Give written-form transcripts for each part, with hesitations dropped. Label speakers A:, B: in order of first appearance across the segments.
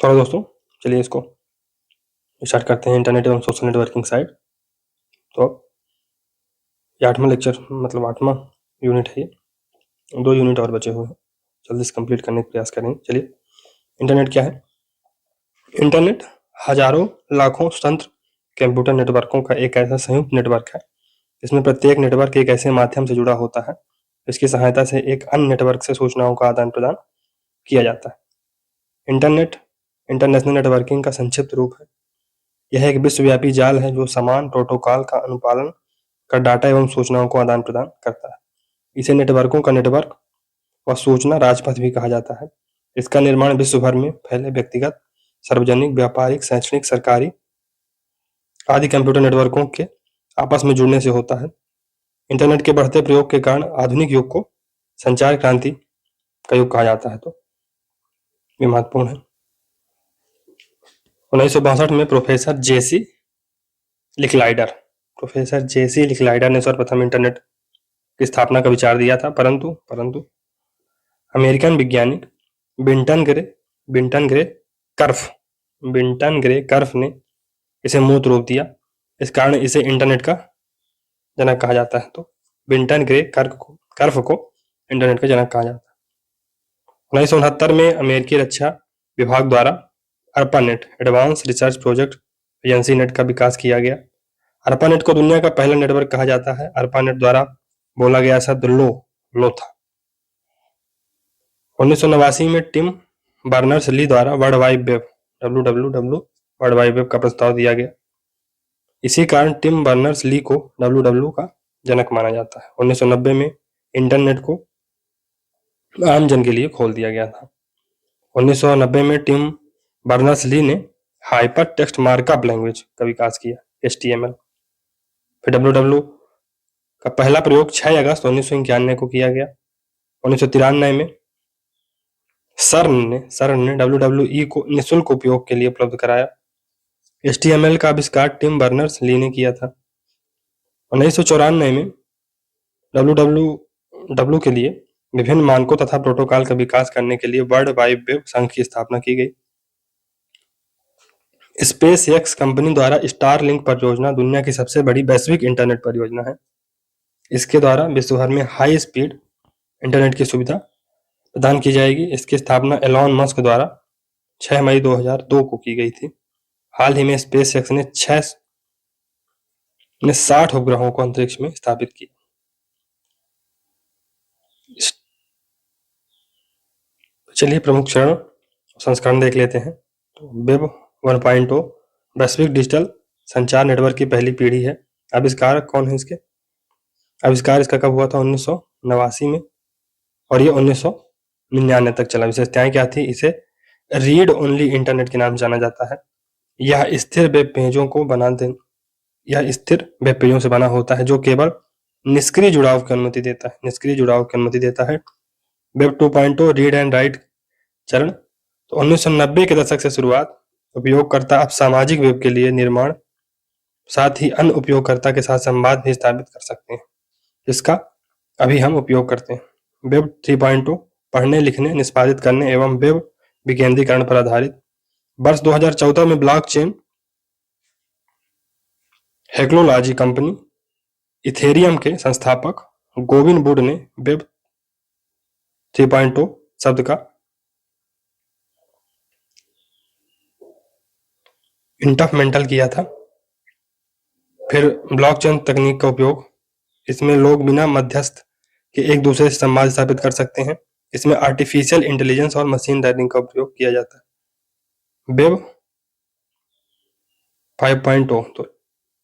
A: तो दोस्तों चलिए इसको स्टार्ट करते हैं, इंटरनेट एवं सोशल नेटवर्किंग साइट। तो ये 8वां लेक्चर मतलब 8वां यूनिट है। ये 2 यूनिट और बचे हुए हैं, जल्दी से कंप्लीट करने का प्रयास करेंगे। चलिए, इंटरनेट क्या है? इंटरनेट हजारों लाखों स्वतंत्र कंप्यूटर नेटवर्कों का एक ऐसा संयुक्त नेटवर्क है जिसमें प्रत्येक नेटवर्क एक ऐसे माध्यम से जुड़ा होता है जिसकी सहायता से एक अन्य नेटवर्क से सूचनाओं का आदान प्रदान किया जाता है। इंटरनेट इंटरनेशनल नेटवर्किंग का संक्षिप्त रूप है। यह एक विश्वव्यापी जाल है जो समान प्रोटोकॉल का अनुपालन कर डाटा एवं सूचनाओं को आदान प्रदान करता है। इसे नेटवर्कों का नेटवर्क व सूचना राजपथ भी कहा जाता है। इसका निर्माण विश्व भर में फैले व्यक्तिगत, सार्वजनिक, व्यापारिक, शैक्षणिक, सरकारी आदि कंप्यूटर नेटवर्कों के आपस में जुड़ने से होता है। इंटरनेट के बढ़ते प्रयोग के कारण आधुनिक युग को संचार क्रांति का युग कहा जाता है। तो ये महत्वपूर्ण है। 1962 में प्रोफेसर जेसी लिकलाइडर ने सर्वप्रथम इंटरनेट की स्थापना का विचार दिया था, परंतु अमेरिकन वैज्ञानिक बिंटन ग्रे कर्फ ने इसे मूर्त रूप दिया। इस कारण इसे इंटरनेट का जनक कहा जाता है। तो बिंटन ग्रे कर्फ को इंटरनेट का जनक कहा जाता है। 1969 में अमेरिकी रक्षा विभाग द्वारा ARPANET advance research project agency net का विकास किया गया। ARPANET को दुनिया का पहला नेटवर्क कहा जाता है। ARPANET द्वारा बोला गया शब्द लो था। 1989 में टिम बर्नर्स-ली द्वारा world Wide web WWW world Wide web का प्रस्ताव दिया गया। इसी कारण टिम बर्नर्स-ली को WWW का जनक माना जाता है। 1990 में इंटरनेट को आम जन के लिए खोल दिया गया था। 1990 में टिम बर्नर्स-ली ने हाइपर टेक्स्ट मार्कअप लैंग्वेज का विकास किया, HTML। फिर WWW का पहला प्रयोग 6 अगस्त 1991 को किया गया। 1993 में सर्न ने WWE को निःशुल्क उपयोग के लिए उपलब्ध कराया। HTML का आविष्कार टिम बर्नर्स-ली ने किया था। 1994 में WWW के लिए विभिन्न मानकों तथा प्रोटोकॉल का विकास करने के लिए वर्ल्ड वाइड वेब संघ की स्थापना की गई। SpaceX कंपनी द्वारा स्टारलिंक परियोजना दुनिया की सबसे बड़ी वैश्विक इंटरनेट परियोजना है। इसके द्वारा विश्व भर में हाई स्पीड इंटरनेट की सुविधा प्रदान की जाएगी। इसकी स्थापना एलॉन मस्क द्वारा 6 मई 2002 को की गई थी। हाल ही में SpaceX ने 60 उपग्रहों को अंतरिक्ष में स्थापित किया। चलिए प्रमुख चरण संस्करण देख लेते हैं। तो वेब 1.0 वैश्विक डिजिटल संचार नेटवर्क की पहली पीढ़ी है। आविष्कार कौन है इसके? आविष्कार इसका कब हुआ था? 1989 में, और ये 1999 तक चला। विशेषताएं क्या थी? इसे रीड ओनली इंटरनेट के नाम से जाना जाता है। यह स्थिर वेब पेजों से बना होता है जो केवल निष्क्रिय जुड़ाव की अनुमति देता है। वेब 2.0 रीड एंड राइट चरण। तो 1990 के दशक से शुरुआत। उपयोगकर्ता अब सामाजिक वेब के लिए निर्माण, साथ ही अन्य उपयोगकर्ता के साथ संवाद भी स्थापित कर सकते हैं, जिसका अभी हम उपयोग करते हैं। वेब 3.0 पढ़ने, लिखने, निष्पादित करने एवं वेब विकेंद्रीकरण पर आधारित। वर्ष 2014 में ब्लॉकचेन टेक्नोलॉजी कंपनी इथेरियम के संस्थापक गोविंद बुड ने वेब 3.0 शब्द का इंटरमेंटल किया था। फिर ब्लॉकचेन तकनीक का उपयोग, इसमें लोग बिना मध्यस्थ के एक दूसरे से संवाद स्थापित कर सकते हैं। इसमें आर्टिफिशियल इंटेलिजेंस और मशीन लर्निंग का उपयोग किया जाता है। वेब 5.0 तो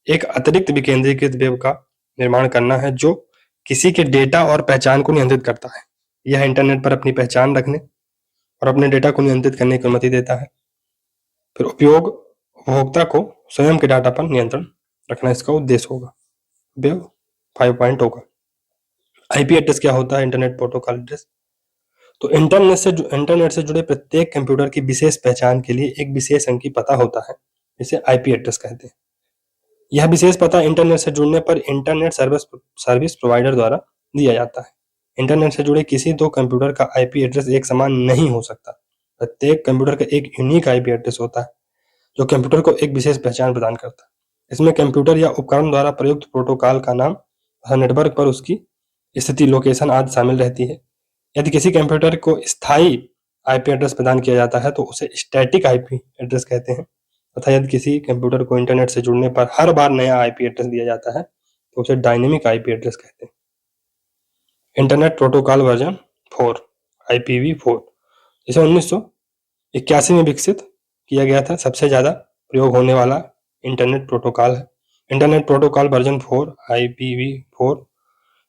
A: एक अतिरिक्त विकेंद्रीकृत वेब का निर्माण करना है जो किसी के डेटा और पहचान को नियंत्रित करता है। यह इंटरनेट पर अपनी पहचान रखने और अपने डेटा को नियंत्रित करने की अनुमति देता है। फिर उपभोक्ता को स्वयं के डाटा पर नियंत्रण रखना इसका उद्देश्य होगा। वेब 5.0 का IP एड्रेस क्या होता है? Internet protocol address. तो इंटरनेट से जुड़े प्रत्येक कंप्यूटर की विशेष पहचान के लिए एक विशेष अंकी पता होता है, इसे IP एड्रेस कहते हैं। यह विशेष पता इंटरनेट से जुड़ने पर इंटरनेट सर्विस प्रोवाइडर द्वारा दिया जाता है। इंटरनेट से जुड़े किसी दो कंप्यूटर का IP एड्रेस एक समान नहीं हो सकता, प्रत्येक कंप्यूटर का एक यूनिक आईपी एड्रेस होता है जो कंप्यूटर को एक विशेष पहचान प्रदान करता है। इसमें कंप्यूटर या उपकरण द्वारा प्रयुक्त प्रोटोकॉल का नाम तथा नेटवर्क पर उसकी स्थिति, लोकेशन आदि शामिल रहती है। यदि किसी कंप्यूटर को स्थायी आईपी एड्रेस प्रदान किया जाता है तो उसे स्टैटिक आईपी एड्रेस कहते हैं, तथा यदि किसी कंप्यूटर को इंटरनेट से जुड़ने पर हर बार नया आईपी एड्रेस दिया जाता है तो उसे डायनेमिक आईपी एड्रेस कहते हैं। इंटरनेट प्रोटोकॉल वर्जन 4 IPv4 इसे 1981 में विकसित किया गया था। सबसे ज्यादा प्रयोग होने वाला इंटरनेट प्रोटोकॉल है। इंटरनेट प्रोटोकॉल वर्जन 4 IPv4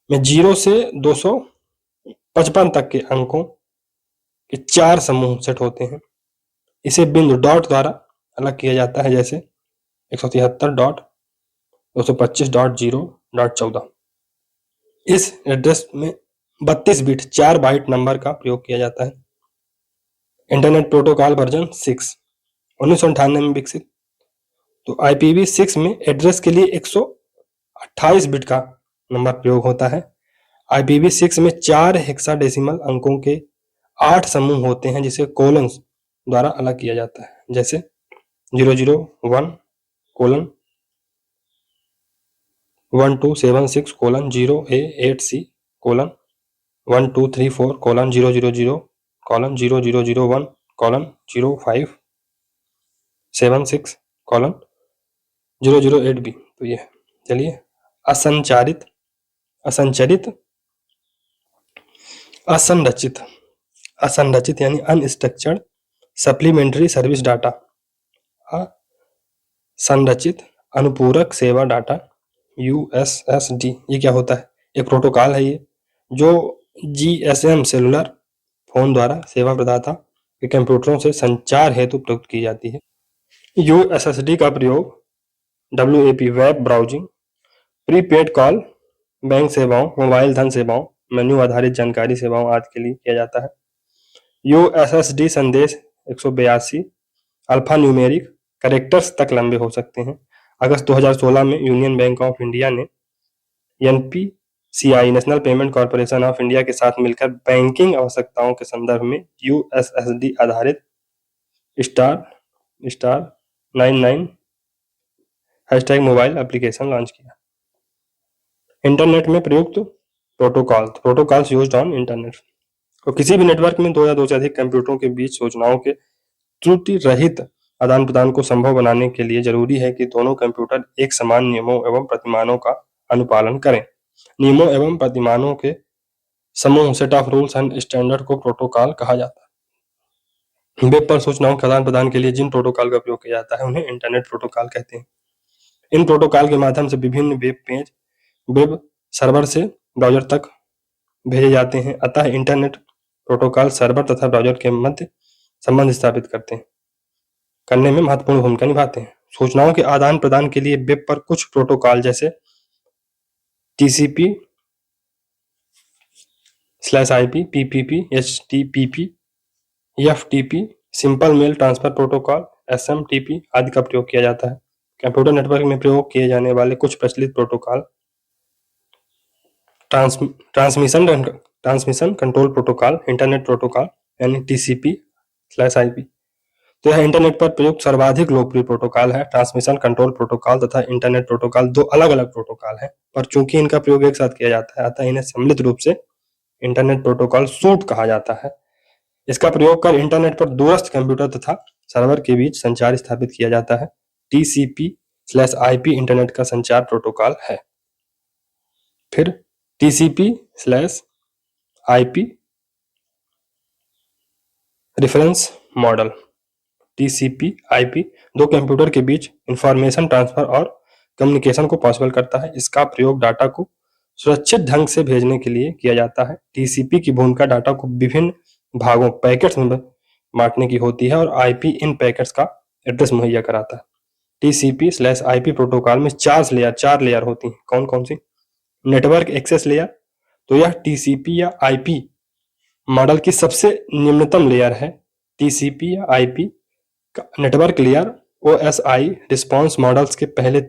A: में 0 से 255 तक के अंकों के 4 समूह सेट होते हैं। इसे बिंदु डॉट द्वारा अलग किया जाता है, जैसे 173.225.0.14। इस एड्रेस में 32 बिट 4 बाइट नंबर का प्रयोग किया जाता है। इंटरनेट प्रोटोकॉल वर्जन 6 1998 में विकसित। तो IPv6 में एड्रेस के लिए 128 बिट का नंबर प्रयोग होता है। IPv6 में 4 हेक्साडेसिमल अंकों के 8 समूह होते हैं जिसे कोलन्स द्वारा अलग किया जाता है, जैसे 001:086:004:000:00576:008B। तो ये चलिए असंरचित असंरचित यानी अनस्ट्रक्चर्ड सप्लीमेंट्री सर्विस डाटा, संरचित अनुपूरक सेवा डाटा USSD। ये क्या होता है? एक प्रोटोकॉल है ये जो GSM सेलुलर फोन द्वारा सेवा प्रदाता के कंप्यूटरों से संचार हेतु प्रयुक्त की जाती है। USSD का प्रयोग WAP web browsing, prepaid call, bank सेवाओं, मोबाइल धन सेवाओं, मेन्यू आधारित जानकारी सेवाओं आदि के लिए किया जाता है। USSD संदेश 182 अल्फा न्यूमेरिक कैरेक्टर्स तक लंबे हो सकते हैं। अगस्त 2016 में यूनियन बैंक ऑफ इंडिया ने NPCI national payment corporation of India के साथ मिलकर बैंकिंग आवश्यकताओं के संदर्भ में USSD आधारित *99# मोबाइल एप्लीकेशन लॉन्च किया। इंटरनेट में प्रयुक्त प्रोटोकॉल्स यूज्ड ऑन इंटरनेट। तो किसी भी नेटवर्क में 2 या 2 से अधिक कंप्यूटरों के बीच सूचनाओं के त्रुटि रहित आदान प्रदान को संभव बनाने के लिए जरूरी है कि दोनों कंप्यूटर एक समान नियमों एवं प्रतिमानों का अनुपालन करें। नियमों एवं प्रतिमानों के समूह, set of rules and standard को प्रोटोकॉल कहा जाता है। वेब पर सूचनाओं के आदान प्रदान के लिए जिन प्रोटोकॉल का उपयोग किया जाता है उन्हें इंटरनेट प्रोटोकॉल कहते हैं। इन प्रोटोकॉल के माध्यम से विभिन्न वेब पेज वेब सर्वर से ब्राउजर तक भेजे जाते हैं। अतः इंटरनेट प्रोटोकॉल सर्वर तथा ब्राउजर के मध्य संबंध स्थापित करने में महत्वपूर्ण भूमिका निभाते हैं। सूचनाओं के आदान प्रदान के लिए वेब पर कुछ प्रोटोकॉल जैसे TCP/IP, PPP, HTTP, FTP, simple mail transfer protocol, SMTP आदि का प्रयोग किया जाता है। कंप्यूटर नेटवर्क में प्रयोग किए जाने वाले कुछ प्रचलित protocol transmission control protocol, internet protocol यानी TCP/IP। तो यह इंटरनेट पर प्रयुक्त सर्वाधिक लोकप्रिय प्रोटोकॉल है। ट्रांसमिशन कंट्रोल प्रोटोकॉल तथा इंटरनेट प्रोटोकॉल 2 अलग-अलग प्रोटोकॉल हैं, पर चूंकि इनका प्रयोग एक साथ किया जाता है अतः इन्हें सम्मिलित रूप से इंटरनेट प्रोटोकॉल सूट कहा जाता है। इसका प्रयोग कर इंटरनेट पर दूरस्थ कंप्यूटर तथा सर्वर के बीच संचार स्थापित किया जाता है। TCP/IP इंटरनेट का संचार प्रोटोकॉल है। फिर TCP/IP reference model. TCP/IP 2 computer के बीच इंफॉर्मेशन ट्रांसफर और कम्युनिकेशन को पॉसिबल करता है। इसका प्रयोग डाटा को सुरक्षित ढंग से भेजने के लिए किया जाता है। TCP की भूमिका डाटा को विभिन्न भागों पैकेट्स में बांटने की होती है और IP इन पैकेट्स का एड्रेस मुहैया कराता है। TCP/IP प्रोटोकॉल में 4 लेयर होती हैं। कौन कौन सी? नेटवर्क एक्सेस लेयर, तो यह TCP या IP मॉडल की सबसे निम्नतम लेयर है। TCP या IP का network layer OSI response models के पहले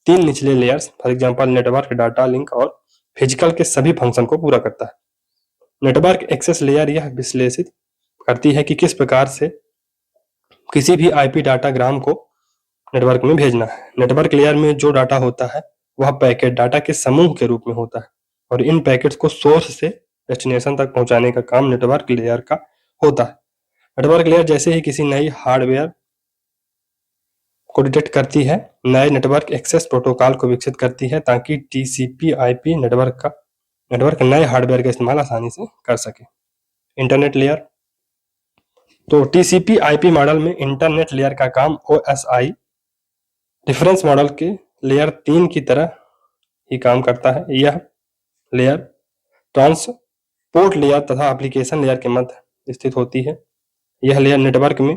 A: 3 निचले layers, for example network, data link और फिजिकल के सभी फंक्शन को पूरा करता है। नेटवर्क एक्सेस लेयर यह विश्लेषित करती है कि किस प्रकार से किसी भी आईपी डाटाग्राम को नेटवर्क में भेजना है। नेटवर्क लेयर में जो डाटा होता है वह पैकेट डाटा के समूह के रूप में होता है और इन पैकेट्स को सोर्स से डेस्टिनेशन तक पहुंचाने का काम नेटवर्क लेयर का होता है। नेटवर्क लेयर जैसे ही किसी नई हार्डवेयर को डिटेक्ट करती है, नए नेटवर्क एक्सेस प्रोटोकॉल को विकसित करती है ताकि टीसीपी/आईपी नेटवर्क नए हार्डवेयर का इस्तेमाल आसानी से कर सके। इंटरनेट लेयर, तो टीसीपी/आईपी मॉडल में इंटरनेट लेयर का काम ओएसआई रेफरेंस मॉडल के लेयर 3 की तरह ही काम करता है। यह लेयर ट्रांसपोर्ट लेयर तथा एप्लीकेशन लेयर के मध्य स्थित होती है। यह लेयर नेटवर्क में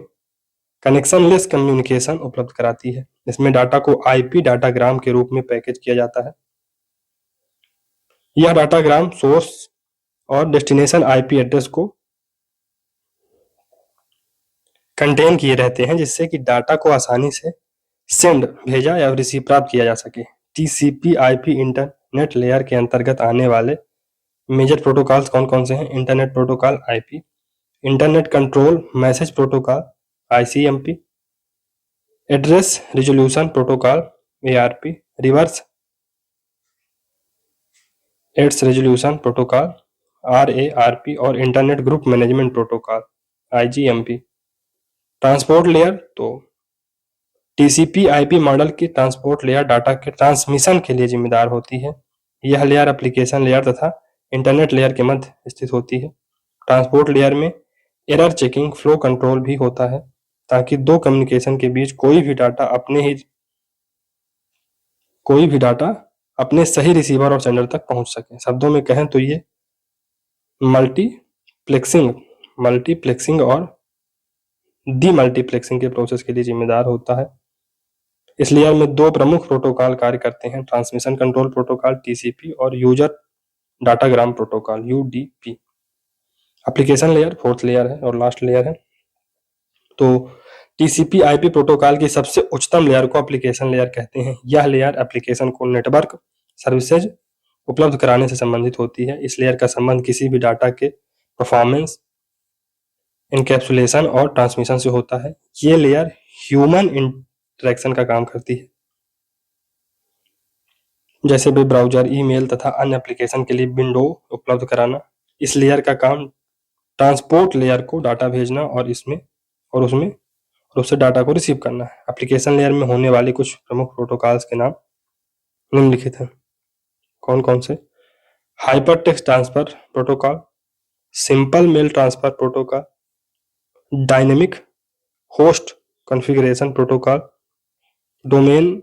A: कनेक्शनलेस कम्युनिकेशन उपलब्ध कराती है। इसमें डाटा को आईपी डाटाग्राम के रूप में पैकेज किया जाता है। यह डाटाग्राम सोर्स और डेस्टिनेशन आईपी एड्रेस को कंटेन किए रहते हैं जिससे कि डाटा को आसानी से सेंड भेजा या रिसीव प्राप्त किया जा सके। टीसीपी/आईपी इंटरनेट लेयर के अंतर्गत आने वाले मेजर प्रोटोकॉल्स कौन कौन से हैं? Internet protocol IP, internet control message protocol ICMP, address resolution protocol ARP, reverse address resolution protocol RARP और internet group management protocol IGMP. Transport layer, तो टीसीपी/आईपी मॉडल की ट्रांसपोर्ट लेयर डाटा के transmission के लिए जिम्मेदार होती है। यह लेयर एप्लीकेशन लेयर तथा इंटरनेट लेयर के मध्य स्थित होती है। ट्रांसपोर्ट लेयर में एरर चेकिंग फ्लो कंट्रोल भी होता है ताकि दो कम्युनिकेशन के बीच कोई भी डाटा अपने सही रिसीवर और सेंडर तक पहुंच सके। शब्दों में कहें तो ये मल्टीप्लेक्सिंग और डीमल्टीप्लेक्सिंग के प्रोसेस के लिए जिम्मेदार होता है। इस लेयर में दो प्रमुख प्रोटोकॉल कार्य करते हैं, ट्रांसमिशन कंट्रोल प्रोटोकॉल टीसीपी और user datagram protocol UDP. Application layer fourth layer है और लास्ट लेयर है। तो टीसीपी/आईपी प्रोटोकॉल की सबसे उच्चतम लेयर को एप्लीकेशन लेयर कहते हैं। यह लेयर एप्लीकेशन को नेटवर्क सर्विसेज उपलब्ध कराने से संबंधित होती है। इस लेयर का संबंध किसी भी डाटा के परफॉर्मेंस, एनकैप्सुलेशन और ट्रांसमिशन से होता है। ये लेयर ह्यूमन इंटरेक्शन का काम करती है, जैसे वेब ब्राउज़र, ईमेल तथा अन्य एप्लीकेशन के लिए विंडो उपलब्ध कराना। इस लेयर का काम ट्रांसपोर्ट लेयर को डाटा भेजना और उससे डाटा को रिसीव करना है। एप्लीकेशन लेयर में होने वाले कुछ प्रमुख प्रोटोकॉल्स के नाम निम्नलिखित हैं। कौन कौन से? Hypertext transfer protocol, simple mail transfer protocol, dynamic host configuration protocol, domain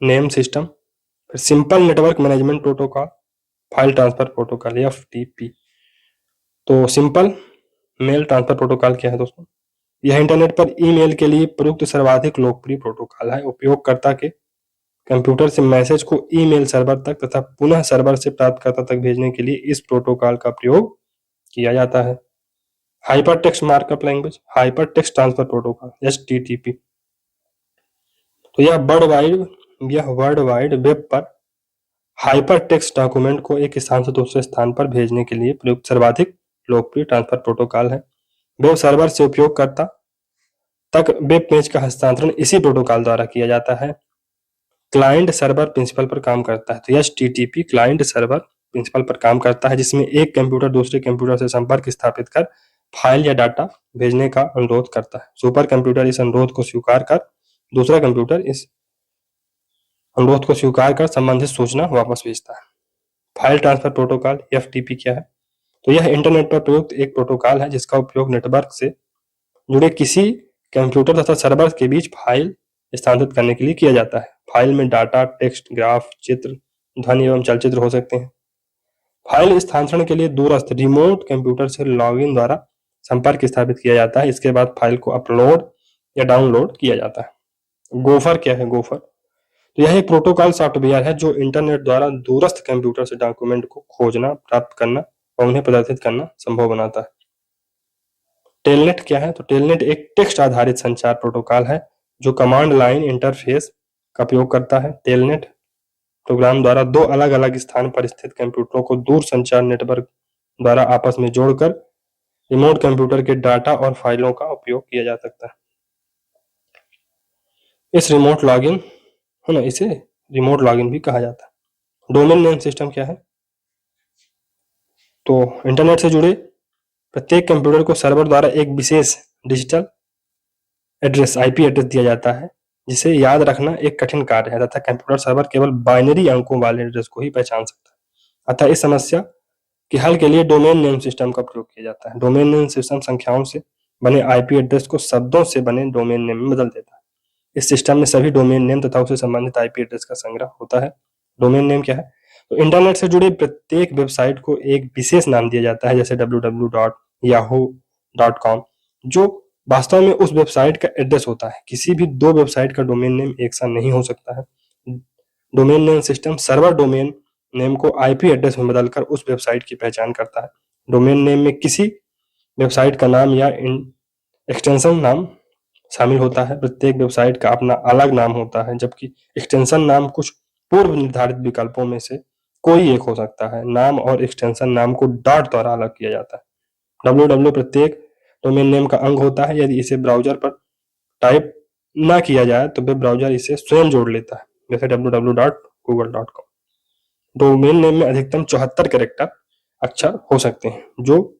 A: name system, फिर simple network management protocol, file transfer protocol FTP. तो सिंपल मेल ट्रांसफर प्रोटोकॉल क्या है दोस्तों? यह इंटरनेट पर ईमेल के लिए प्रयुक्त सर्वाधिक लोकप्रिय प्रोटोकॉल है। उपयोगकर्ता के कंप्यूटर से मैसेज को ईमेल सर्वर तक तथा पुनः सर्वर से प्राप्तकर्ता तक भेजने के लिए इस प्रोटोकॉल का प्रयोग किया जाता है। Hyper text markup language, hyper text transfer protocol HTTP. तो यह वर्ल्ड वाइड वेब पर हाइपर टेक्स्ट डॉक्यूमेंट को एक स्थान से दूसरे स्थान पर भेजने के लिए प्रयुक्त सर्वाधिक लोकप्रिय ट्रांसफर प्रोटोकॉल है। वेब सर्वर से उपयोगकर्ता तक वेब पेज का हस्तांतरण इसी प्रोटोकॉल द्वारा किया जाता है। क्लाइंट सर्वर प्रिंसिपल पर काम करता है। तो एचटीटीपी क्लाइंट सर्वर प्रिंसिपल पर काम करता है, जिसमें एक कंप्यूटर दूसरे कंप्यूटर से संपर्क स्थापित कर फाइल या डाटा भेजने का अनुरोध करता है। सुपर कंप्यूटर इस अनुरोध को स्वीकार कर दूसरा कंप्यूटर इस अनुरोध को स्वीकार कर संबंधित सूचना वापस भेजता है। फाइल ट्रांसफर प्रोटोकॉल एफटीपी क्या है? तो यह इंटरनेट पर प्रयुक्त एक प्रोटोकॉल है जिसका उपयोग नेटवर्क से जुड़े किसी कंप्यूटर तथा सर्वर के बीच फाइल स्थानांतरित करने के लिए किया जाता है। फाइल में डाटा, टेक्स्ट, ग्राफ, चित्र, ध्वनि एवं चलचित्र हो सकते हैं। फाइल स्थानांतरण के लिए दूरस्थ रिमोट कंप्यूटर से लॉगिन द्वारा संपर्क स्थापित किया जाता है। इसके बाद फाइल को अपलोड या डाउनलोड किया जाता है। गोफर क्या है? गोफर तो यह एक प्रोटोकॉल सॉफ्टवेयर है जो इंटरनेट द्वारा दूरस्थ कंप्यूटर से डॉक्यूमेंट को खोजना, प्राप्त करना और उन्हें प्रदर्शित करना संभव बनाता है। टेलनेट क्या है? तो टेलनेट एक टेक्स्ट आधारित संचार प्रोटोकॉल है जो कमांड लाइन इंटरफेस का उपयोग करता है। टेलनेट प्रोग्राम द्वारा दो अलग अलग स्थान पर स्थित कंप्यूटरों को दूर संचार नेटवर्क द्वारा आपस में जोड़कर रिमोट कंप्यूटर के डाटा और फाइलों का उपयोग किया जा सकता है। इस रिमोट लॉगिन है ना, इसे रिमोट लॉगिन भी कहा जाता है। डोमेन नेम सिस्टम क्या है? तो इंटरनेट से जुड़े प्रत्येक कंप्यूटर को सर्वर द्वारा एक विशेष डिजिटल एड्रेस आईपी एड्रेस दिया जाता है, जिसे याद रखना एक कठिन कार्य है तथा कंप्यूटर सर्वर केवल बाइनरी अंकों वाले एड्रेस को ही पहचान सकता है। अतः इस समस्या के हल के लिए डोमेन नेम सिस्टम का प्रयोग किया जाता है। डोमेन नेम सिस्टम संख्याओं से बने आईपी एड्रेस को शब्दों से बने डोमेन नेम में बदल देता है। इस सिस्टम में सभी डोमेन नेम तथा उससे संबंधित आईपी एड्रेस का संग्रह होता है। डोमेन नेम क्या है? तो इंटरनेट से जुड़े प्रत्येक वेबसाइट को एक विशेष नाम दिया जाता है, जैसे www.yahoo.com, जो वास्तव में उस वेबसाइट का एड्रेस होता है। किसी भी दो वेबसाइट का डोमेन नेम एक सा नहीं हो सकता है। Domain name system server domain name को आईपी एड्रेस में बदलकर उस वेबसाइट की पहचान करता है। डोमेन नेम में किसी वेबसाइट का नाम या एक्सटेंशन नाम शामिल होता है। प्रत्येक वेबसाइट का अपना अलग नाम होता है, जबकि एक्सटेंशन नाम कुछ पूर्व निर्धारित विकल्पों में से कोई एक हो सकता है। नाम और एक्सटेंशन नाम को डॉट द्वारा अलग किया जाता है। www प्रत्येक डोमेन नेम का अंग होता है। यदि इसे ब्राउज़र पर टाइप ना किया जाए तो वेब ब्राउज़र इसे स्वयं जोड़ लेता है, जैसे www.google.com। डोमेन नेम में अधिकतम 74 कैरेक्टर अक्षर हो सकते हैं, जो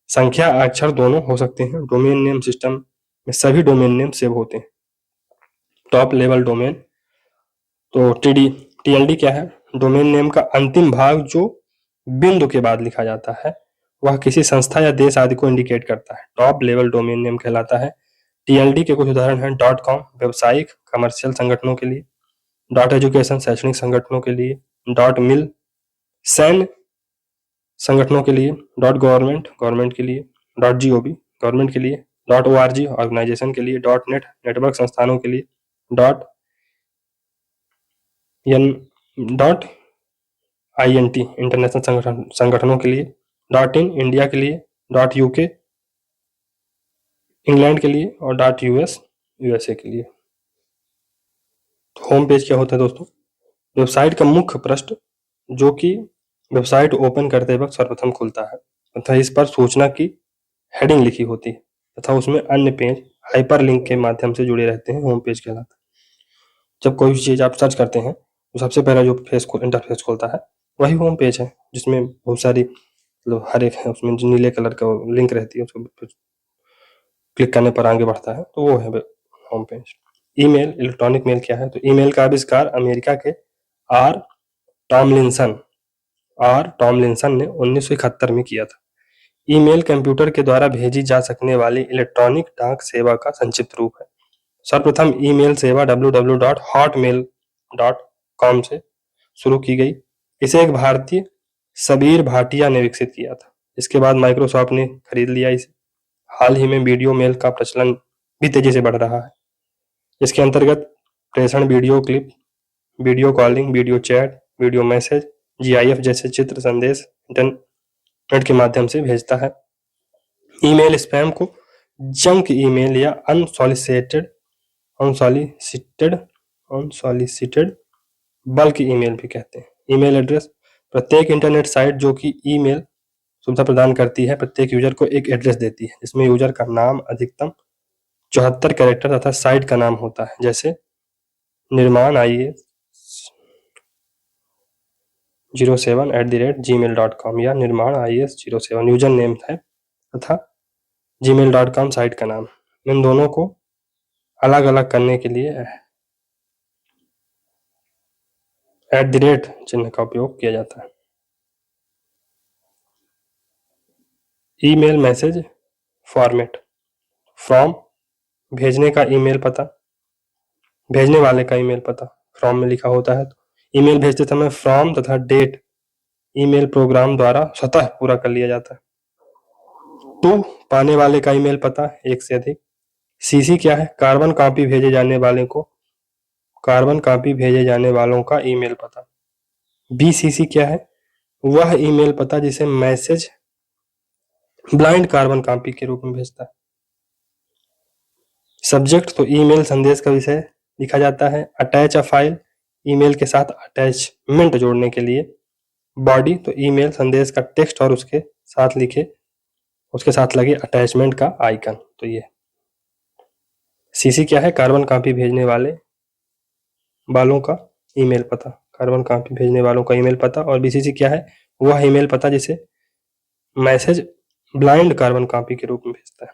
A: संख्या अक्षर दोनों हो सकते हैं। डोमेन नेम सिस्टम में सभी डोमेन नेम सेव होते हैं। टॉप लेवल डोमेन, तो टीएलडी क्या है? डोमेन नेम का अंतिम भाग जो बिंदु के बाद लिखा जाता है, वह किसी संस्था या देश आदि को इंडिकेट करता है। टॉप लेवल डोमेन नेम कहलाता है। टीएलडी के कुछ उदाहरण हैं .com व्यवसायिक कमर्शियल संगठनों के लिए, .एजुकेशन शैक्षणिक संगठनों के लिए, .mil सैन्य संगठनों के लिए, .गवर्नमेंट गवर्नमेंट के लिए, .gov गवर्नमेंट के लिए, .org ऑर्गेनाइजेशन के लिए, .net नेटवर्क संस्थानों के लिए, .int इंटरनेशनल संगठनों के लिए, .in इंडिया के लिए, .uk इंग्लैंड के लिए और .us यूएसए के लिए। होम पेज क्या होता है दोस्तों? वेबसाइट का मुख्य पृष्ठ, जो कि वेबसाइट ओपन करते वक्त सर्वप्रथम खुलता है तथा इस पर सूचना की हेडिंग लिखी होती है तथा उसमें अन्य पेज हाइपरलिंक के माध्यम से जुड़े रहते हैं, होम पेज कहलाता है। जब कोई भी चीज आप सर्च करते हैं तो सबसे पहला जो इंटरफेस खोलता है वही होम पेज है, जिसमें बहुत सारी मतलब हर एक है, उसमें जो नीले कलर का लिंक रहती है उसको क्लिक करने पर आगे बढ़ता है, तो वो है home page. Email, electronic mail क्या है? तो ईमेल का आविष्कार अमेरिका के आर टॉमलिंसन ने 1971 में किया था। ईमेल कंप्यूटर के द्वारा भेजी जा सकने वाली इलेक्ट्रॉनिक डाक सेवा का संक्षिप्त रूप है। सर्वप्रथम ईमेल सेवा www.hotmail.com से शुरू की गई। इसे एक भारतीय सबीर भाटिया ने विकसित किया था। इसके बाद माइक्रोसॉफ्ट ने खरीद लिया इसे। हाल ही में वीडियो मेल का प्रचलन भी तेजी से बढ़ रहा है। इसके अंतर्गत प्रेषण video clip, video calling, video chat, video message, GIF जैसे चित्र संदेश इंटरनेट के माध्यम से भेजता है। ईमेल स्पैम को जंक ईमेल या अनसॉलिसिटेड बल्क ईमेल भी कहते हैं। ईमेल एड्रेस, प्रत्येक इंटरनेट साइट जो कि ईमेल सुविधा प्रदान करती है प्रत्येक यूजर को एक एड्रेस देती है, जिसमें यूजर का नाम अधिकतम 74 कैरेक्टर तथा साइट का नाम होता है, जैसे निर्माण IAS07@gmail.com या निर्माण IAS07 यूजर नेम है तथा gmail.com साइट का नाम। इन दोनों को अलग अलग करने के लिए @ चिन्ह का उपयोग किया जाता है। ईमेल मैसेज फॉर्मेट, फ्रॉम भेजने का ईमेल पता, भेजने वाले का ईमेल पता फ्रॉम में लिखा होता है। तो ईमेल भेजते समय फ्रॉम तथा डेट ईमेल प्रोग्राम द्वारा स्वतः पूरा कर लिया जाता है। टू पाने वाले का ईमेल पता, एक से अधिक। सीसी क्या है? कार्बन कॉपी भेजे जाने वालों का ईमेल पता। बीसीसी क्या है? वह ईमेल पता जिसे मैसेज ब्लाइंड कार्बन कॉपी के रूप में भेजता है। सब्जेक्ट, तो ईमेल संदेश का विषय लिखा जाता है। अटैच अ फाइल, ईमेल के साथ अटैचमेंट जोड़ने के लिए। बॉडी, तो ईमेल संदेश का टेक्स्ट और उसके साथ लिखे उसके साथ लगे अटैचमेंट का आइकन। तो ये सीसी क्या है? कार्बन कॉपी भेजने वालों का ईमेल पता, कार्बन कॉपी भेजने वालों का ईमेल पता। और बीसीसी क्या है? वह ईमेल पता जिसे मैसेज ब्लाइंड कार्बन कॉपी के रूप में भेजता है।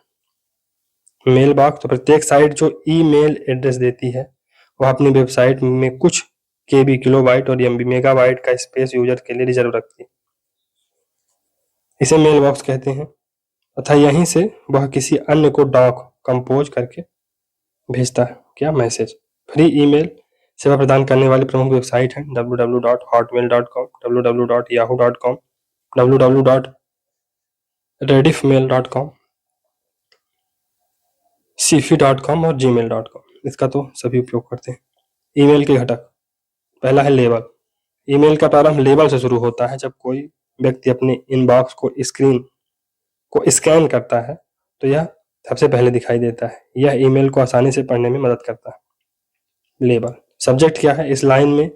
A: मेल बॉक्स, तो प्रत्येक साइट जो ईमेल एड्रेस देती है वह अपनी वेबसाइट में कुछ केबी, किलोबाइट और एमबी, मेगाबाइट का स्पेस यूजर के लिए रिजर्व रखती है। इसे मेल बॉक्स कहते हैं तथा यहीं से वह किसी अन्य को डॉक कंपोज करके भेजता है क्या? मैसेज। फ्री ईमेल सेवा प्रदान करने वाली प्रमुख वेबसाइट है www.hotmail.com, www.yahoo.com, www.rediffmail.com, cfi.com और gmail.com। इसका तो सभी उपयोग करते हैं। ईमेल के घटक, पहला है लेबल। ईमेल का प्रारंभ लेबल से शुरू होता है। जब कोई व्यक्ति अपने इनबॉक्स को स्कैन करता है तो यह सबसे पहले दिखाई देता है। यह ईमेल को आसानी से पढ़ने में मदद करता है। लेबल। सब्जेक्ट क्या है? इस लाइन में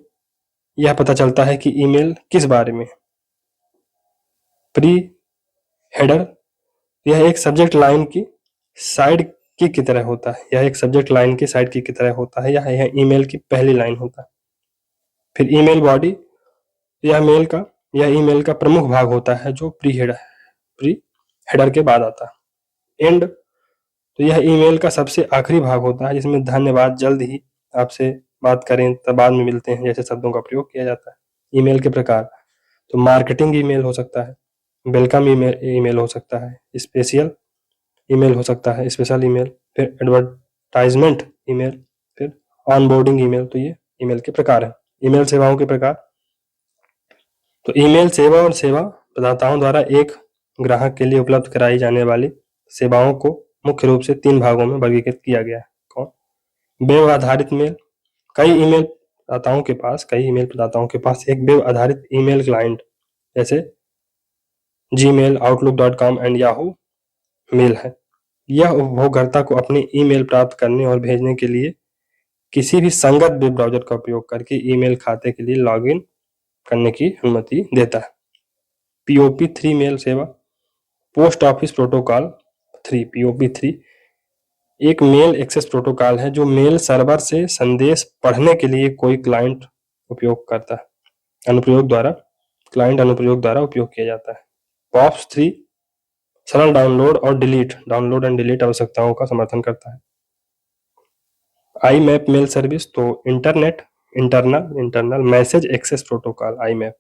A: यह पता चलता है कि ईमेल किस बारे में है। प्री हेडर, यह एक सब्जेक्ट लाइन की साइड की तरह होता है। यह एक सब्जेक्ट लाइन की साइड की तरह होता है। यह ईमेल की पहली लाइन होता है। फिर ईमेल बॉडी, यह ईमेल का प्रमुख भाग होता है जो प्री हेडर के बाद आता है। एंड, तो यह ईमेल का सबसे आखिरी भाग होता है जिसमें धन्यवाद, जल्द ही आपसे बात करें, तब बाद में मिलते हैं जैसे शब्दों का प्रयोग किया जाता है। ईमेल के प्रकार, तो मार्केटिंग ईमेल हो सकता है, वेलकम ईमेल हो सकता है, स्पेशल ईमेल हो सकता है, स्पेशल ईमेल, फिर एडवर्टाइजमेंट ईमेल, फिर ऑनबोर्डिंग ईमेल। तो ये ईमेल के प्रकार है। ईमेल सेवाओं के प्रकार, तो ईमेल सेवा और सेवा प्रदाताओं द्वारा एक ग्राहक के लिए उपलब्ध कराई जाने वाली सेवाओं को मुख्य रूप से 3 भागों में वर्गीकृत किया गया है। कौन? वेब आधारित मेल। कई ईमेल प्रदाताओं के पास एक वेब आधारित ईमेल क्लाइंट जैसे जीमेल, आउटलुक.com एंड याहू मेल है। यह उपयोगकर्ता को अपने ईमेल प्राप्त करने और भेजने के लिए किसी भी संगत वेब ब्राउज़र का उपयोग करके ईमेल खाते के लिए लॉगिन करने की अनुमति देता है। POP3 मेल सेवा, पोस्ट ऑफिस प्रोटोकॉल 3, POP3 एक मेल एक्सेस प्रोटोकॉल है जो मेल सर्वर से संदेश पढ़ने के लिए कोई क्लाइंट अनुप्रयोग द्वारा उपयोग किया जाता है। POP3 सरल डाउनलोड एंड डिलीट आवश्यकताओं का समर्थन करता है। IMAP मेल सर्विस, तो internal message access protocol IMAP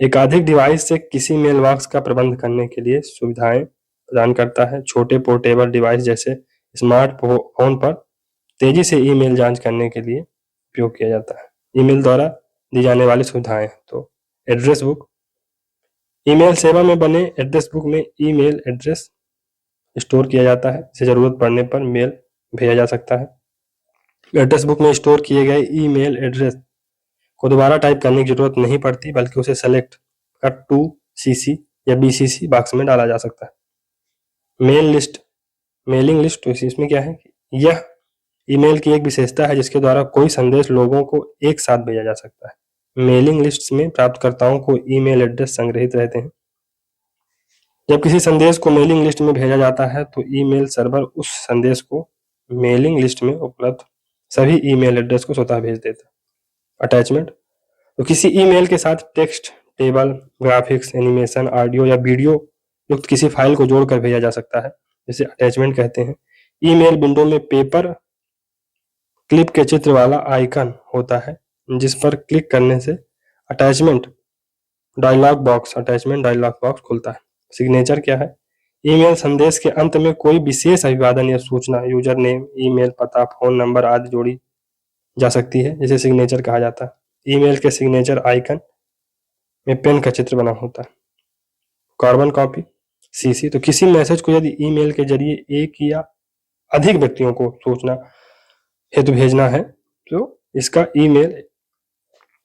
A: एकाधिक डिवाइस से किसी मेल बॉक्स का प्रबंध करने के लिए सुविधाएं प्रदान करता है। छोटे पोर्टेबल डिवाइस जैसे स्मार्टफोन पर तेजी से ईमेल जांच करने के लिए उपयोग किया जाता है। ईमेल द्वारा दी जाने वाली सुविधाएं, तो एड्रेस बुक, ईमेल सेवा में बने एड्रेस बुक में ईमेल एड्रेस स्टोर किया जाता है जिसे जरूरत पड़ने पर मेल भेजा जा सकता है। एड्रेस बुक में स्टोर किए गए ईमेल एड्रेस को दोबारा टाइप करने की जरूरत नहीं पड़ती, बल्कि उसे सेलेक्ट कर टू CC या BCC बॉक्स में डाला जा सकता है। मेलिंग लिस्ट, तो इसमें क्या है? यह ईमेल की एक विशेषता है जिसके द्वारा कोई संदेश लोगों को एक साथ भेजा जा सकता है। मेलिंग लिस्ट में प्राप्तकर्ताओं को ईमेल एड्रेस संग्रहित रहते हैं। जब किसी संदेश को मेलिंग लिस्ट में भेजा जाता है तो ईमेल सर्वर उस संदेश को मेलिंग लिस्ट में उपलब्ध सभी ईमेल एड्रेस को स्वतः भेज देता है। अटैचमेंट, तो किसी ईमेल के साथ text, table, graphics, animation, audio या वीडियो युक्त किसी फाइल को जोड़कर भेजा जा सकता है, जिसे अटैचमेंट कहते हैं। ईमेल विंडो में पेपर क्लिप के चित्र वाला आइकन होता है जिस पर क्लिक करने से अटैचमेंट डायलॉग बॉक्स खुलता है। सिग्नेचर क्या है? ईमेल संदेश के अंत में कोई विशेष अभिवादन या सूचना, यूजर नेम, ईमेल पता, फोन नंबर आदि जोड़ी जा सकती है, जिसे सिग्नेचर कहा जाता है। ईमेल के सिग्नेचर आइकन में पेन का चित्र बना होता है। कार्बन कॉपी CC, तो किसी मैसेज को यदि ईमेल के जरिए एक या अधिक व्यक्तियों को सूचना हेतु भेजना है तो इसका email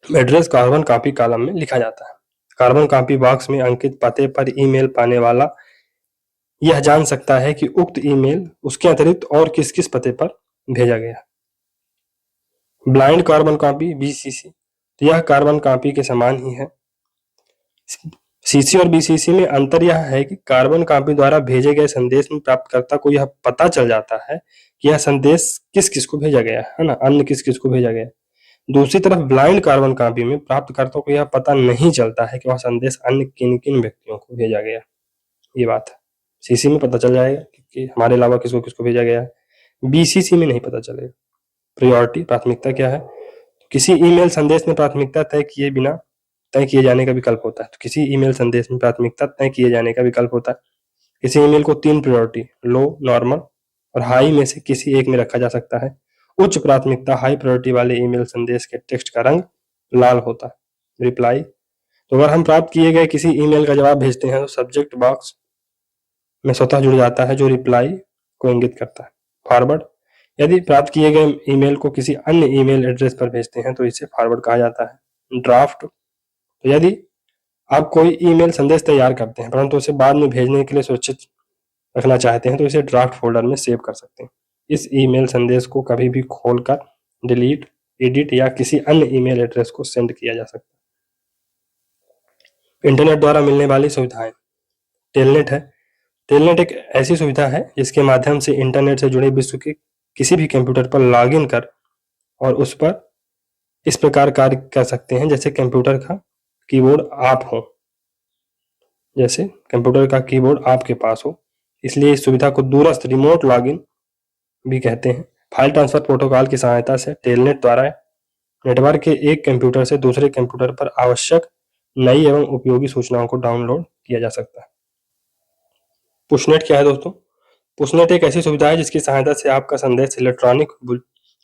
A: address carbon copy column में लिखा जाता है। कार्बन कॉपी बॉक्स में अंकित पते पर ईमेल पाने वाला यह जान सकता है कि उक्त ईमेल उसके अतिरिक्त और किस किस पते पर भेजा गया। ब्लाइंड कार्बन कॉपी BCC, तो यह कार्बन कॉपी के समान ही है। सीसी और बीसीसी में अंतर यह है कि कार्बन कॉपी द्वारा भेजे गए संदेश में प्राप्तकर्ता को यह पता चल जाता है कि यह संदेश किस किस को भेजा गया है ना, अन्य किस किस को भेजा गया। दूसरी तरफ ब्लाइंड कार्बन कॉपी में प्राप्तकर्ता को यह पता नहीं चलता है कि वह संदेश अन्य किन किन व्यक्तियों को भेजा गया। ये बात है, सीसी में पता चल जाएगा कि हमारे अलावा किसको किसको भेजा गया है, बीसीसी में नहीं पता चलेगा। प्रायोरिटी, प्राथमिकता क्या है, किसी ईमेल संदेश में प्राथमिकता तय किए जाने का विकल्प होता है। तो किसी ईमेल संदेश में प्राथमिकता तय किए जाने का विकल्प होता है। किसी ईमेल को 3 प्रायोरिटी, लो, नॉर्मल और हाई में से किसी एक में रखा जा सकता है। उच्च प्राथमिकता हाई प्रायोरिटी वाले ईमेल संदेश के टेक्स्ट का रंग लाल होता है। रिप्लाई, तो अगर हम प्राप्त किए गए किसी ईमेल का जवाब भेजते हैं तो सब्जेक्ट बॉक्स में स्वतः जुड़ जाता है जो रिप्लाई को इंगित करता है। फॉरवर्ड, यदि प्राप्त किए गए ईमेल को किसी अन्य ईमेल एड्रेस पर भेजते हैं तो इसे फॉरवर्ड कहा जाता है। ड्राफ्ट, तो यदि आप कोई ईमेल संदेश तैयार करते हैं परंतु उसे बाद में भेजने के लिए सुरक्षित रखना चाहते हैं तो इसे ड्राफ्ट फोल्डर में सेव कर सकते हैं। इस ईमेल संदेश को कभी भी खोलकर डिलीट, एडिट या किसी अन्य ईमेल एड्रेस को सेंड किया जा सकता है। इंटरनेट द्वारा मिलने वाली सुविधाएं, टेलनेट है। टेलनेट एक ऐसी सुविधा है जिसके माध्यम से इंटरनेट से जुड़े विश्व के किसी भी कंप्यूटर पर लॉगिन कर और उस पर इस प्रकार कार्य कर सकते हैं जैसे कंप्यूटर का कीबोर्ड आप हो, जैसे कंप्यूटर का कीबोर्ड आपके पास हो। इसलिए इस सुविधा को दूरस्थ रिमोट लॉगिन भी कहते हैं। फाइल ट्रांसफर प्रोटोकॉल की सहायता से टेलनेट द्वारा नेटवर्क के एक कंप्यूटर से दूसरे कंप्यूटर पर आवश्यक नई एवं उपयोगी सूचनाओं को डाउनलोड किया जा सकता है। पुशनेट क्या है दोस्तों? पुशनेट एक ऐसी सुविधा है जिसकी सहायता से आपका संदेश इलेक्ट्रॉनिक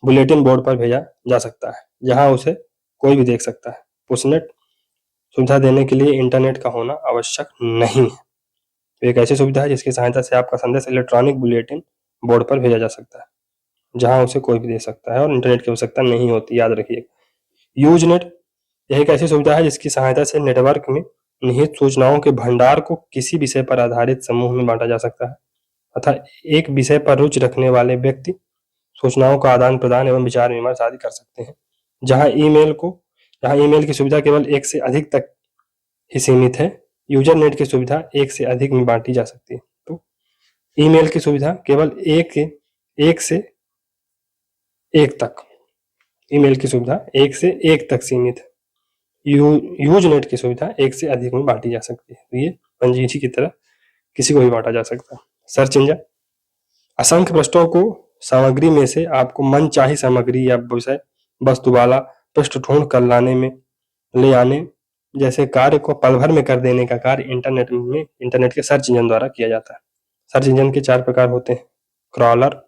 A: बुलेटिन बोर्ड पर भेजा जा सकता है जहां उसे कोई भी देख सकता है। पुशनेट सुविधा देने के लिए इंटरनेट का होना आवश्यक नहीं है। तो एक ऐसी सुविधा है जिसकी सहायता से आपका संदेश इलेक्ट्रॉनिक बुलेटिन बोर्ड पर भेजा जा सकता है जहां उसे कोई भी देख सकता है और इंटरनेट की आवश्यकता नहीं होती, याद रखिए। यूजनेट, यह एक ऐसी सुविधा है जिसकी सहायता से नेटवर्क में निहित सूचनाओं के भंडार को किसी विषय पर आधारित समूह में बांटा जा सकता है तथा एक विषय पर रुचि रखने वाले व्यक्ति सूचनाओं का आदान प्रदान एवं विचार विमर्श आदि कर सकते हैं। जहां ईमेल की सुविधा केवल एक से अधिक तक ही सीमित है, यूजर नेट की सुविधा एक से अधिक में बांटी जा सकती है। तो ईमेल की सुविधा केवल एक से एक तक, ईमेल की सुविधा एक से एक तक सीमित है। यूजनेट की सुविधा एक से अधिक में बांटी जा सकती है। तो ये पंजीजी की तरह किसी को भी बांटा जा सकता है। सर्च इंजन, असंख्य पृष्ठों को सामग्री में से आपको मनचाही सामग्री या विषय वस्तु वाला पृष्ठ ढूंढ कर ले आने जैसे कार्य को पल भर में कर देने का कार्य इंटरनेट के सर्च इंजन द्वारा किया जाता है। सर्च इंजन के 4 प्रकार होते हैं: क्रॉलर,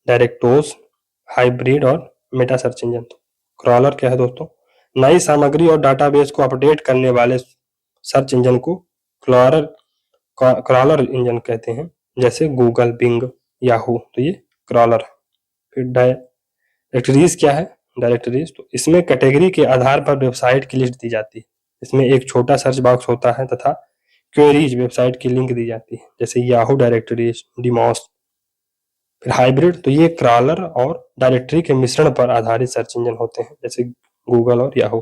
A: डायरेक्टोस, हाइब्रिड और मेटा सर्च इंजन। क्रॉलर क्या है दोस्तों? नई सामग्री और डाटाबेस को अपडेट करने वाले सर्च इंजन को क्रॉलर इंजन कहते हैं, जैसे गूगल, बिंग, याहू। तो ये क्रॉलर है। फिर डायरेक्टरीज क्या है? डायरेक्टरीज, तो इसमें कैटेगरी के आधार पर वेबसाइट की लिस्ट दी जाती है। इसमें एक छोटा सर्च बॉक्स होता है तथा क्वेरीज वेबसाइट की लिंक दी जाती है, जैसे याहू डायरेक्टरीज, डिमॉस। फिर हाइब्रिड, तो ये क्रॉलर और डायरेक्टरी के मिश्रण पर आधारित सर्च इंजन होते हैं, जैसे गूगल और याहू।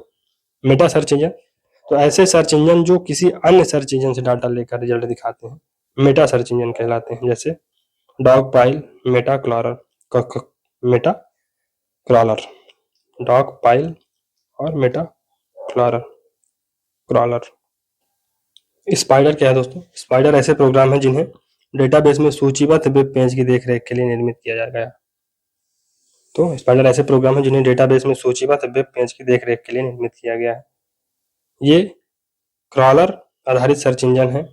A: मेटा सर्च इंजन, तो ऐसे सर्च इंजन जो किसी अन्य सर्च इंजन से डाटा लेकर रिजल्ट दिखाते हैं मेटा सर्च इंजन कहलाते हैं, जैसे डॉगपाइल, मेटा क्रॉलर, डॉगपाइल और मेटा क्रॉलर। स्पाइडर क्या है दोस्तों? स्पाइडर ऐसे प्रोग्राम हैं जिन्हें डेटाबेस में सूचीबद्ध वेब पेज की देखरेख के लिए निर्मित किया गया। तो स्पाइडर ऐसे प्रोग्राम हैं जिन्हें डेटाबेस में सूचीबद्ध वेब पेज की देखरेख के लिए निर्मित किया गया है। ये क्रॉलर आधारित सर्च इंजन है,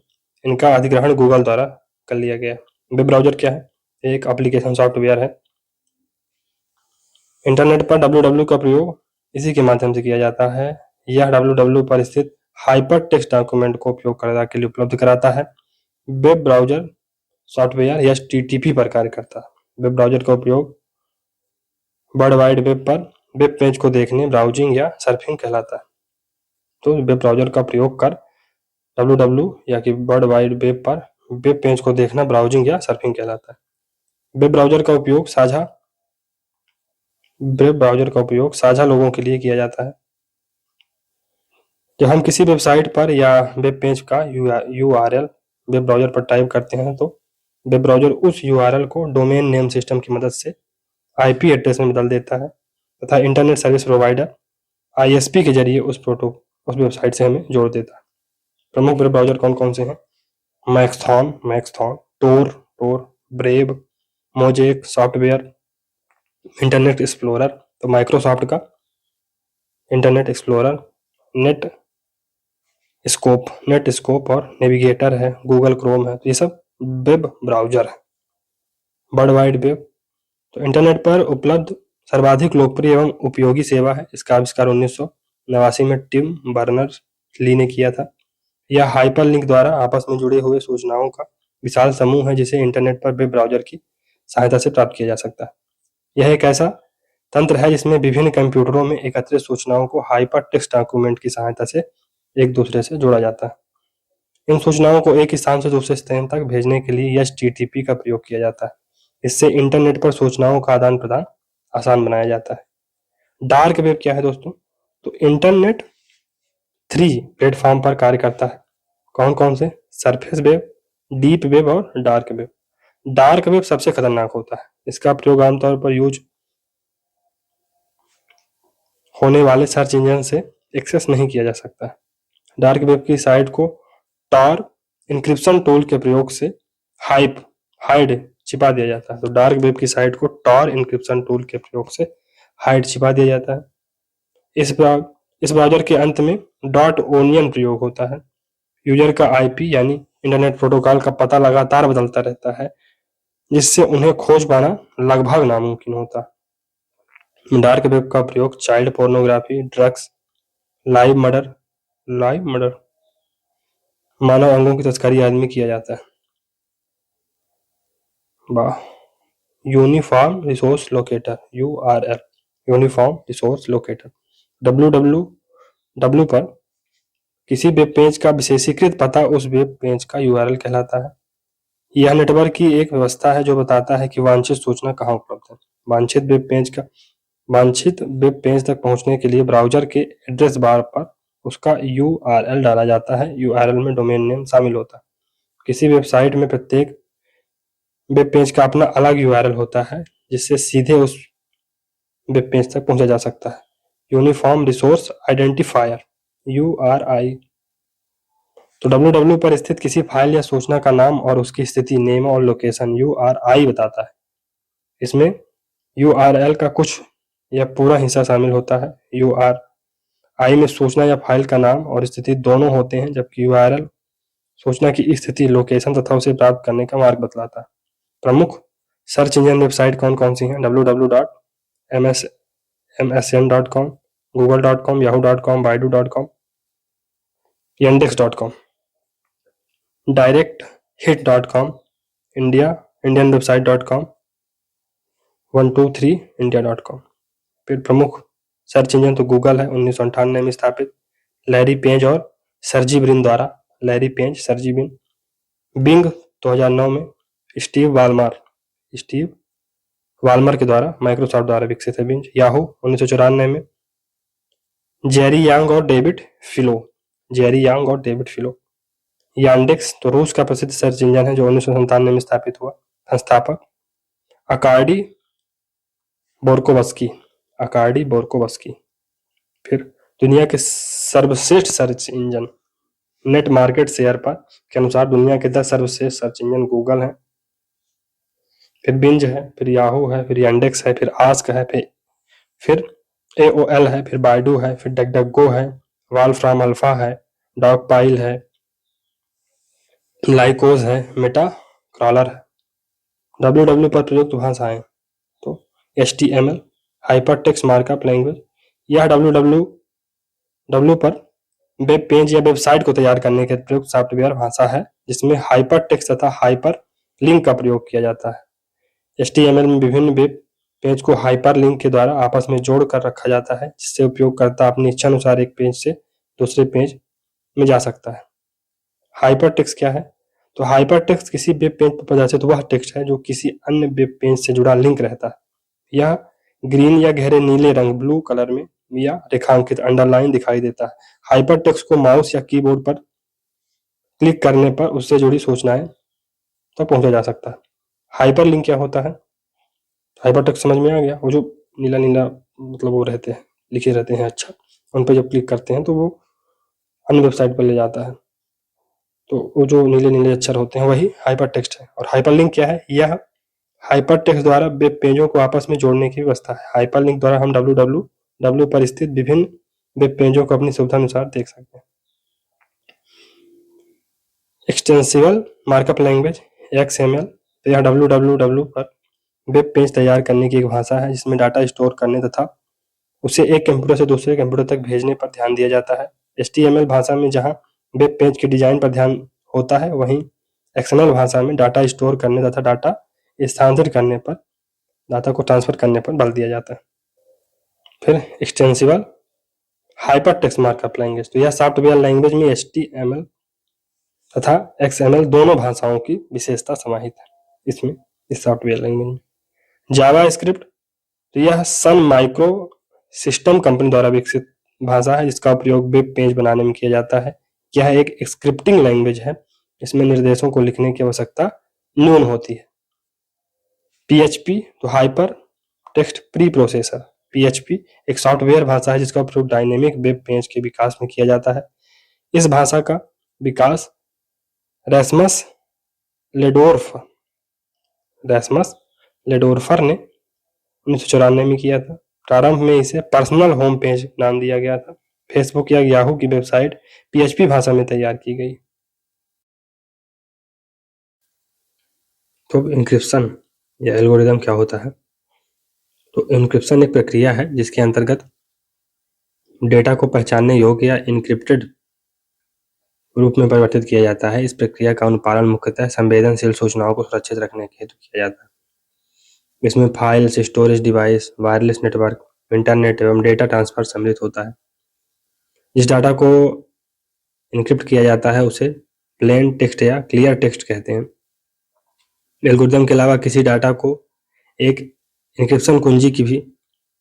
A: इनका अधिग्रहण गूगल द्वारा कर लिया गया। वेब ब्राउजर क्या है? एक एप्लीकेशन सॉफ्टवेयर है। इंटरनेट पर www का प्रयोग इसी के माध्यम से किया जाता है। यह www पर स्थित हाइपर टेक्स्ट डॉक्यूमेंट को उपयोगकर्ता के लिए उपलब्ध कराता है। वेब ब्राउजर सॉफ्टवेयर HTTP पर कार्य करता है। वेब ब्राउजर का उपयोग वर्ल्ड वाइड वेब पर वेब पेज को देखने, ब्राउजिंग या सर्फिंग कहलाता है। तो वेब ब्राउजर का प्रयोग कर www या कि वर्ल्ड वाइड वेब पर वेब पेज को देखना ब्राउजिंग या सर्फिंग कहलाता है। वेब ब्राउजर का उपयोग साझा वेब ब्राउज़र का उपयोग साझा लोगों के लिए किया जाता है। जब हम किसी वेबसाइट पर या वेब पेज का URL वेब ब्राउज़र पर टाइप करते हैं तो वेब ब्राउज़र उस URL को डोमेन नेम सिस्टम की मदद से IP एड्रेस में बदल देता है तथा इंटरनेट सर्विस प्रोवाइडर ISP के जरिए उस वेबसाइट से हमें जोड़ देता है। प्रमुख वेब ब्राउज़र कौन-कौन से हैं? Maxthon, Tor, Brave, Mosaic software, Internet Explorer, तो माइक्रोसॉफ्ट का इंटरनेट एक्सप्लोरर, नेटस्कोप और नेविगेटर है, गूगल क्रोम है, तो ये सब वेब ब्राउज़र है। वर्ल्ड वाइड वेब, तो इंटरनेट पर उपलब्ध सर्वाधिक लोकप्रिय एवं उपयोगी सेवा है। इसका आविष्कार 1989 में टिम बर्नर्स-ली ने किया था। यह हाइपरलिंक द्वारा आपस में जुड़े हुए सूचनाओं का विशाल समूह है जिसे इंटरनेट पर वेब ब्राउज़र की सहायता से प्राप्त किया जा सकता है। यह एक ऐसा तंत्र है जिसमें विभिन्न कंप्यूटरों में एकत्रित सूचनाओं को हाइपरटेक्स्ट डॉक्यूमेंट की सहायता से एक दूसरे से जोड़ा जाता है। इन सूचनाओं को एक स्थान से दूसरे स्थान तक भेजने के लिए HTTP का प्रयोग किया जाता है। इससे इंटरनेट पर सूचनाओं का आदान प्रदान आसान बनाया जाता है। डार्क वेब क्या है दोस्तों? तो इंटरनेट 3 प्लेटफॉर्म पर कार्य करता है। कौन-कौन से? सरफेस वेब, डीप वेब और डार्क वेब। डार्क वेब सबसे खतरनाक होता है। इसका प्रयोग आमतौर पर यूज होने वाले सर्च इंजन से एक्सेस नहीं किया जा सकता है। डार्क वेब की साइट को tor इंक्रिप्शन टूल के प्रयोग से हाइड छिपा दिया जाता है। तो डार्क वेब की साइट को tor इंक्रिप्शन टूल के प्रयोग से हाइड छिपा दिया जाता है। इस ब्राउज़र के अंत में .onion प्रयोग होता है। यूजर का IP यानी इंटरनेट प्रोटोकॉल का पता लगातार बदलता रहता है जिससे उन्हें खोज पाना लगभग नामुमकिन होता है। डार्क वेब का प्रयोग child pornography, drugs, live murder, मानव अंगों की तस्करी आदि में किया जाता है। Uniform resource locator URL, uniform resource locator, www पर किसी वेब पेज का विशेषीकृत पता उस वेब पेज का URL कहलाता है। यह नेटवर्क की एक व्यवस्था है जो बताता है कि वांछित सूचना कहाँ उपलब्ध है। वांछित वेब पेज तक पहुंचने के लिए ब्राउज़र के एड्रेस बार पर उसका URL डाला जाता है। URL में डोमेन नेम शामिल होता है। किसी वेबसाइट में प्रत्येक वेब पेज का अपना अलग URL होता है जिससे सीधे उस वेब पेज तक पहुंचा जा सकता है। यूनिफॉर्म रिसोर्स आइडेंटिफायर URI, तो www पर स्थित किसी फाइल या सूचना का नाम और उसकी स्थिति, नेम और लोकेशन URI बताता है। इसमें URL का कुछ या पूरा हिस्सा शामिल होता है। URI में सूचना या फाइल का नाम और स्थिति दोनों होते हैं जबकि URL सूचना की स्थिति, लोकेशन तथा उसे प्राप्त करने का मार्ग बतलाता है। प्रमुख सर्च इंजन वेबसाइट कौन-कौन सी हैं? www.msn.com, google.com, yahoo.com, baidu.com, yandex.com, directhit.com, indianwebsite.com, 123india.com। फिर प्रमुख सर्च इंजन तो गूगल है 1998 में स्थापित लैरी पेज और सर्जी ब्रिन द्वारा, बिंग 2009 में स्टीव वालमर के द्वारा माइक्रोसॉफ्ट द्वारा विकसित है। बिंग याहू 1994 में जेरी यांग और डेविड फिलो। यांडेक्स तो रूस का प्रसिद्ध सर्च इंजन है जो 1997 में स्थापित हुआ। संस्थापक आर्काडी बोरकोवस्की। फिर दुनिया के सर्वश्रेष्ठ search engine net market share पर के अनुसार दुनिया के 10 सर्वश्रेष्ठ सर्च इंजन गूगल है, फिर बिंज है, फिर याहू है, फिर यांडेक्स है, फिर आस्क है, फिर AOL है, फिर बाइडू है, फिर डकडकगो है, वॉल्फ्राम अल्फा है, डॉगपाइल है, लाइकोज है, मेटा क्रॉलर है। www पर प्रयुक्त भाषाएं तो HTML हाइपरटेक्स्ट मार्कअप लैंग्वेज। यह www पर वेब पेज या वेबसाइट को तैयार करने के प्रयुक्त सॉफ्टवेयर भाषा है जिसमें हाइपरटेक्स्ट तथा हाइपर लिंक का प्रयोग किया जाता है। HTML में विभिन्न वेब पेज को हाइपरलिंक के द्वारा आपस में जोड़ कर रखा जाता है जिससे उपयोगकर्ता अपनी इच्छानुसार एक पेज से दूसरे पेज में जा सकता है। हाइपरटेक्स्ट क्या है? तो हाइपरटेक्स्ट किसी वेब पेज पर प्रदर्शित वह टेक्स्ट है जो किसी अन्य वेब पेज से जुड़ा लिंक रहता है। यह ग्रीन या गहरे नीले रंग ब्लू कलर में या रेखांकित अंडरलाइन दिखाई देता है। हाइपर टेक्स्ट को माउस या कीबोर्ड पर क्लिक करने पर उससे जुड़ी सूचनाएं तक पहुंचा जा सकता है। हाइपर लिंक क्या होता है? हाइपर टेक्स्ट समझ में आ गया, वो जो नीला नीला मतलब वो रहते हैं, लिखे रहते हैं, अच्छा, उन पर जब क्लिक करते हैं तो वो अन्य वेबसाइट पर ले जाता है, तो वो जो नीले नीले अक्षर होते हैं वही हाइपर टेक्स्ट है। और हाइपर लिंक क्या है? यह हाइपर टेक्स्ट द्वारा वेब पेजों को आपस में जोड़ने की व्यवस्था है। हाइपर लिंक द्वारा हम www पर स्थित विभिन्न वेब पेजों को अपनी सुविधा अनुसार देख सकते हैं। एक्सटेंसिबल मार्कअप लैंग्वेज XML, तो यह www पर वेब पेज तैयार करने की एक भाषा है जिसमें डाटा स्टोर करने तथा उसे एक कंप्यूटर से दूसरे कंप्यूटर तक भेजने पर ध्यान दिया जाता है। HTML भाषा में जहां वेब पेज के डिजाइन पर ध्यान होता है, वहीं XML भाषा में डाटा स्टोर करने तथा डाटा स्थानांतरित करने पर, डाटा को ट्रांसफर करने पर बल दिया जाता है। फिर extensible hyper text markup language, तो यह सॉफ्टवेयर लैंग्वेज में HTML तथा XML दोनों भाषाओं की विशेषता समाहित है इसमें, इस सॉफ्टवेयर लैंग्वेज में। जावा स्क्रिप्ट, तो यह सन माइक्रो सिस्टम कंपनी द्वारा विकसित भाषा है जिसका उपयोग वेब पेज बनाने में किया जाता है। यह एक स्क्रिप्टिंग लैंग्वेज है, इसमें निर्देशों को लिखने की आवश्यकता न्यून होती है। PHP, तो hyper text pre processor. PHP एक सॉफ्टवेयर भाषा है जिसका उपयोग डायनेमिक वेब पेज के विकास में किया जाता है। इस भाषा का विकास रैस्मस लेडोर्फर ने 1994 में किया था। प्रारंभ में इसे पर्सनल होम पेज नाम दिया गया था। फेसबुक या याहू की वेबसाइट PHP भाषा में तैयार की गई। तो इंक्रिप्शन या एल्गोरिदम क्या होता है? तो इंक्रिप्शन एक प्रक्रिया है जिसके अंतर्गत डेटा को पहचानने योग्य या इनक्रिप्टेड रूप में परिवर्तित किया जाता है। इस प्रक्रिया का अनुपालन मुख्यतः संवेदनशील सूचनाओं को सुरक्षित रखने के हेतु किया जाता है। इसमें files, storage device, wireless network, internet एवं डेटा ट्रांसफर सम्मिलित होता है। जिस डाटा को इनक्रिप्ट किया जाता है उसे प्लेन टेक्स्ट या क्लियर टेक्स्ट कहते हैं। एल्गोरिदम के अलावा किसी डाटा को एक इनक्रिप्शन कुंजी की भी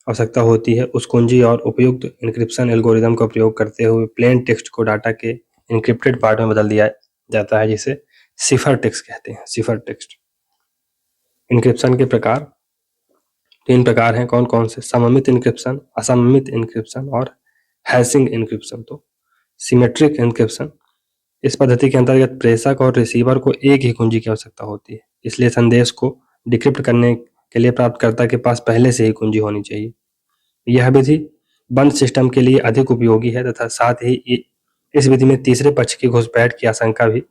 A: आवश्यकता होती है। उस कुंजी और उपयुक्त इनक्रिप्शन एल्गोरिदम का प्रयोग करते हुए प्लेन टेक्स्ट को डाटा के इनक्रिप्टेड पार्ट में बदल दिया जाता है, जिसे सिफर टेक्स्ट कहते हैं। सिफर टेक्स्ट। इनक्रिप्शन के प्रकार 3 प्रकार हैं। कौन कौन से? सममित इनक्रिप्शन, असममित इनक्रिप्शन और हैशिंग इनक्रिप्शन। तो सिमेट्रिक इनक्रिप्शन, इस पद्धति के अंतर्गत प्रेषक और रिसीवर को एक ही कुंजी की आवश्यकता होती है, इसलिए संदेश को डिक्रिप्ट करने के लिए प्राप्तकर्ता के पास पहले से ही कुंजी होनी चाहिए। यह विधि बंद सिस्टम के लिए अधिक उपयोगी है तथा साथ ही इस विधि में तीसरे पक्ष की घुसपैठ की आशंका भी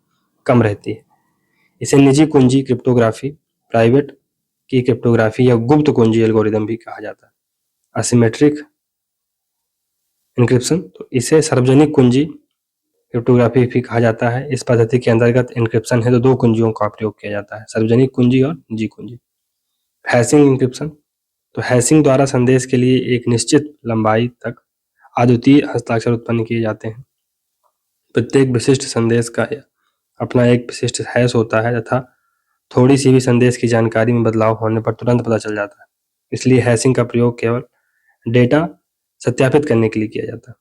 A: कम रहती है। इसे निजी कुंजी क्रिप्टोग्राफी, प्राइवेट की क्रिप्टोग्राफी या गुप्त कुंजी एल्गोरिदम भी कहा जाता है। असिमेट्रिक इंक्रिप्शन, तो इसे सार्वजनिक कुंजी क्रिप्टोग्राफी भी कहा जाता है। इस पद्धति के अंतर्गत इंक्रिप्शन है तो 2 कुंजियों का प्रयोग किया जाता है, सार्वजनिक कुंजी और निजी कुंजी। हैशिंग इंक्रिप्शन, तो हैशिंग द्वारा संदेश के लिए एक निश्चित लंबाई तक अद्वितीय हस्ताक्षर उत्पन्न किए जाते हैं। प्रत्येक विशिष्ट संदेश का अपना एक विशिष्ट हैश होता है तथा थोड़ी सी भी संदेश की जानकारी में बदलाव होने पर तुरंत पता चल जाता है। इसलिए हैशिंग का प्रयोग केवल डेटा सत्यापित करने के लिए किया जाता है।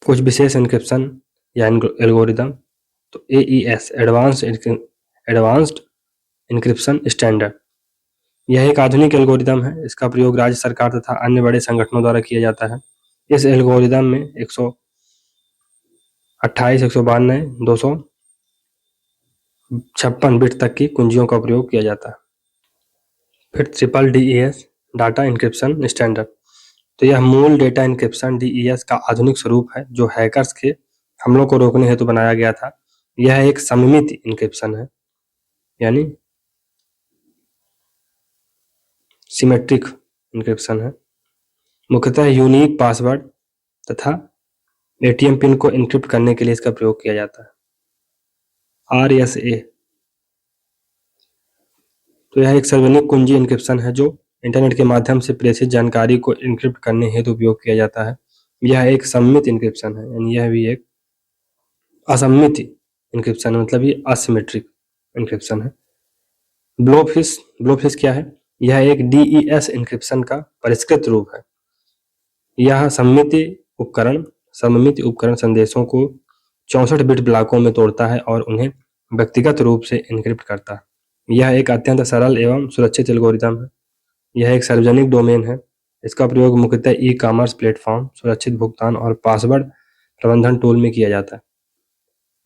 A: कुछ विशेष इंक्रिप्शन या एल्गोरिदम, तो AES एडवांस्ड इंक्रिप्शन स्टैंडर्ड, यह एक आधुनिक एल्गोरिदम है। इसका प्रयोग राज्य सरकार तथा अन्य बड़े संगठनों द्वारा किया जाता है। इस एल्गोरिदम में 128, 192, 256 बिट तक की कुंजियों का प्रयोग किया जाता है। फिर DES डाटा इंक्रिप्शन स्टैंडर्ड, तो यह मूल डेटा इंक्रिप्शन DES का आधुनिक स्वरूप है जो हैकर्स के हमलों को रोकने हेतु बनाया गया था। यह एक सममित इंक्रिप्शन है, यानी सिमेट्रिक इंक्रिप्शन है। मुख्यतः यूनिक पासवर्ड तथा ATM पिन को इंक्रिप्ट करने के लिए इसका प्रयोग किया जाता है। RSA, तो यह एक सार्वजनिक कुंजी इंक्रिप्शन है जो इंटरनेट के माध्यम से प्रेषित जानकारी को इंक्रिप्ट करने हेतु उपयोग किया जाता है। यह एक सममित इंक्रिप्शन है, यानी यह भी एक असममित इंक्रिप्शन, मतलब ये असिमेट्रिक इंक्रिप्शन है। ब्लोफिश क्या है? यह एक DES इंक्रिप्शन का परिष्कृत रूप है। यह सममिति उपकरण संदेशों को 64 बिट ब्लॉकों में तोड़ता है और उन्हें व्यक्तिगत रूप से एन्क्रिप्ट करता है। यह एक अत्यंत सरल एवं सुरक्षित एल्गोरिथम है। यह एक सार्वजनिक डोमेन है। इसका प्रयोग मुख्यतः ई-कॉमर्स प्लेटफॉर्म, सुरक्षित भुगतान और पासवर्ड प्रबंधन टूल में किया जाता है।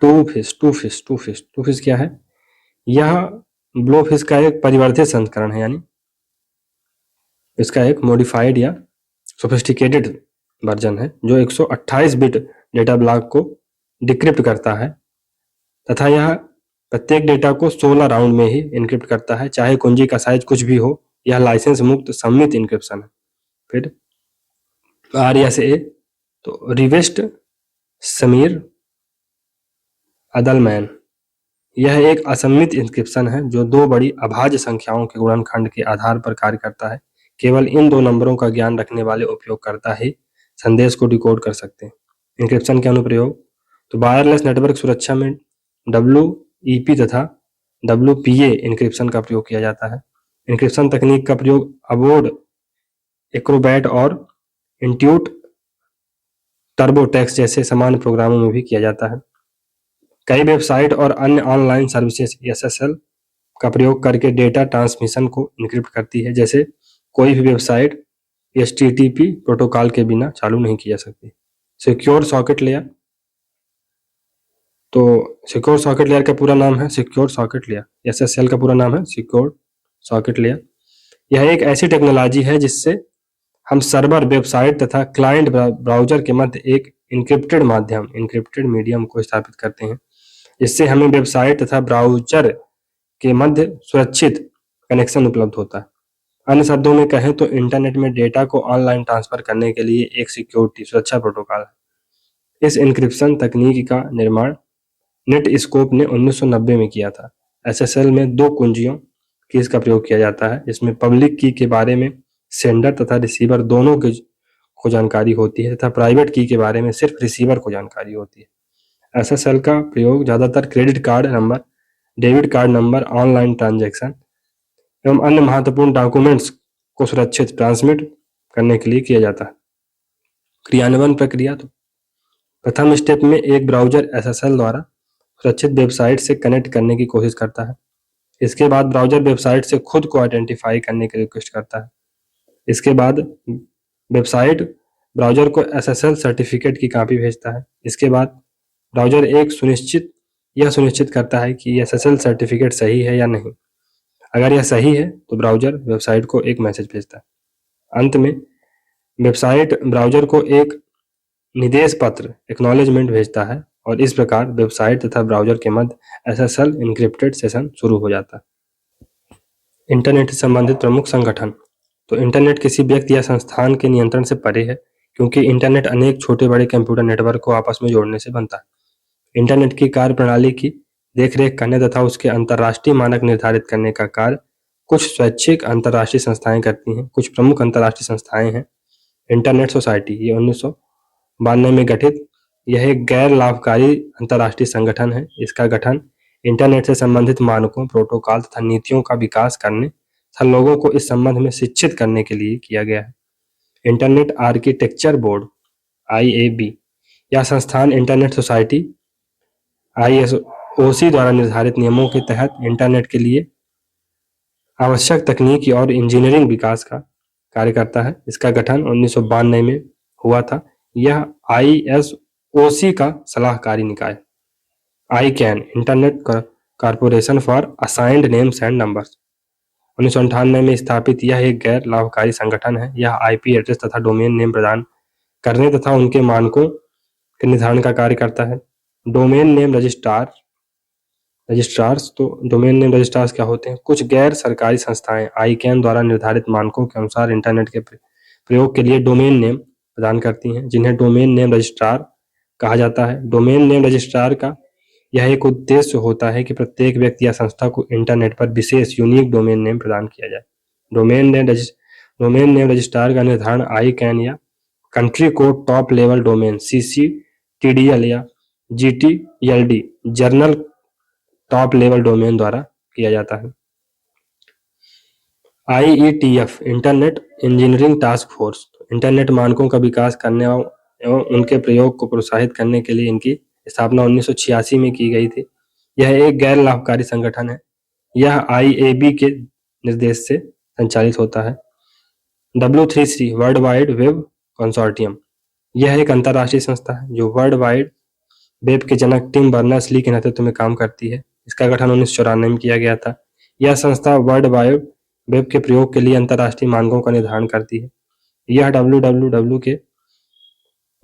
A: टूफिश क्या है? यह ब्लोफिश का एक परिवर्धित संस्करण है, यानी इसका एक मॉडिफाइड या सोफिस्टिकेटेड वर्जन है जो 128 बिट डेटा ब्लॉक को डिक्रिप्ट करता है तथा यह प्रत्येक डेटा को 16 राउंड में ही एन्क्रिप्ट करता है, चाहे कुंजी का साइज कुछ भी हो। यह लाइसेंस मुक्त सममित एन्क्रिप्शन है। फिर RSA, तो रिवेस्ट समीर अदलमैन, यह एक असममित एन्क्रिप्शन है जो दो बड़ी अभाज्य संख्याओं के गुणनखंड के आधार पर कार्य करता है। केवल इन दो नंबरों का ज्ञान रखने वाले उपयोगकर्ता ही संदेश को डिकोड कर सकते हैं। एन्क्रिप्शन के अनुप्रयोग, तो वायरलेस नेटवर्क सुरक्षा में WEP तथा WPA एन्क्रिप्शन का प्रयोग किया जाता है। एन्क्रिप्शन तकनीक का प्रयोग अबोर्ड, एक्रोबैट और इंट्यूट टर्बोटेक्स जैसे सामान्य प्रोग्रामों में भी किया जाता है। कई वेबसाइट और अन्य ऑनलाइन सर्विसेज SSL का प्रयोग करके डेटा ट्रांसमिशन को एन्क्रिप्ट करती है। जैसे कोई भी वेबसाइट HTTP प्रोटोकॉल के बिना चालू नहीं की जा सकती। सिक्योर सॉकेट लेयर, तो सिक्योर सॉकेट लेयर का पूरा नाम है सिक्योर सॉकेट लेयर। SSL का पूरा नाम है सिक्योर सॉकेट लेयर। यह एक ऐसी टेक्नोलॉजी है जिससे हम सर्वर, वेबसाइट तथा क्लाइंट ब्राउज़र के मध्य एक इंक्रिप्टेड मीडियम को स्थापित करते हैं, जिससे हमें वेबसाइट तथा ब्राउज़र के मध्य सुरक्षित कनेक्शन उपलब्ध होता है। अन्य शब्दों में कहें तो इंटरनेट में डेटा को ऑनलाइन ट्रांसफर करने के लिए एक सिक्योरिटी सुरक्षा प्रोटोकॉल है। इस एन्क्रिप्शन तकनीक का निर्माण नेटस्कोप ने 1990 में किया था। SSL में दो कुंजियों की इसका प्रयोग किया जाता है, जिसमें पब्लिक की के बारे में सेंडर तथा रिसीवर दोनों को जानकारी होती है तथा प्राइवेट की के बारे में सिर्फ रिसीवर को जानकारी होती है। SSL का प्रयोग ज्यादातर credit card number, debit card number, online transaction एवं अन्य महत्वपूर्ण डॉक्यूमेंट्स को सुरक्षित ट्रांसमिट करने के लिए किया जाता है। क्रियान्वयन प्रक्रिया, तो प्रथम स्टेप में एक ब्राउज़र SSL द्वारा सुरक्षित वेबसाइट से कनेक्ट करने की कोशिश करता है। इसके बाद ब्राउज़र वेबसाइट से खुद को आइडेंटिफाई करने की रिक्वेस्ट करता है। इसके बाद वेबसाइट ब्राउज़र को SSL सर्टिफिकेट की कॉपी भेजता है। इसके बाद ब्राउज़र यह सुनिश्चित करता है कि SSL सर्टिफिकेट सही है या नहीं। अगर यह सही है तो ब्राउज़र वेबसाइट को एक मैसेज भेजता है। अंत में वेबसाइट ब्राउज़र को एक निर्देश पत्र एक्नॉलेजमेंट भेजता है और इस प्रकार वेबसाइट तथा ब्राउज़र के मध्य SSL एन्क्रिप्टेड सेशन शुरू हो जाता है। इंटरनेट से संबंधित प्रमुख संगठन, तो इंटरनेट किसी व्यक्ति या संस्थान के नियंत्रण से परे है, क्योंकि इंटरनेट अनेक छोटे बड़े कंप्यूटर नेटवर्क को आपस में जोड़ने से बनता है। इंटरनेट की कार्यप्रणाली की देखरेख करने तथा उसके अंतर्राष्ट्रीय मानक निर्धारित करने का कार्य कुछ स्वैच्छिक अंतर्राष्ट्रीय संस्थाएं करती हैं। कुछ प्रमुख अंतर्राष्ट्रीय संस्थाएं हैं। इंटरनेट सोसाइटी, ये 1992 में गठित यह एक गैर लाभकारी अंतर्राष्ट्रीय संगठन है। इसका गठन इंटरनेट से संबंधित मानकों, प्रोटोकॉल तथा नीतियों का विकास करने तथा लोगों को इस संबंध में शिक्षित करने के लिए किया गया है। इंटरनेट आर्किटेक्चर बोर्ड IAB, यह संस्थान इंटरनेट सोसाइटी ISOC द्वारा निर्धारित नियमों के तहत इंटरनेट के लिए आवश्यक तकनीकी और इंजीनियरिंग विकास का कार्य करता है। इसका गठन 1992 में हुआ था। यह ISOC का सलाहकारी निकाय। ICANN, internet corporation for assigned names and numbers, 1998 में स्थापित यह एक गैर लाभकारी संगठन है। यह IP एड्रेस तथा डोमेन नेम प्रदान करने तथा उनके मानकों के निर्धारण का कार्य करता है। डोमेन नेम रजिस्ट्रार्स, तो डोमेन नेम रजिस्ट्रार्स क्या होते हैं? कुछ गैर सरकारी संस्थाएं ICANN द्वारा निर्धारित मानकों के अनुसार इंटरनेट के प्रयोग के लिए डोमेन नेम प्रदान करती हैं, जिन्हें डोमेन नेम रजिस्ट्रार कहा जाता है। डोमेन नेम रजिस्ट्रार का यह एक उद्देश्य होता है कि प्रत्येक व्यक्ति या संस्था को इंटरनेट पर विशेष यूनिक डोमेन नेम प्रदान किया जाए। डोमेन नेम रजिस्ट्रार का निर्धारण ICANN या country code top level domain CCTDL या GTLD journal top level domain द्वारा किया जाता है। IETF internet engineering task force, internet मानकों का विकास करने एवं उनके प्रयोग को प्रोत्साहित करने के लिए इनकी स्थापना 1986 में की गई थी। यह एक गैर लाभकारी संगठन है। यह IAB के निर्देश से संचालित होता है। W3C world Wide web consortium, यह एक अंतरराष्ट्रीय संस्था है जो वर्ल्ड वाइड वेब के जनक टिम बर्नर्स-ली के नेतृत्व में काम करती है। इसका गठन 1994 में किया गया था। यह संस्था वर्ल्ड वाइड वेब के प्रयोग के लिए अंतरराष्ट्रीय मानकों का निर्धारण करती है। यह www के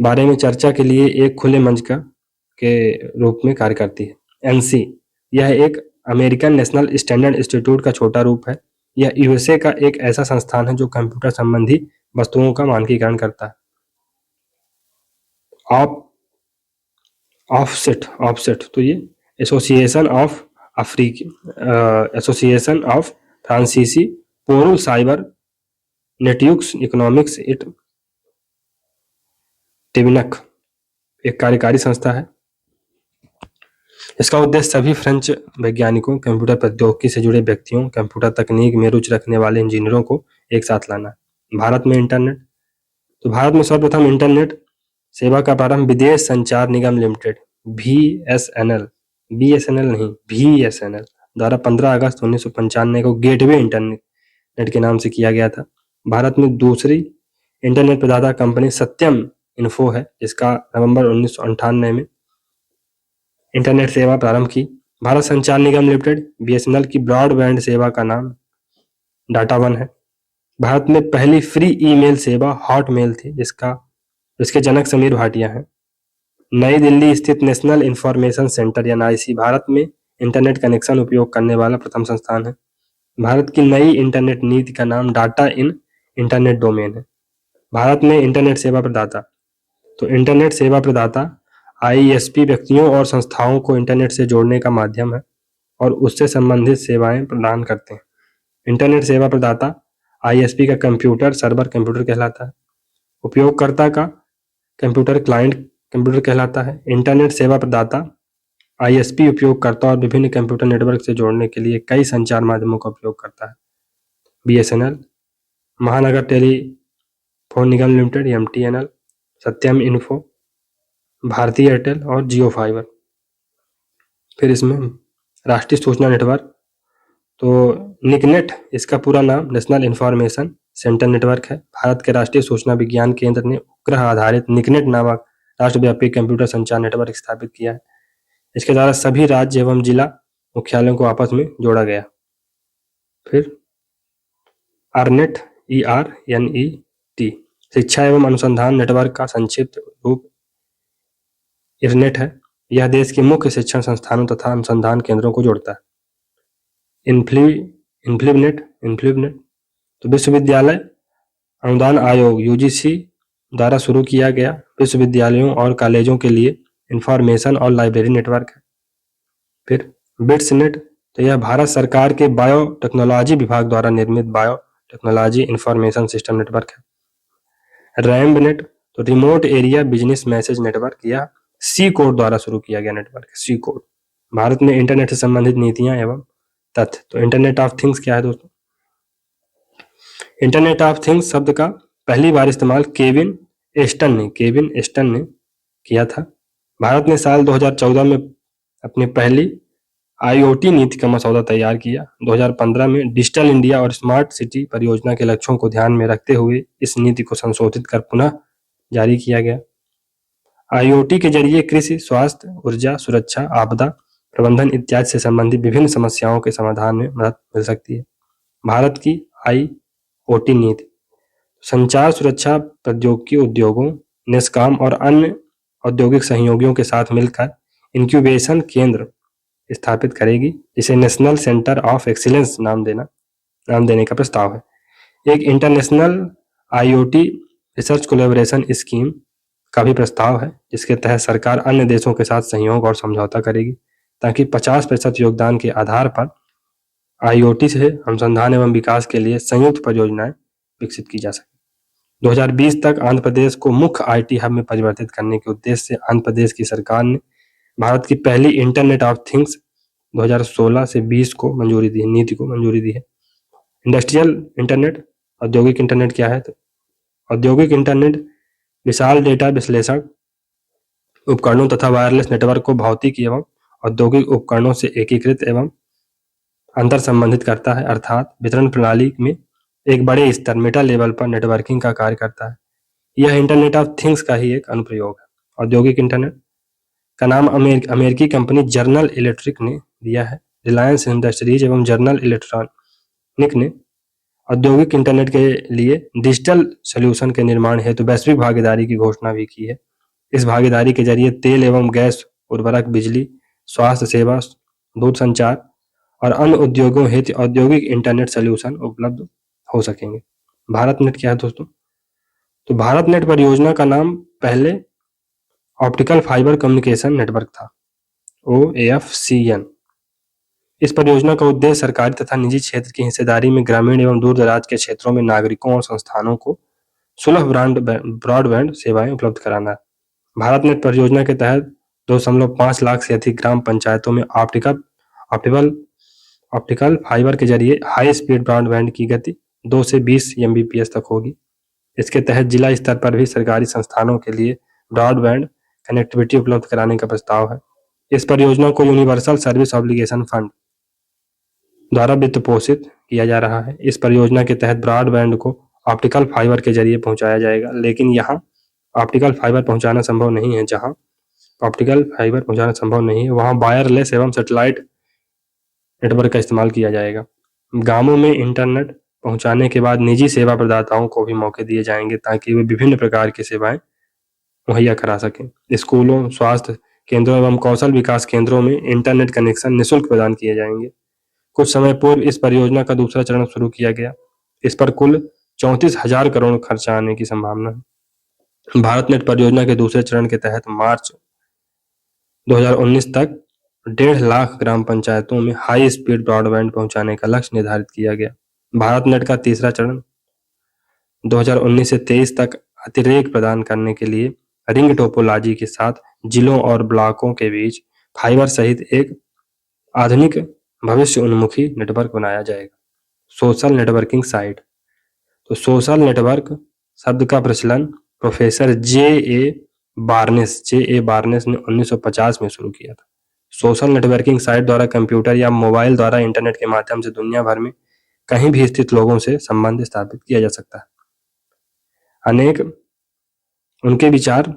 A: बारे में चर्चा के लिए एक खुले मंच के रूप में कार्य करती है। NC, यह एक अमेरिकन नेशनल स्टैंडर्ड इंस्टीट्यूट का छोटा रूप है। यह USA का एक ऐसा संस्थान है जो कंप्यूटर संबंधी वस्तुओं का मानकीकरण करता है। ऑफसेट तो ये एसोसिएशन ऑफ फ्रांसीसी पोरुल साइबर नेटवर्क्स इकोनॉमिक्स इट टिबिनक एक कार्यकारी संस्था है। इसका उद्देश्य सभी फ्रेंच वैज्ञानिकों, कंप्यूटर प्रौद्योगिकी से जुड़े व्यक्तियों, कंप्यूटर तकनीक में रुचि रखने वाले इंजीनियरों को एक साथ लाना है। भारत में इंटरनेट, तो भारत में सर्वप्रथम इंटरनेट सेवा का प्रारंभ विदेश संचार निगम लिमिटेड BSNL नहीं BSNL द्वारा 15 अगस्त 1995 को गेटवे इंटरनेट के नाम से किया गया था। भारत में दूसरी इंटरनेट प्रदाता कंपनी सत्यम इन्फो है, जिसका नवंबर 1998 में इंटरनेट सेवा प्रारंभ की। भारत संचार निगम लिमिटेड BSNL की ब्रॉडबैंड सेवा का नाम डाटा वन है। भारत में पहली फ्री ईमेल सेवा हॉटमेल थी, जिसके जनक समीर भाटिया हैं। नई दिल्ली स्थित national information centre NIC Bharat में इंटरनेट कनेक्शन उपयोग करने वाला प्रथम संस्थान है। भारत की नई इंटरनेट नीति का नाम डाटा इन इंटरनेट डोमेन है। भारत में इंटरनेट सेवा प्रदाता, तो इंटरनेट सेवा प्रदाता ISP व्यक्तियों और संस्थाओं को इंटरनेट से जोड़ने का माध्यम है और उससे संबंधित सेवाएं प्रदान करते हैं। इंटरनेट सेवा प्रदाता ISP का कंप्यूटर सर्वर कंप्यूटर कहलाता है। उपयोगकर्ता का कंप्यूटर क्लाइंट कंप्यूटर कहलाता है। इंटरनेट सेवा प्रदाता ISP उपयोगकर्ता और विभिन्न कंप्यूटर नेटवर्क से जोड़ने के लिए कई संचार माध्यमों का उपयोग करता है। BSNL, महानगर टेलीफोन निगम लिमिटेड MTNL, सत्यम इन्फो, भारती एयरटेल और जियो फाइबर। फिर इसमें राष्ट्रीय सूचना नेटवर्क, तो निकनेट इसका पूरा नाम नेशनल इंफॉर्मेशन सेंटर नेटवर्क है। भारत के राष्ट्रीय सूचना विज्ञान केंद्र ने उपग्रह आधारित निकनेट नामक राष्ट्रव्यापी कंप्यूटर संचार नेटवर्क स्थापित किया है। इसके द्वारा सभी राज्य एवं जिला मुख्यालयों को आपस में जोड़ा गया। फिर ARNET ERNET शिक्षा एवं अनुसंधान नेटवर्क का संक्षिप्त रूप IRNET है। यह देश के मुख्य शिक्षण संस्थानों तथा अनुसंधान केंद्रों को जोड़ता है। इन्फ्लिबनेट तो विश्वविद्यालय अनुदान आयोग UGC द्वारा शुरू किया गया विश्वविद्यालयों और कॉलेजों के लिए इंफॉर्मेशन और लाइब्रेरी नेटवर्क है। फिर बिट्सनेट, तो यह भारत सरकार के बायोटेक्नोलॉजी विभाग द्वारा निर्मित बायोटेक्नोलॉजी इंफॉर्मेशन सिस्टम नेटवर्क है। रैम्बनेट, तो remote area business message network, यह सी कोड द्वारा शुरू किया गया नेटवर्क है। सी कोड भारत में इंटरनेट से संबंधित नीतियां एवं तथ्य। तो इंटरनेट ऑफ थिंग्स क्या है दोस्तों? इंटरनेट ऑफ थिंग्स शब्द का पहली बार इस्तेमाल केविन एस्टन ने किया था। भारत ने साल 2014 में अपनी पहली IoT नीति का मसौदा तैयार किया। 2015 में डिजिटल इंडिया और स्मार्ट सिटी परियोजना के लक्ष्यों को ध्यान में रखते हुए इस नीति को संशोधित कर पुनः जारी किया गया। IoT के जरिए कृषि, स्वास्थ्य, ऊर्जा, सुरक्षा, आपदा प्रबंधन इत्यादि से संबंधित विभिन्न समस्याओं के समाधान में मदद मिल सकती है। भारत की IoT नीति संचार सुरक्षा प्रौद्योगिकी उद्योगों, नेस्कॉम और अन्य औद्योगिक सहयोगियों के साथ मिलकर इंक्यूबेशन केंद्र स्थापित करेगी, जिसे नेशनल सेंटर ऑफ एक्सीलेंस नाम देने का प्रस्ताव है। एक international IoT research collaboration scheme का भी प्रस्ताव है, जिसके तहत सरकार अन्य देशों के साथ सहयोग और समझौता करेगी ताकि 50% योगदान के आधार पर IoT से अनुसंधान एवं विकास के लिए संयुक्त परियोजनाएं विकसित की जा सके। 2020 तक आंध्र प्रदेश को मुख्य IT हब में परिवर्तित करने के उद्देश्य से आंध्र प्रदेश की सरकार ने भारत की पहली इंटरनेट ऑफ थिंग्स 2016 से 20 को नीति को मंजूरी दी है। इंडस्ट्रियल इंटरनेट, औद्योगिक इंटरनेट क्या है? तो औद्योगिक इंटरनेट विशाल डेटा विश्लेषण उपकरणों तथा वायरलेस नेटवर्क को भौतिक एवं औद्योगिक उपकरणों से एकीकृत एवं अंतर संबंधित करता है, अर्थात वितरण प्रणाली में एक बड़े स्तर मेटा लेवल पर नेटवर्किंग का कार्य करता है। यह इंटरनेट ऑफ थिंग्स का ही एक अनुप्रयोग है। औद्योगिक इंटरनेट का नाम अमेरिकी कंपनी जनरल इलेक्ट्रिक ने दिया है। रिलायंस इंडस्ट्रीज एवं जनरल इलेक्ट्रॉनिक ने औद्योगिक इंटरनेट के लिए डिजिटल सॉल्यूशन के निर्माण हेतु वैश्विक भागीदारी की घोषणा भी की है। इस भागीदारी के जरिए तेल एवं गैस, उर्वरक, बिजली, स्वास्थ्य सेवा, दूरसंचार और अन्य उद्योगों हेतु औद्योगिक इंटरनेट सॉल्यूशन उपलब्ध हो सकेंगे। भारत नेट क्या है दोस्तों? तो भारत नेट परियोजना का नाम पहले ऑप्टिकल फाइबर कम्युनिकेशन नेटवर्क था, OFCN। इस परियोजना का उद्देश्य सरकारी तथा निजी क्षेत्र की हिस्सेदारी में ग्रामीण एवं दूर दराज के क्षेत्रों में नागरिकों और संस्थानों को सुलभ ब्रॉडबैंड सेवाएं उपलब्ध कराना है। भारत नेट परियोजना के तहत 2.5 लाख से अधिक ग्राम पंचायतों में ऑप्टिकल फाइबर के जरिए हाई स्पीड ब्रॉडबैंड की गति 2 से 20 Mbps तक होगी। इसके तहत जिला स्तर पर भी सरकारी संस्थानों के लिए ब्रॉडबैंड कनेक्टिविटी उपलब्ध कराने का प्रस्ताव है। इस परियोजना को यूनिवर्सल सर्विस ऑब्लिगेशन फंड द्वारा वित्त पोषित किया जा रहा है। इस परियोजना के तहत ब्रॉडबैंड को ऑप्टिकल फाइबर के जरिए पहुंचाया जाएगा, लेकिन यहाँ ऑप्टिकल फाइबर पहुंचाना संभव नहीं है। जहां ऑप्टिकल फाइबर पहुंचाना संभव नहीं है वहां वायरलेस एवं सैटेलाइट नेटवर्क का इस्तेमाल किया जाएगा। गांवों में इंटरनेट पहुंचाने के बाद निजी सेवा प्रदाताओं को भी मौके दिए जाएंगे ताकि वे विभिन्न प्रकार की सेवाएं मुहैया करा सकें। स्कूलों, स्वास्थ्य केंद्रों एवं कौशल विकास केंद्रों में इंटरनेट कनेक्शन निःशुल्क प्रदान किए जाएंगे। कुछ समय पूर्व इस परियोजना का दूसरा चरण शुरू किया गया। इस पर कुल 34,000 करोड़ खर्चा आने की संभावना है। भारत नेट परियोजना के दूसरे चरण के तहत मार्च 2019 तक 1.5 लाख ग्राम पंचायतों में हाई स्पीड ब्रॉडबैंड पहुंचाने का लक्ष्य निर्धारित किया गया। भारत नेट का तीसरा चरण 2019 से 23 तक अतिरेक प्रदान करने के लिए रिंग टोपोलॉजी के साथ जिलों और ब्लॉकों के बीच फाइबर सहित एक आधुनिक भविष्य उन्मुखी नेटवर्क बनाया जाएगा। Social networking site. तो सोशल नेटवर्क शब्द का प्रचलन प्रोफेसर J.A. बार्नेस ने 1950 में शुरू किया था। सोशल नेटवर्किंग साइट द्वारा कंप्यूटर या मोबाइल द्वारा इंटरनेट के माध्यम से दुनिया भर में कहीं भी स्थित लोगों से संबंध स्थापित किया जा सकता है। अनेक उनके विचार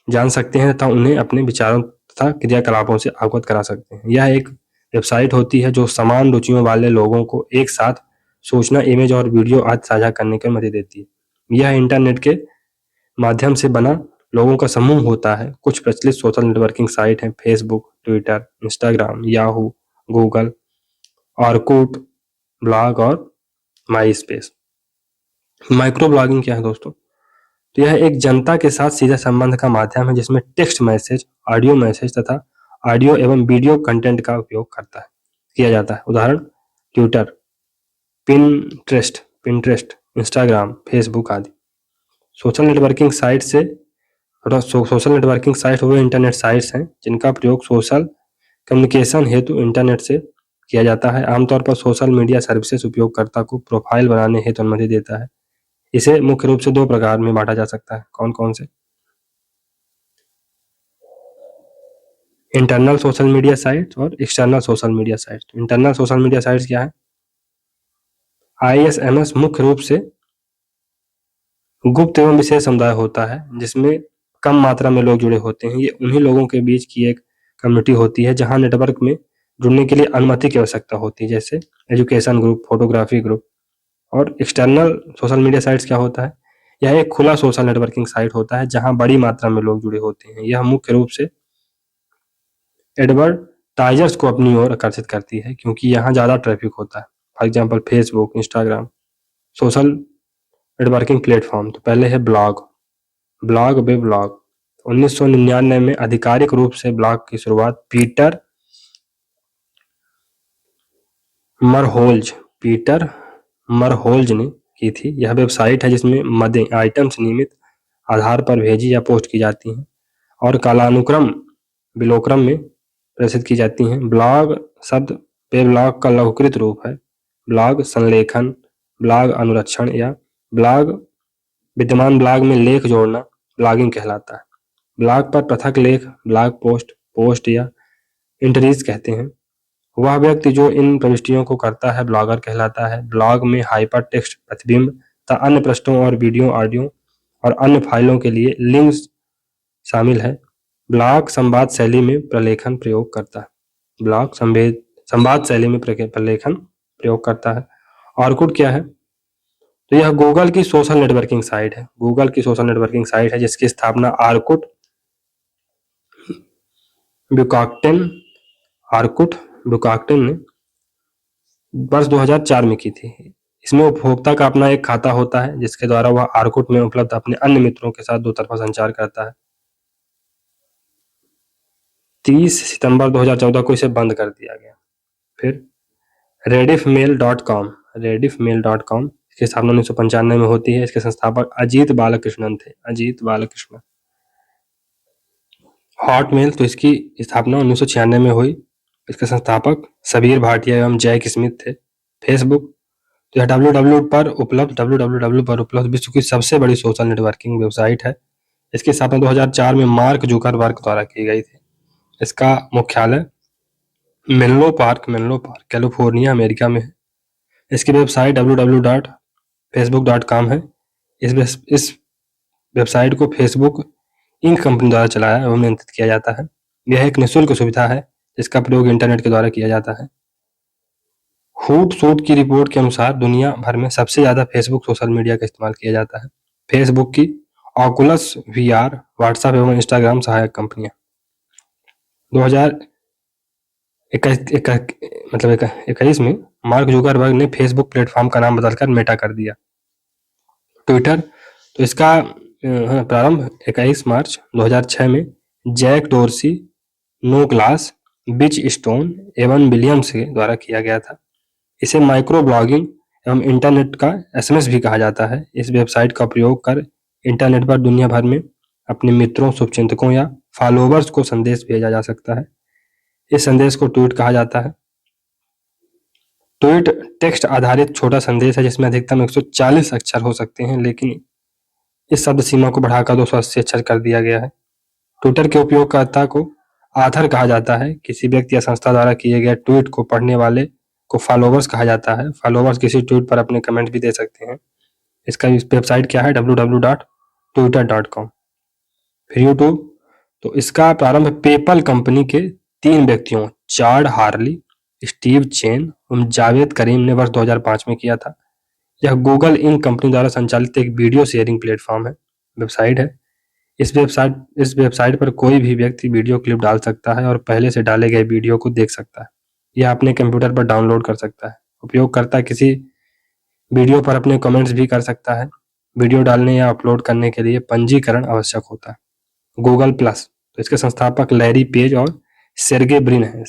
A: जान सकते हैं तथा उन्हें अपने विचारों तथा क्रियाकलापों से अवगत करा सकते हैं। यह एक वेबसाइट होती है जो समान रुचियों वाले लोगों को एक साथ सूचना, इमेज और वीडियो आदि साझा करने की अनुमति देती है। यह इंटरनेट के माध्यम से बना लोगों का समूह होता है। कुछ प्रचलित सोशल नेटवर्किंग साइट हैं Facebook, Twitter, Instagram, Yahoo, Google, Orkut, blog और माई स्पेस। माइक्रो ब्लॉगिंग क्या है दोस्तों? तो यह एक जनता के साथ सीधा संबंध का माध्यम है जिसमें टेक्स्ट मैसेज, ऑडियो मैसेज तथा ऑडियो एवं वीडियो कंटेंट का उपयोग किया जाता है। उदाहरण ट्विटर, पिंटरेस्ट, इंस्टाग्राम, फेसबुक आदि। सोशल नेटवर्किंग साइट वो इंटरनेट साइट्स हैं जिनका प्रयोग सोशल कम्युनिकेशन हेतु इंटरनेट से किया जाता है। आमतौर पर सोशल मीडिया सर्विसेज उपयोगकर्ता को प्रोफाइल बनाने हेतु अनुमति देता है। इसे मुख्य रूप से 2 प्रकार में बांटा जा सकता है। कौन कौन से? इंटरनल सोशल मीडिया साइट्स और external social media sites. Internal social media sites क्या है? ISMS मुख्य रूप से गुप्त एवं विशेष समुदाय होता है जिसमें कम मात्रा में लोग जुड़े होते हैं। ये उन्हीं लोगों के बीच की एक कम्युनिटी होती है जहां नेटवर्क में जुड़ने के लिए अनुमति की आवश्यकता होती है, जैसे एजुकेशन ग्रुप, फोटोग्राफी ग्रुप। और एक्सटर्नल सोशल मीडिया साइट्स क्या होता है? यह एक खुला सोशल नेटवर्किंग साइट होता है जहां बड़ी मात्रा में लोग जुड़े होते हैं। यह मुख्य रूप से एडवर्टाइजर्स को अपनी ओर आकर्षित करती है क्योंकि यहाँ ज्यादा ट्रैफिक होता है। For example Facebook, Instagram. Social networking platform. तो पहले है वेबलॉग। 1999 में आधिकारिक रूप से ब्लॉग की शुरुआत पीटर मरहोल्ज ने की थी। यह वेबसाइट है जिसमें मदें, आइटम्स नियमित आधार पर भेजी या पोस्ट की जाती हैं और कालानुक्रम बिलोक्रम में प्रदर्शित की जाती हैं। ब्लॉग शब्द वेबलॉग का लघुकृत रूप है। ब्लॉग संलेखन, ब्लॉग अनुरक्षण या विद्यमान ब्लॉग में लेख जोड़ना ब्लॉगिंग कहलाता है। ब्लॉग पर पृथक लेख ब्लॉग पोस्ट या एंट्रीज कहते हैं। वह व्यक्ति जो इन प्रविष्टियों को करता है ब्लॉगर कहलाता है। ब्लॉग में हाइपर टेक्स्ट प्रतिबिंब तथा अन्य पृष्ठों और वीडियो, ऑडियो और अन्य फाइलों के लिए लिंक्स शामिल है। ब्लॉग संवाद शैली में प्रलेखन प्रयोग करता है। ब्लॉग संवाद शैली में प्रलेखन प्रयोग करता है। ऑर्कुट क्या है? तो यह गूगल की सोशल नेटवर्किंग साइट है। गूगल की सोशल नेटवर्किंग साइट है जिसकी स्थापना आर्कुट ब्युकाक्टेन ने वर्ष 2004 में की थी। इसमें उपभोक्ता का अपना एक खाता होता है जिसके द्वारा वह आर्कुट में उपलब्ध अपने अन्य मित्रों के साथ दो तरफा संचार करता है। 30 सितंबर 2014 को इसे बंद कर दिया गया। फिर rediffmail.com इसकी स्थापना 1995 में होती है। इसके संस्थापक अजीत बालकृष्णन थे। हॉटमेल तो इसकी स्थापना 1996 में हुई। इसके संस्थापक सबीर भाटिया एवं जैक स्मिथ थे। फेसबुक तो यह www पर उपलब्ध विश्व की सबसे बड़ी सोशल नेटवर्किंग वेबसाइट है। इसकी स्थापना 2004 में मार्क जुकरबर्ग द्वारा की गई थी। इसका मुख्यालय मेनलो पार्क कैलिफोर्निया अमेरिका में है। इसकी वेबसाइट www.facebook.com है। इस वेबसाइट को फेसबुक इंक कंपनी द्वारा चलाया एवं नियंत्रित किया जाता है। यह एक निःशुल्क सुविधा है जिसका प्रयोग इंटरनेट के द्वारा किया जाता है। हूटसूट की रिपोर्ट के अनुसार दुनिया भर में सबसे ज्यादा फेसबुक सोशल मीडिया का इस्तेमाल किया जाता है। फेसबुक की ऑकुलस VR, व्हाट्सएप एवं इंस्टाग्राम सहायक कंपनियां। 2021 में मार्क जुकरबर्ग ने फेसबुक प्लेटफॉर्म का नाम बदलकर मेटा कर दिया। ट्विटर तो इसका प्रारंभ 21 मार्च 2006 में जैक डोर्सी, निकोलस बिचस्टोन एवं विलियम्स के द्वारा किया गया था। इसे माइक्रो ब्लॉगिंग एवं इंटरनेट का SMS भी कहा जाता है। इस वेबसाइट का प्रयोग कर इंटरनेट पर दुनिया भर में अपने मित्रों, शुभचिंतकों या फॉलोवर्स को संदेश भेजा जा सकता है। इस संदेश को ट्वीट कहा जाता है। ट्वीट टेक्स्ट आधारित छोटा संदेश है जिसमें अधिकतम 140 अक्षर हो सकते हैं, लेकिन इस शब्द सीमा को बढ़ाकर 280 अक्षर कर दिया गया है। ट्विटर के उपयोगकर्ता को ऑथर कहा जाता है। किसी व्यक्ति या संस्था द्वारा किए गए ट्वीट को पढ़ने वाले को फॉलोवर्स कहा जाता है। फॉलोवर्स किसी ट्वीट पर अपने कमेंट भी दे सकते हैं। इसका वेबसाइट क्या है? www.twitter.com। फिर यूट्यूब तो इसका प्रारंभ पेपल कंपनी के 3 व्यक्तियों चार्ड हार्ली, स्टीव चेन एवं जावेद करीम ने वर्ष 2005 में किया था। यह गूगल इंक कंपनी द्वारा संचालित एक वीडियो शेयरिंग प्लेटफॉर्म है, वेबसाइट है। इस वेबसाइट पर कोई भी व्यक्ति वीडियो क्लिप डाल सकता है और पहले से डाले गए वीडियो को देख सकता है या अपने कंप्यूटर पर डाउनलोड कर सकता है। उपयोगकर्ता किसी वीडियो पर अपने कमेंट्स भी कर सकता है। वीडियो डालने या अपलोड करने के लिए पंजीकरण आवश्यक होता है। गूगल प्लस तो इसके संस्थापक लैरी पेज और सेर्गे ब्रिन है।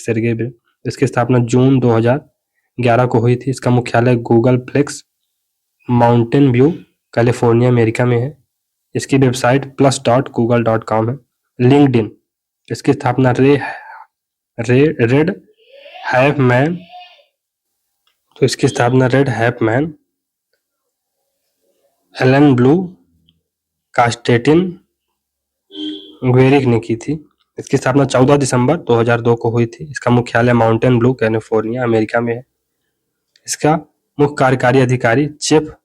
A: इसकी स्थापना जून 2011 को हुई थी। इसका मुख्यालय Googleplex Mountain View California America में है। इसकी वेबसाइट plus.google.com है। लिंक्डइन इसकी स्थापना Reid Hoffman Allen Blue Konstantin Guericke ने की थी। इसकी स्थापना 14 दिसंबर 2002 को हुई थी। इसका मुख्यालय माउंटेन ब्लू कैलिफोर्निया अमेरिका में है। इसका मुख्य कार्यकारी अधिकारी जेफ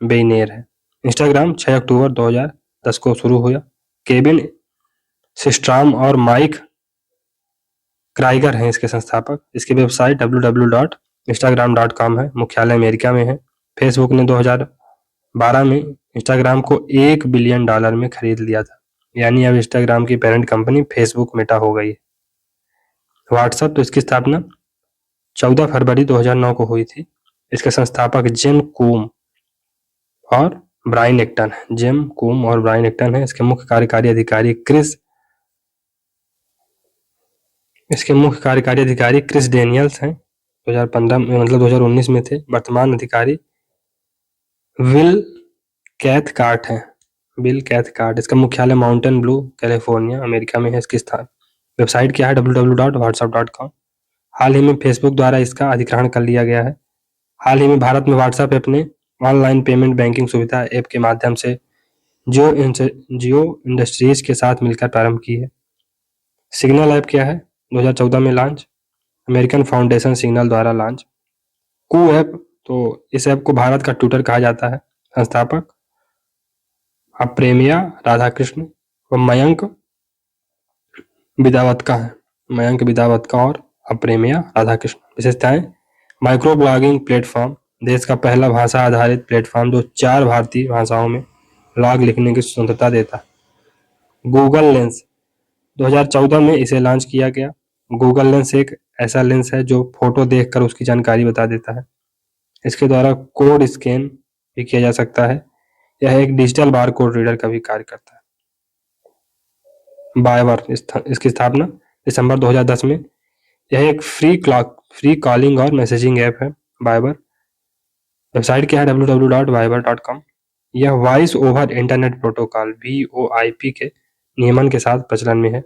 A: बेजोस है। इंस्टाग्राम 6 अक्टूबर 2010 को शुरू हुआ। केविन सिस्ट्राम और माइक क्राइगर हैं इसके संस्थापक। इसकी वेबसाइट www.instagram.com है। मुख्यालय अमेरिका में है। फेसबुक ने 2012 में इंस्टाग्राम को $1 बिलियन में खरीद लिया था, यानी अब इंस्टाग्राम की पेरेंट कंपनी फेसबुक मेटा हो गई है। व्हाट्सएप तो इसकी स्थापना 14 फरवरी 2009 को हुई थी। इसके संस्थापक जेम कूम और ब्रायन एक्टन है। इसके मुख्य कार्यकारी अधिकारी क्रिस डेनियल्स हैं। 2019 में थे। वर्तमान अधिकारी बिल कैथकार्ट हैं। इसका मुख्यालय माउंटेन ब्लू कैलिफोर्निया अमेरिका में है। इसकी वेबसाइट क्या है? www.whatsapp.com। हाल ही में फेसबुक द्वारा इसका अधिग्रहण कर लिया गया है। हाल ही में भारत में व्हाट्सएप ऐप ने ऑनलाइन पेमेंट बैंकिंग सुविधा ऐप के माध्यम से जियो इंडस्ट्रीज के साथ मिलकर प्रारंभ की है। सिग्नल ऐप क्या है? 2014 में लॉन्च, अमेरिकन फाउंडेशन सिग्नल द्वारा लॉन्च। कू ऐप, तो इस ऐप को भारत का ट्विटर कहा जाता है। संस्थापक अप्रेमिया राधाकृष्ण व मयंक विदावतका है। मयंक विदावतका और अप्रेमिया राधाकृष्ण। विशेषताएं: माइक्रो ब्लॉगिंग प्लेटफॉर्म, देश का पहला भाषा आधारित प्लेटफॉर्म जो 4 भारतीय भाषाओं में ब्लॉग लिखने की स्वतंत्रता देता है। गूगल लेंस, 2014 में इसे लॉन्च किया गया। गूगल लेंस एक ऐसा लेंस है जो फोटो देखकर उसकी जानकारी बता देता है। इसके द्वारा कोड स्कैन भी किया जा सकता है। यह एक डिजिटल बारकोड रीडर का भी कार्य करता है। बायबर, इसकी स्थापना दिसंबर 2010 में। यह एक फ्री कॉलिंग और मैसेजिंग ऐप है। बायबर वेबसाइट क्या है? www.viber.com। यह voice over internet protocol VoIP के नियमन के साथ प्रचलन में है।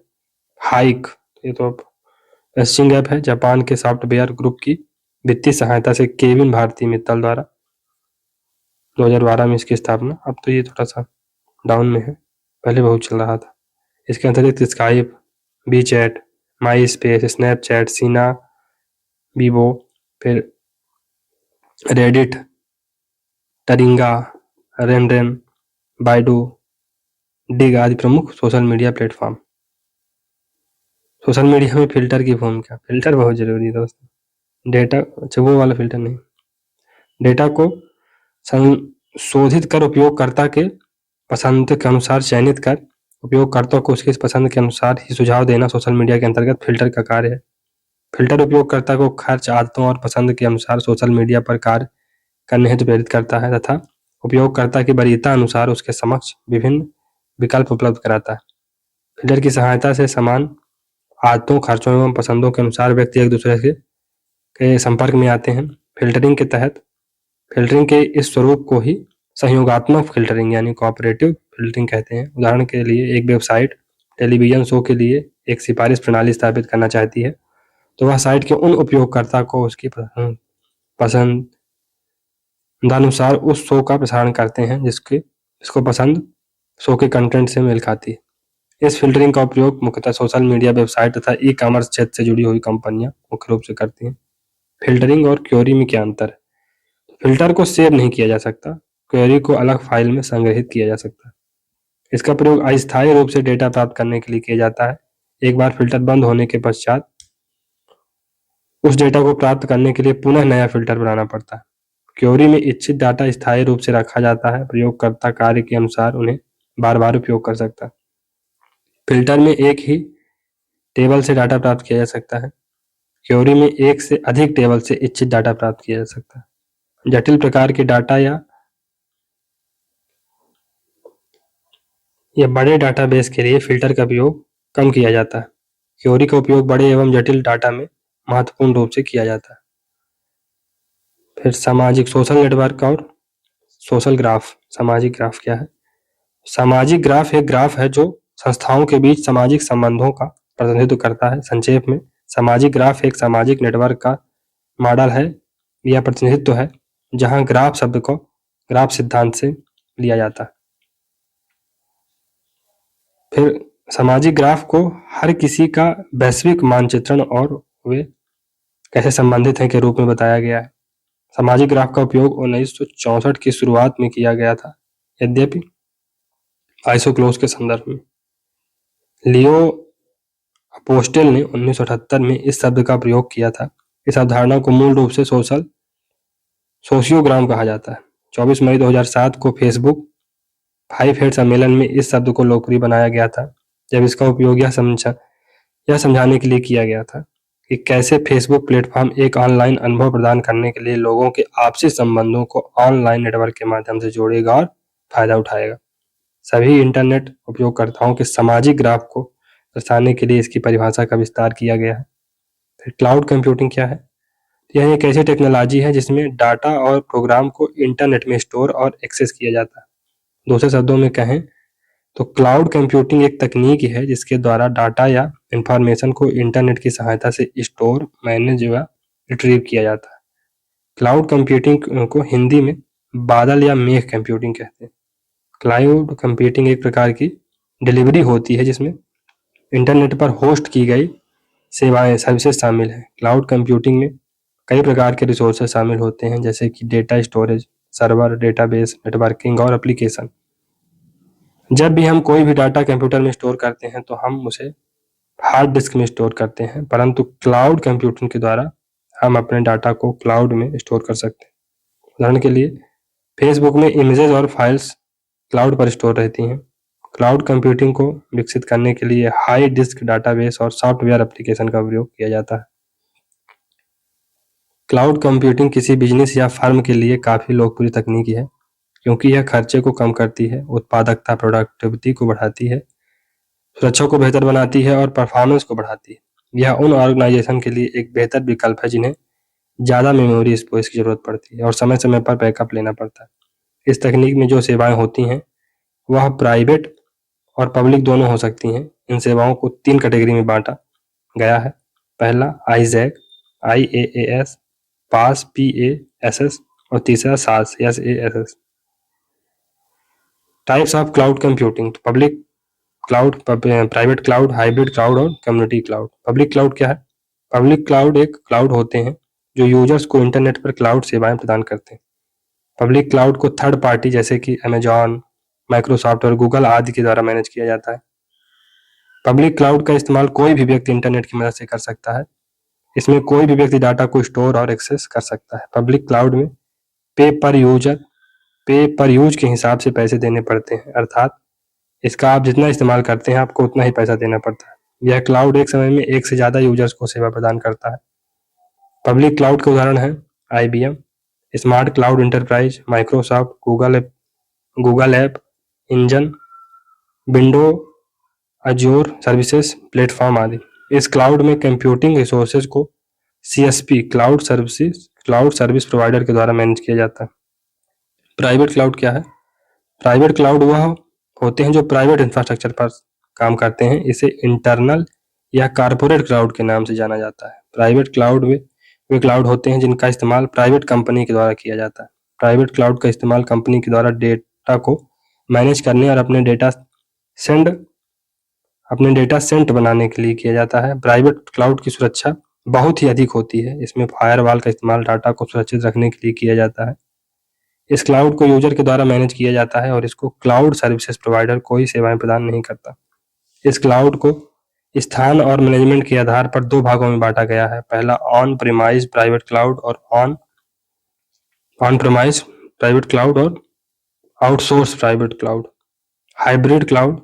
A: हाइक, ये तो मैसेजिंग ऐप है। जापान के सॉफ्टवेयर ग्रुप की वित्तीय सहायता से केविन भारती मित्तल द्वारा 2012 में इसकी स्थापना। अब तो ये थोड़ा सा डाउन में है, पहले बहुत चल रहा था। इसके अतिरिक्त स्काइप, वीचैट, माई स्पेस, स्नैपचैट, सीना, वीवो, फिर रेडिट, टरिंगा, रेनरेन, बाइडू, डिग आदि प्रमुख social media platform. Social media में फिल्टर की भूमिका। फिल्टर बहुत जरूरी है दोस्तों। डेटा, अच्छा वो वाला फिल्टर नहीं, डेटा को संशोधित कर उपयोगकर्ता के पसंद के अनुसार चयनित कर उपयोगकर्ता को उसकी पसंद के अनुसार ही सुझाव देना सोशल मीडिया के अंतर्गत फिल्टर का कार्य है। फिल्टर उपयोगकर्ता को खर्च, आदतों और पसंद के अनुसार सोशल मीडिया पर कार्य करने हेतु प्रेरित करता है तथा उपयोगकर्ता की वरीयता अनुसार उसके समक्ष विभिन्न विकल्प उपलब्ध कराता है। फिल्टर की सहायता से समान आदतों, खर्चों एवं पसंदों के अनुसार व्यक्ति एक दूसरे के संपर्क में आते हैं। फिल्टरिंग के तहत फिल्टरिंग के इस स्वरूप को ही सहयोगात्मक फिल्टरिंग यानी कोऑपरेटिव फिल्टरिंग कहते हैं। उदाहरण के लिए, एक वेबसाइट टेलीविजन शो के लिए एक सिफारिश प्रणाली स्थापित करना चाहती है तो वह साइट के उन उपयोगकर्ता को उसकी पसंदानुसार उस शो का प्रसारण करते हैं जिसको पसंद शो के कंटेंट से मेल खाती है। इस फिल्टरिंग का उपयोग मुख्यतः सोशल मीडिया, वेबसाइट तथा ई-कॉमर्स क्षेत्र से जुड़ी हुई कंपनियां मुख्य रूप से करती हैं। फिल्टरिंग और क्वेरी में क्या अंतर है? फिल्टर को सेव नहीं किया जा सकता, क्वेरी को अलग फाइल में संग्रहित किया जा सकता है। इसका प्रयोग अस्थायी रूप से डेटा प्राप्त करने के लिए किया जाता है। एक बार फिल्टर बंद होने के पश्चात उस डेटा को प्राप्त करने के लिए पुनः नया फिल्टर बनाना पड़ता है। क्वेरी में इच्छित डाटा स्थायी रूप से रखा जाता है। प्रयोगकर्ता कार्य के अनुसार उन्हें बार-बार उपयोग कर सकता है। फिल्टर में एक ही टेबल से डाटा प्राप्त किया जा सकता है। क्वेरी में एक से अधिक टेबल से इच्छित डाटा प्राप्त किया जा सकता है। जटिल प्रकार के डाटा या बड़े डाटाबेस के लिए फिल्टर का उपयोग कम किया जाता है। क्वेरी का उपयोग बड़े एवं जटिल डाटा में महत्वपूर्ण रूप से किया जाता है। फिर सामाजिक, सोशल नेटवर्क और सोशल ग्राफ। सामाजिक ग्राफ क्या है? सामाजिक ग्राफ एक ग्राफ है जो संस्थाओं के बीच सामाजिक संबंधों का प्रतिनिधित्व करता है। संक्षेप में, सामाजिक ग्राफ एक सामाजिक नेटवर्क का मॉडल है या प्रतिनिधित्व है जहां ग्राफ शब्द को ग्राफ सिद्धांत से लिया जाता है। फिर सामाजिक ग्राफ को हर किसी का वैश्विक मानचित्रण और वे कैसे संबंधित हैं के रूप में बताया गया है। सामाजिक ग्राफ का उपयोग 1964 की शुरुआत में किया गया था, यद्यपि आइसोक्लोज के संदर्भ में। लियो अपोस्टेल ने 1978 में इस शब्द का प्रयोग किया था। इस अवधारणा को मूल रूप से सोशियोग्राम कहा जाता है। 24 मई 2007 को फेसबुक 5 सम्मेलन में इस शब्द को लोकप्रिय बनाया गया था, जब इसका उपयोग यह समझाने के लिए किया गया था कि कैसे फेसबुक प्लेटफॉर्म एक ऑनलाइन अनुभव प्रदान करने के लिए लोगों के आपसी संबंधों को ऑनलाइन नेटवर्क के माध्यम से जोड़ेगा और फायदा उठाएगा। सभी इंटरनेट उपयोगकर्ताओं के सामाजिक ग्राफ को दर्शाने के लिए इसकी परिभाषा का विस्तार किया गया है। फिर क्लाउड कंप्यूटिंग क्या है? यह एक ऐसी टेक्नोलॉजी है जिसमें डाटा और प्रोग्राम को इंटरनेट में स्टोर और एक्सेस किया जाता है। दूसरे शब्दों में कहें तो क्लाउड कंप्यूटिंग एक तकनीक है जिसके द्वारा डाटा या इंफॉर्मेशन को इंटरनेट की सहायता से स्टोर, मैनेज व रिट्रीव किया जाता है। क्लाउड कंप्यूटिंग को हिंदी में बादल या मेघ कंप्यूटिंग कहते हैं। क्लाउड कंप्यूटिंग एक प्रकार की डिलीवरी होती है जिसमें इंटरनेट पर होस्ट की गई सेवाएं सर्विसेज शामिल हैं। क्लाउड कंप्यूटिंग में कई प्रकार के रिसोर्सेज शामिल होते हैं जैसे कि data storage, server, database, networking और एप्लीकेशन। जब भी हम कोई भी डाटा कंप्यूटर में स्टोर करते हैं तो हम उसे हार्ड डिस्क में स्टोर करते हैं, परंतु क्लाउड कंप्यूटिंग के द्वारा हम अपने डाटा को क्लाउड में स्टोर कर सकते हैं। उदाहरण के लिए फेसबुक में इमेजेस और फाइल्स क्लाउड पर स्टोर रहती हैं। क्लाउड कंप्यूटिंग को विकसित करने के लिए हाई डिस्क डाटाबेस और सॉफ्टवेयर एप्लीकेशन का उपयोग किया जाता है। क्लाउड कंप्यूटिंग किसी बिजनेस या फर्म के लिए काफ़ी लोकप्रिय तकनीक है क्योंकि यह खर्चे को कम करती है, उत्पादकता प्रोडक्टिविटी को बढ़ाती है, सुरक्षा को बेहतर बनाती है और परफॉर्मेंस को बढ़ाती है। यह उन ऑर्गेनाइजेशन के लिए एक बेहतर विकल्प है जिन्हें ज़्यादा मेमोरी स्पेस की ज़रूरत पड़ती है और समय समय पर बैकअप लेना पड़ता है। इस तकनीक में जो सेवाएं होती हैं वह प्राइवेट और पब्लिक दोनों हो सकती हैं। इन सेवाओं को 3 कैटेगरी में बांटा गया है। पहला आईजैक, IaaS, पास, PaaS और तीसरा SaaS, SaaS। Types of cloud computing: public cloud, private cloud, hybrid cloud और कम्युनिटी क्लाउड। पब्लिक क्लाउड क्या है? पब्लिक क्लाउड एक क्लाउड होते हैं जो यूजर्स को इंटरनेट पर क्लाउड सेवाएं प्रदान करते हैं। पब्लिक क्लाउड को थर्ड पार्टी जैसे कि अमेजॉन, माइक्रोसॉफ्ट और गूगल आदि के द्वारा मैनेज किया जाता है। पब्लिक क्लाउड का इस्तेमाल कोई भी व्यक्ति इंटरनेट की मदद से कर सकता है। इसमें कोई भी व्यक्ति डाटा को स्टोर और एक्सेस कर सकता है। पब्लिक क्लाउड में पे पर यूज के हिसाब से पैसे देने पड़ते हैं, अर्थात इसका आप जितना इस्तेमाल करते हैं आपको उतना ही पैसा देना पड़ता है। यह क्लाउड एक समय में एक से ज़्यादा यूजर्स को सेवा प्रदान करता है। पब्लिक क्लाउड के उदाहरण हैं IBM, smart cloud enterprise, Microsoft, Google app engine, window, Azure services platform आदि। इस क्लाउड में कंप्यूटिंग रिसोर्सेज को CSP क्लाउड सर्विस प्रोवाइडर के द्वारा मैनेज किया जाता है। प्राइवेट क्लाउड क्या है? प्राइवेट क्लाउड वह होते हैं जो प्राइवेट इंफ्रास्ट्रक्चर पर काम करते हैं। इसे इंटरनल या कारपोरेट क्लाउड के नाम से जाना जाता है। प्राइवेट क्लाउड वे क्लाउड होते हैं जिनका इस्तेमाल प्राइवेट कंपनी के द्वारा किया जाता है। प्राइवेट क्लाउड का इस्तेमाल कंपनी के द्वारा डेटा को मैनेज करने और अपने डेटा सेंट बनाने के लिए किया जाता है। प्राइवेट क्लाउड की सुरक्षा बहुत ही अधिक होती है। इसमें फायरवॉल का इस्तेमाल डाटा को सुरक्षित रखने के लिए किया जाता है। इस क्लाउड को यूजर के द्वारा मैनेज किया जाता है और इसको क्लाउड सर्विसेज प्रोवाइडर कोई सेवाएं प्रदान नहीं करता। इस क्लाउड को स्थान और मैनेजमेंट के आधार पर 2 भागों में बांटा गया है। पहला ऑन प्रीमाइज प्राइवेट क्लाउड और ऑन प्रीमाइज प्राइवेट क्लाउड और outsource private cloud. Hybrid cloud,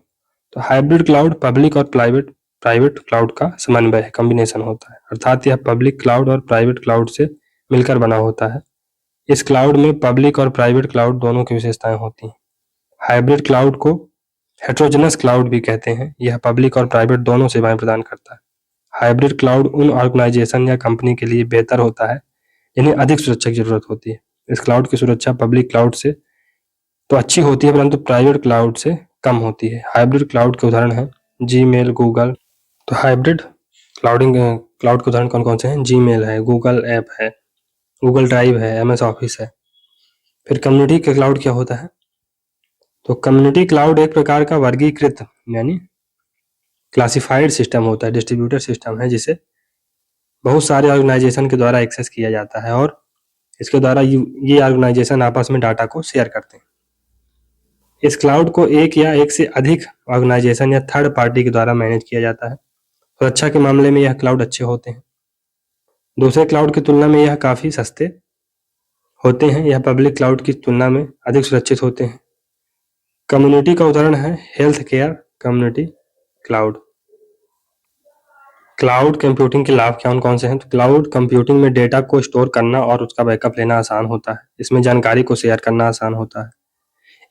A: तो हाइब्रिड क्लाउड पब्लिक और प्राइवेट क्लाउड का समन्वय है, कॉम्बिनेशन होता है, अर्थात यह पब्लिक क्लाउड और प्राइवेट क्लाउड से मिलकर बना होता है। इस क्लाउड में पब्लिक और प्राइवेट क्लाउड दोनों की विशेषताएं होती हैं। हाइब्रिड क्लाउड को हेट्रोजेनस क्लाउड भी कहते हैं। यह पब्लिक और प्राइवेट दोनों सेवाएं प्रदान करता है। हाइब्रिड क्लाउड उन ऑर्गेनाइजेशन या कंपनी के लिए बेहतर होता है जिन्हें अधिक सुरक्षा की जरूरत होती है। इस क्लाउड की सुरक्षा पब्लिक क्लाउड से तो अच्छी होती है परंतु प्राइवेट क्लाउड से कम होती है। हाइब्रिड क्लाउड के उदाहरण हैं जीमेल, गूगल। तो हाइब्रिड क्लाउड के उदाहरण कौन कौन से हैं? जीमेल है, गूगल ऐप है, गूगल ड्राइव है, MS ऑफिस है। फिर कम्युनिटी के क्लाउड क्या होता है? तो कम्युनिटी क्लाउड एक प्रकार का वर्गीकृत यानी क्लासिफाइड सिस्टम होता है, डिस्ट्रीब्यूटेड सिस्टम है जिसे बहुत सारे ऑर्गेनाइजेशन के द्वारा एक्सेस किया जाता है और इसके द्वारा ये ऑर्गेनाइजेशन आपस में डाटा को शेयर करते हैं। इस क्लाउड को एक या एक से अधिक ऑर्गेनाइजेशन या थर्ड पार्टी के द्वारा मैनेज किया जाता है। सुरक्षा के मामले में यह क्लाउड अच्छे होते हैं। दूसरे क्लाउड की तुलना में यह काफ़ी सस्ते होते हैं। यह पब्लिक क्लाउड की तुलना में अधिक सुरक्षित होते हैं। कम्युनिटी का उदाहरण है health care community cloud. Cloud computing के लाभ क्या कौन से हैं? तो क्लाउड कंप्यूटिंग में डेटा को स्टोर करना और उसका बैकअप लेना आसान होता है। इसमें जानकारी को शेयर करना आसान होता है।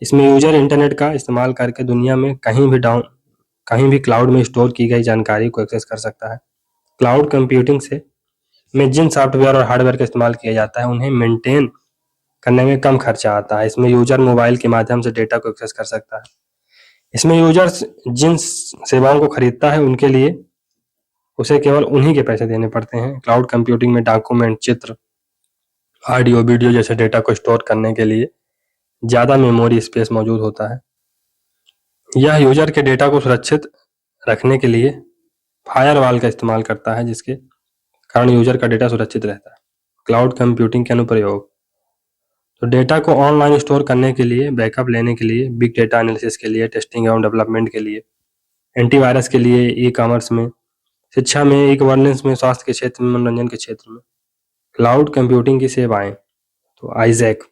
A: इसमें यूजर इंटरनेट का इस्तेमाल करके दुनिया में कहीं भी क्लाउड में स्टोर की गई जानकारी को एक्सेस कर सकता है। क्लाउड कंप्यूटिंग में जिन सॉफ्टवेयर और हार्डवेयर का इस्तेमाल किया जाता है उन्हें मेंटेन करने में कम खर्चा आता है। इसमें यूजर मोबाइल के माध्यम से डेटा को एक्सेस कर सकता है। इसमें यूजर जिन सेवाओं को खरीदता है उनके लिए उसे केवल उन्हीं के पैसे देने पड़ते हैं। क्लाउड कंप्यूटिंग में डॉक्यूमेंट, चित्र ऑडियो वीडियो जैसे डेटा को स्टोर करने के लिए ज़्यादा मेमोरी स्पेस मौजूद होता है। यह यूजर के डेटा को सुरक्षित रखने के लिए फायरवॉल का इस्तेमाल करता है, जिसके कारण यूजर का डेटा सुरक्षित रहता है। क्लाउड कंप्यूटिंग के अनुप्रयोग, तो डेटा को ऑनलाइन स्टोर करने के लिए, बैकअप लेने के लिए, बिग डेटा एनालिसिस के लिए, टेस्टिंग एवं डेवलपमेंट के लिए, एंटीवायरस के लिए, ई कॉमर्स में, शिक्षा में, ई गवर्नेंस में, स्वास्थ्य के क्षेत्र में, मनोरंजन के क्षेत्र में। क्लाउड कंप्यूटिंग की सेवाएं, तो IaaS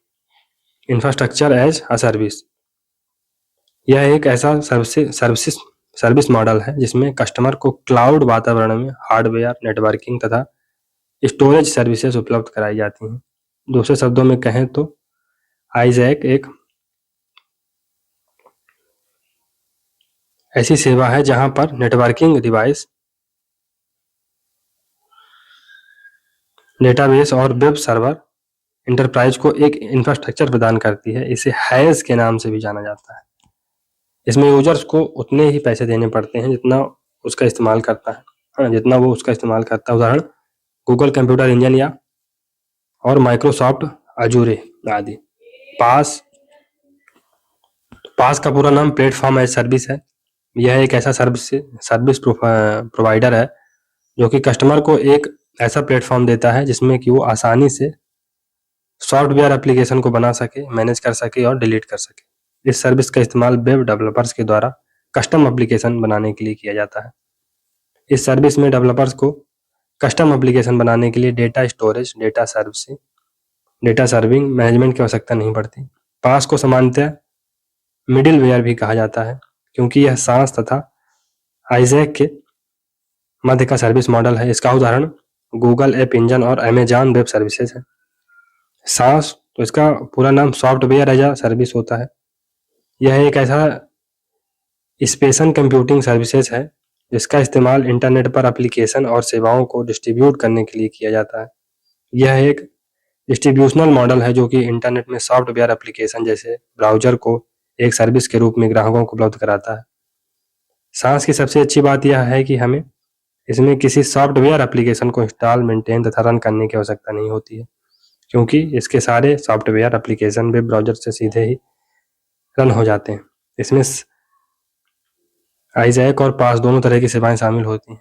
A: infrastructure as a service, यह एक ऐसा सर्विस मॉडल है जिसमें कस्टमर को क्लाउड वातावरण में हार्डवेयर, नेटवर्किंग तथा स्टोरेज सर्विसेज उपलब्ध कराई जाती हैं। दूसरे शब्दों में कहें तो आइजैक एक ऐसी सेवा है जहां पर नेटवर्किंग डिवाइस, डेटाबेस और वेब सर्वर इंटरप्राइज को एक इंफ्रास्ट्रक्चर प्रदान करती है। इसे हैज के नाम से भी जाना जाता है। इसमें यूजर्स को उतने ही पैसे देने पड़ते हैं जितना उसका इस्तेमाल करता है, जितना वो उसका इस्तेमाल करता है। उदाहरण गूगल कंप्यूटर इंजन या और माइक्रोसॉफ्ट अजूरे आदि। पास का पूरा नाम प्लेटफॉर्म एज सर्विस है। यह एक ऐसा सर्विस प्रोवाइडर है जो कि कस्टमर को एक ऐसा प्लेटफॉर्म देता है जिसमें कि वो आसानी से सॉफ्टवेयर एप्लीकेशन को बना सके, मैनेज कर सके और डिलीट कर सके। इस सर्विस का इस्तेमाल वेब डेवलपर्स के द्वारा कस्टम एप्लीकेशन बनाने के लिए किया जाता है। इस सर्विस में डेवलपर्स को कस्टम एप्लीकेशन बनाने के लिए data storage, data serving management की आवश्यकता नहीं पड़ती। पास को सामान्यतः मिडिलवेयर भी कहा जाता है क्योंकि यह सांस तथा आइजैक के मध्य का सर्विस मॉडल है। इसका उदाहरण गूगल ऐप इंजन और अमेजॉन वेब सर्विसेज है। सांस, तो इसका पूरा नाम सॉफ्टवेयर एज अ सर्विस होता है। यह एक ऐसा स्पेशल कंप्यूटिंग सर्विसेज है जिसका इस्तेमाल इंटरनेट पर एप्लीकेशन और सेवाओं को डिस्ट्रीब्यूट करने के लिए किया जाता है। यह एक डिस्ट्रीब्यूशनल मॉडल है जो कि इंटरनेट में सॉफ्टवेयर एप्लीकेशन जैसे ब्राउजर को एक सर्विस के रूप में ग्राहकों को उपलब्ध कराता है। सांस की सबसे अच्छी बात यह है कि हमें इसमें किसी सॉफ्टवेयर एप्लीकेशन को इंस्टॉल, मेंटेन तथा रन करने की आवश्यकता नहीं होती है, क्योंकि इसके सारे सॉफ्टवेयर एप्लीकेशन वेब ब्राउजर से सीधे ही रन हो जाते हैं। इसमें आइजैक और पास दोनों तरह की सेवाएं शामिल होती हैं।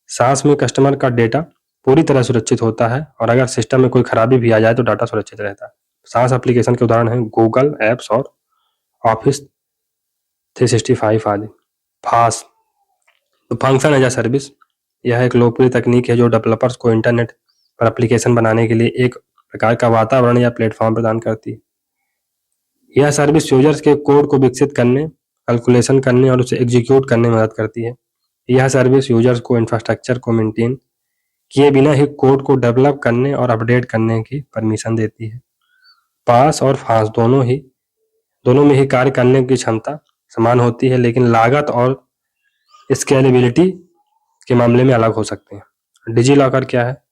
A: सांस में कस्टमर का डेटा पूरी तरह सुरक्षित होता है और अगर सिस्टम में कोई खराबी भी आ जाए तो डाटा सुरक्षित रहता है। सांस एप्लीकेशन के उदाहरण हैं गूगल एप्स और ऑफिस 365 आदि। फास, तो फंक्शन एज अ सर्विस, यह एक लोकप्रिय तकनीक है जो डेवलपर्स को इंटरनेट पर एप्लीकेशन बनाने के लिए एक प्रकार का वातावरण या प्लेटफॉर्म प्रदान करती है। यह सर्विस यूजर्स के कोड को विकसित करने, कैलकुलेशन करने और उसे एग्जीक्यूट करने में मदद करती है। यह सर्विस यूजर्स को इंफ्रास्ट्रक्चर को मेंटेन किए बिना ही कोड को डेवलप करने और अपडेट करने की परमिशन देती है। पास और फास दोनों में ही कार्य करने की क्षमता समान होती है, लेकिन लागत और स्केलेबिलिटी के मामले में अलग हो सकते हैं। डिजी लॉकर क्या है?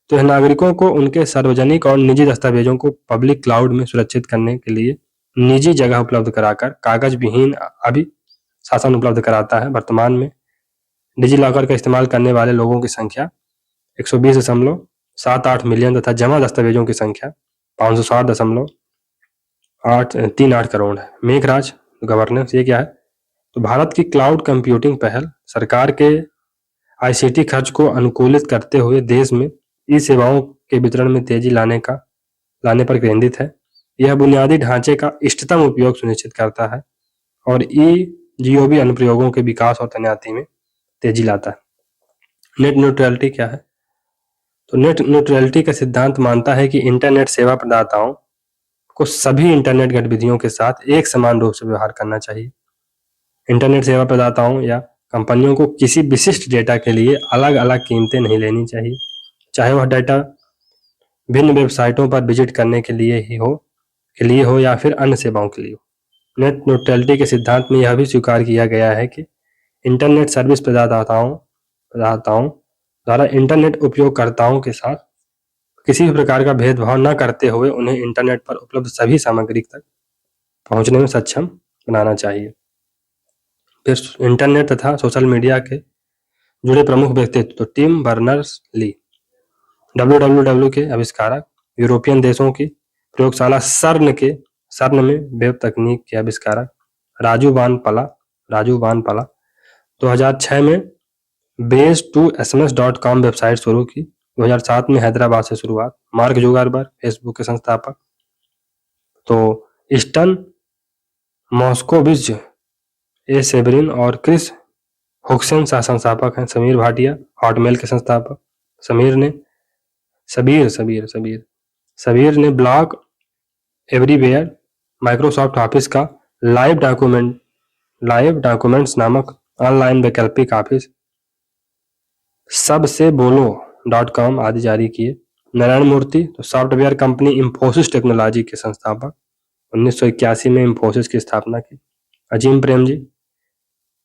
A: तो यह नागरिकों को उनके सार्वजनिक और निजी दस्तावेजों को पब्लिक क्लाउड में सुरक्षित करने के लिए निजी जगह उपलब्ध कराकर कागज विहीन अभी शासन उपलब्ध कराता है। वर्तमान में डिजी लॉकर का इस्तेमाल करने वाले लोगों की संख्या 120.78 मिलियन तथा जमा दस्तावेजों की संख्या 560.38 करोड़ है। मेघराज गवर्नेंस, ये क्या है? तो भारत की क्लाउड कंप्यूटिंग पहल सरकार के आईसीटी खर्च को अनुकूलित करते हुए देश में ई सेवाओं के वितरण में तेजी लाने पर केंद्रित है। यह बुनियादी ढांचे का इष्टतम उपयोग सुनिश्चित करता है और ई-जीओबी अनुप्रयोगों के विकास और तैनाती में तेजी लाता है। नेट न्यूट्रलिटी क्या है? तो नेट न्यूट्रलिटी का सिद्धांत मानता है कि इंटरनेट सेवा प्रदाताओं को सभी इंटरनेट गतिविधियों के साथ एक समान रूप से व्यवहार करना चाहिए। इंटरनेट सेवा प्रदाताओं या कंपनियों को किसी विशिष्ट डेटा के लिए अलग अलग कीमतें नहीं लेनी चाहिए, चाहे वह डेटा भिन्न वेबसाइटों पर विजिट करने के लिए हो या फिर अन्य सेवाओं के लिए हो। नेट न्यूट्रलिटी के सिद्धांत में यह भी स्वीकार किया गया है कि इंटरनेट सर्विस प्रदाताओं द्वारा इंटरनेट उपयोगकर्ताओं के साथ किसी भी प्रकार का भेदभाव न करते हुए उन्हें इंटरनेट पर उपलब्ध सभी सामग्री तक पहुंचने में सक्षम बनाना चाहिए। फिर इंटरनेट तथा सोशल मीडिया के जुड़े प्रमुख व्यक्तित्व, तो टिम बर्नर्स-ली, www के आविष्कारक, यूरोपियन देशों की प्रयोगशाला सर्न में वेब तकनीक के आविष्कारक राजू बानपाला 2006 में base2sms.com वेबसाइट शुरू की। 2007 में हैदराबाद से शुरुआत। मार्क जुकरबर्ग फेसबुक के संस्थापक। तो ईस्टन मॉस्कोविच, ए सेबरिन और क्रिस हुक्सन संस्थापक हैं। समीर भाटिया हॉटमेल के संस्थापक। सबीर ने ब्लॉग एवरीवेयर, माइक्रोसॉफ्ट ऑफिस का लाइव डॉक्यूमेंट्स नामक ऑनलाइन वैकल्पिक ऑफिस, सबसे बोलो.com आदि जारी किए। नारायण मूर्ति तो सॉफ्टवेयर कंपनी इंफोसिस टेक्नोलॉजी के संस्थापक, 1981 में इंफोसिस की स्थापना की। अजीम प्रेमजी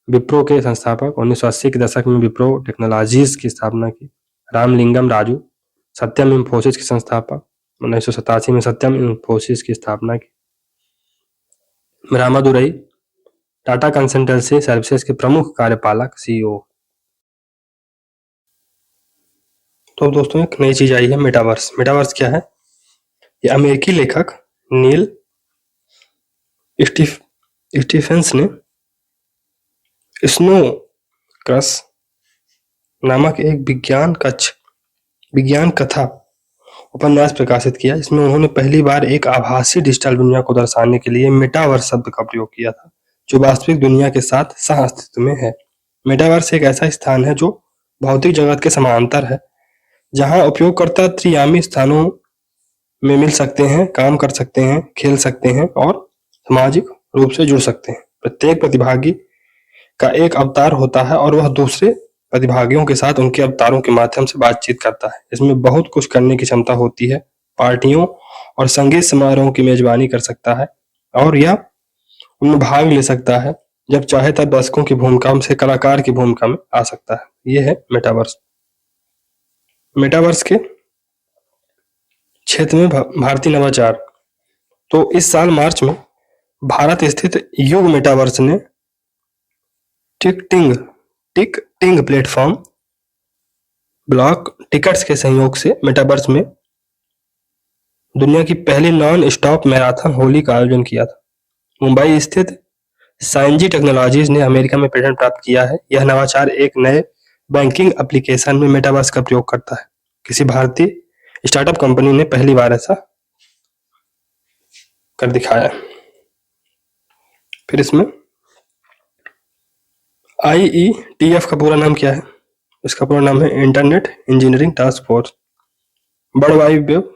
A: विप्रो के संस्थापक, 1980 के दशक में विप्रो टेक्नोलॉजीज की स्थापना की। रामलिंगम राजू सत्यम इंफोसिस के संस्थापक, 1987 में सत्यम इंफोसिस की स्थापना की। रामादुरई टाटा कंसल्टेंसी सर्विसेज के प्रमुख कार्यपालक सीईओ। तो दोस्तों एक नई चीज आई है, मेटावर्स। मेटावर्स क्या है? ये अमेरिकी लेखक नील स्टीफेंस ने स्नो क्रश नामक एक विज्ञान कथा उपन्यास प्रकाशित किया। इसमें उन्होंने पहली बार एक आभासी डिजिटल दुनिया को दर्शाने के लिए मेटावर्स शब्द का प्रयोग किया था, जो वास्तविक दुनिया के साथ सह अस्तित्व में है। मेटावर्स एक ऐसा स्थान है जो भौतिक जगत के समांतर है, जहां उपयोगकर्ता त्रिआयामी स्थानों में मिल सकते हैं, काम कर सकते हैं, खेल सकते हैं और सामाजिक रूप से जुड़ सकते हैं। प्रत्येक प्रतिभागी का एक अवतार होता है और वह दूसरे प्रतिभागियों के साथ उनके अवतारों के माध्यम से बातचीत करता है। इसमें बहुत कुछ करने की क्षमता होती है। पार्टियों और संगीत समारोह की मेजबानी कर सकता है और यह उनमें भाग ले सकता है। जब चाहे तब दर्शकों की भूमिका से कलाकार की भूमिका में आ सकता है। ये है मेटावर्स। मेटावर्स के क्षेत्र में भारतीय नवाचार। तो इस साल मार्च में भारत स्थित युग मेटावर्स ने टिकटिंग प्लेटफॉर्म ब्लॉक टिकट्स के सहयोग से मेटावर्स में दुनिया की पहली नॉन स्टॉप मैराथन होली का आयोजन किया था। मुंबई स्थित साइंजी टेक्नोलॉजीज ने अमेरिका में पेटेंट प्राप्त किया है। यह नवाचार एक नए बैंकिंग एप्लीकेशन में मेटावर्स का प्रयोग करता है। किसी भारतीय स्टार्टअप कंपनी ने पहली बार ऐसा कर दिखाया। फिर इसमें IETF का पूरा नाम क्या है? इसका पूरा नाम है internet engineering task force. World Wide web,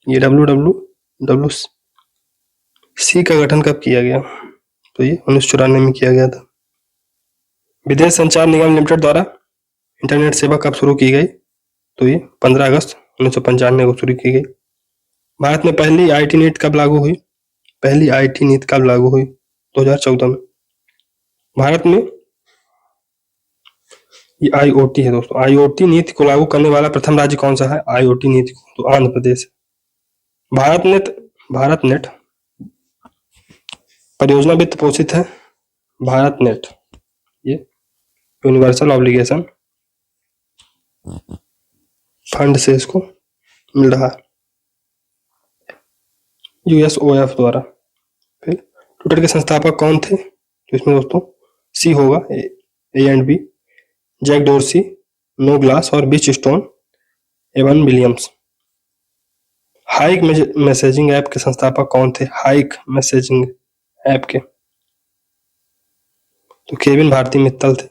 A: ये WWDC का गठन कब किया गया? तो ये 1994 में किया गया था। विदेश संचार निगम लिमिटेड द्वारा इंटरनेट सेवा कब शुरू की गई? तो ये 15 अगस्त 1995 को शुरू की गई। भारत में पहली IT नीति कब लागू हुई? 2014 में। भारत में ये IoT है दोस्तों। IoT नीति को लागू करने वाला प्रथम राज्य कौन सा है? IoT नीति को तो आंध्र प्रदेश। भारतनेट परियोजना वित्त पोषित है। भारतनेट ये यूनिवर्सल ऑब्लिगेशन फंड से इसको मिल रहा है, USOF द्वारा। फिर ट्विटर के संस्थापक कौन थे? तो इसमें दोस्तों C होगा, A and B, Jack Dorsey, Noah Glass और Biz Stone, Evan Williams. Hike messaging app के संस्थापक कौन थे? हाइक मैसेजिंग ऐप के तो केविन भारती मित्तल थे।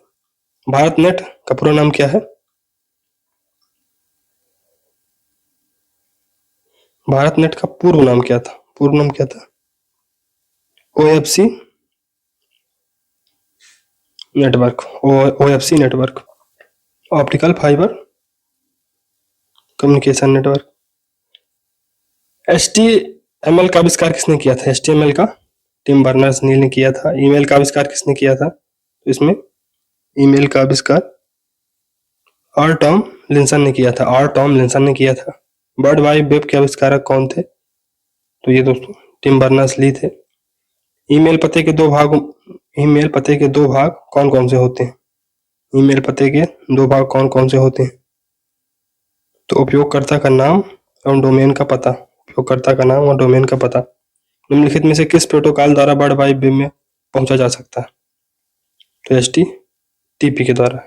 A: भारतनेट का पूरा नाम क्या है? भारतनेट का पूर्व नाम क्या था? OFC network, optical fibre communication network. HTML का आविष्कार किसने किया था? HTML का टिम बर्नर्स-ली ने किया था। ईमेल का आविष्कार किसने किया था? तो इसमें ईमेल का आविष्कार आर टॉम लिंसन ने किया था। वर्ल्ड वाइड वेब के आविष्कारक कौन थे? तो ये दोस्तों टिम बर्नर्स-ली थे। ईमेल पते के दो भाग कौन कौन से होते हैं? तो उपयोगकर्ता का नाम एवं डोमेन का पता, उपयोगकर्ता का नाम और डोमेन का पता निम्नलिखित में से किस प्रोटोकॉल द्वारा वर्ल्ड वाइड वेब में पहुंचा जा सकता है? तो HTTP के द्वारा,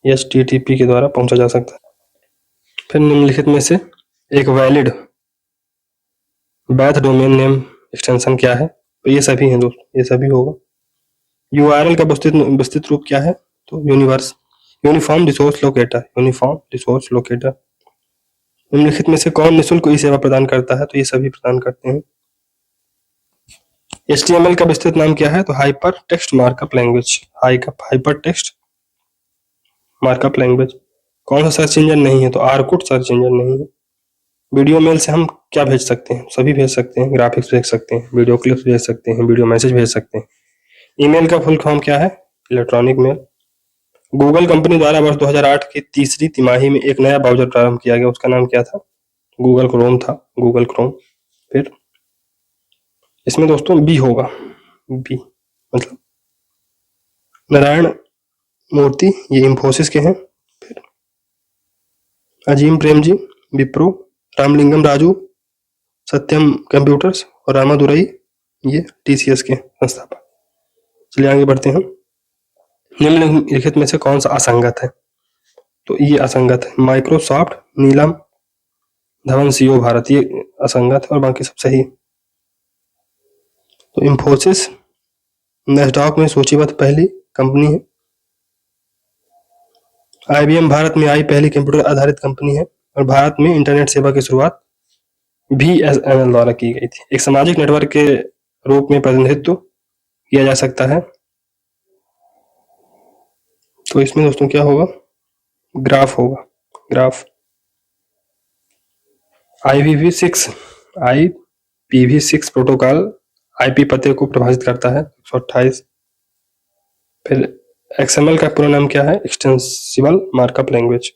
A: HTTP के द्वारा पहुंचा जा सकता है। फिर निम्नलिखित में से एक वैलिड वैध डोमेन नेम एक्सटेंशन क्या है? तो ये सभी हैं दोस्तों, ये सभी होगा। URL का विस्तृत रूप क्या है? तो यूनिफॉर्म रिसोर्स लोकेटर। निम्नलिखित में से कौन निःशुल्क ई सेवा प्रदान करता है? तो ये सभी प्रदान करते हैं। HTML का विस्तृत नाम क्या है? तो हाइपर टेक्स्ट मार्कअप लैंग्वेज। कौन सा सर्च इंजन नहीं है? तो आर्कुट सर्च इंजन नहीं है। वीडियो मेल से हम क्या भेज सकते हैं? सभी भेज सकते हैं, ग्राफिक्स भेज सकते हैं, वीडियो क्लिप्स भेज सकते हैं, वीडियो मैसेज भेज सकते हैं। ईमेल का फुल फॉर्म क्या है? Electronic mail. गूगल कंपनी द्वारा वर्ष 2008 की तीसरी तिमाही में एक नया ब्राउजर प्रारंभ किया गया, उसका नाम क्या था? गूगल क्रोम था, गूगल क्रोम। फिर इसमें दोस्तों बी होगा, बी मतलब नारायण मूर्ति, ये इंफोसिस के हैं। फिर अजीम प्रेम जी, विप्रो। रामलिंगम राजू, सत्यम कंप्यूटर्स। और रामादुरई, ये TCS के संस्थापक। चलिए आगे बढ़ते हैं। निम्नलिखित में से कौन सा असंगत है? तो ये असंगत है। माइक्रोसॉफ्ट, नीलम धवन CEO भारत, ये असंगत है और बाकी सब सही। तो इंफोसिस नैस्डैक में सूचीबद्ध पहली कंपनी है। IBM भारत में आई पहली कंप्यूटर आधारित कंपनी है और भारत में इंटरनेट सेवा की शुरुआत BSNL द्वारा की गई थी। एक सामाजिक नेटवर्क के रूप में प्रतिनिधित्व किया जा सकता है। तो इसमें दोस्तों क्या होगा? ग्राफ होगा, ग्राफ। IPv6 प्रोटोकॉल IP पते को प्रभावित करता है, 128। फिर XML का पूरा नाम क्या है? Extensible markup language.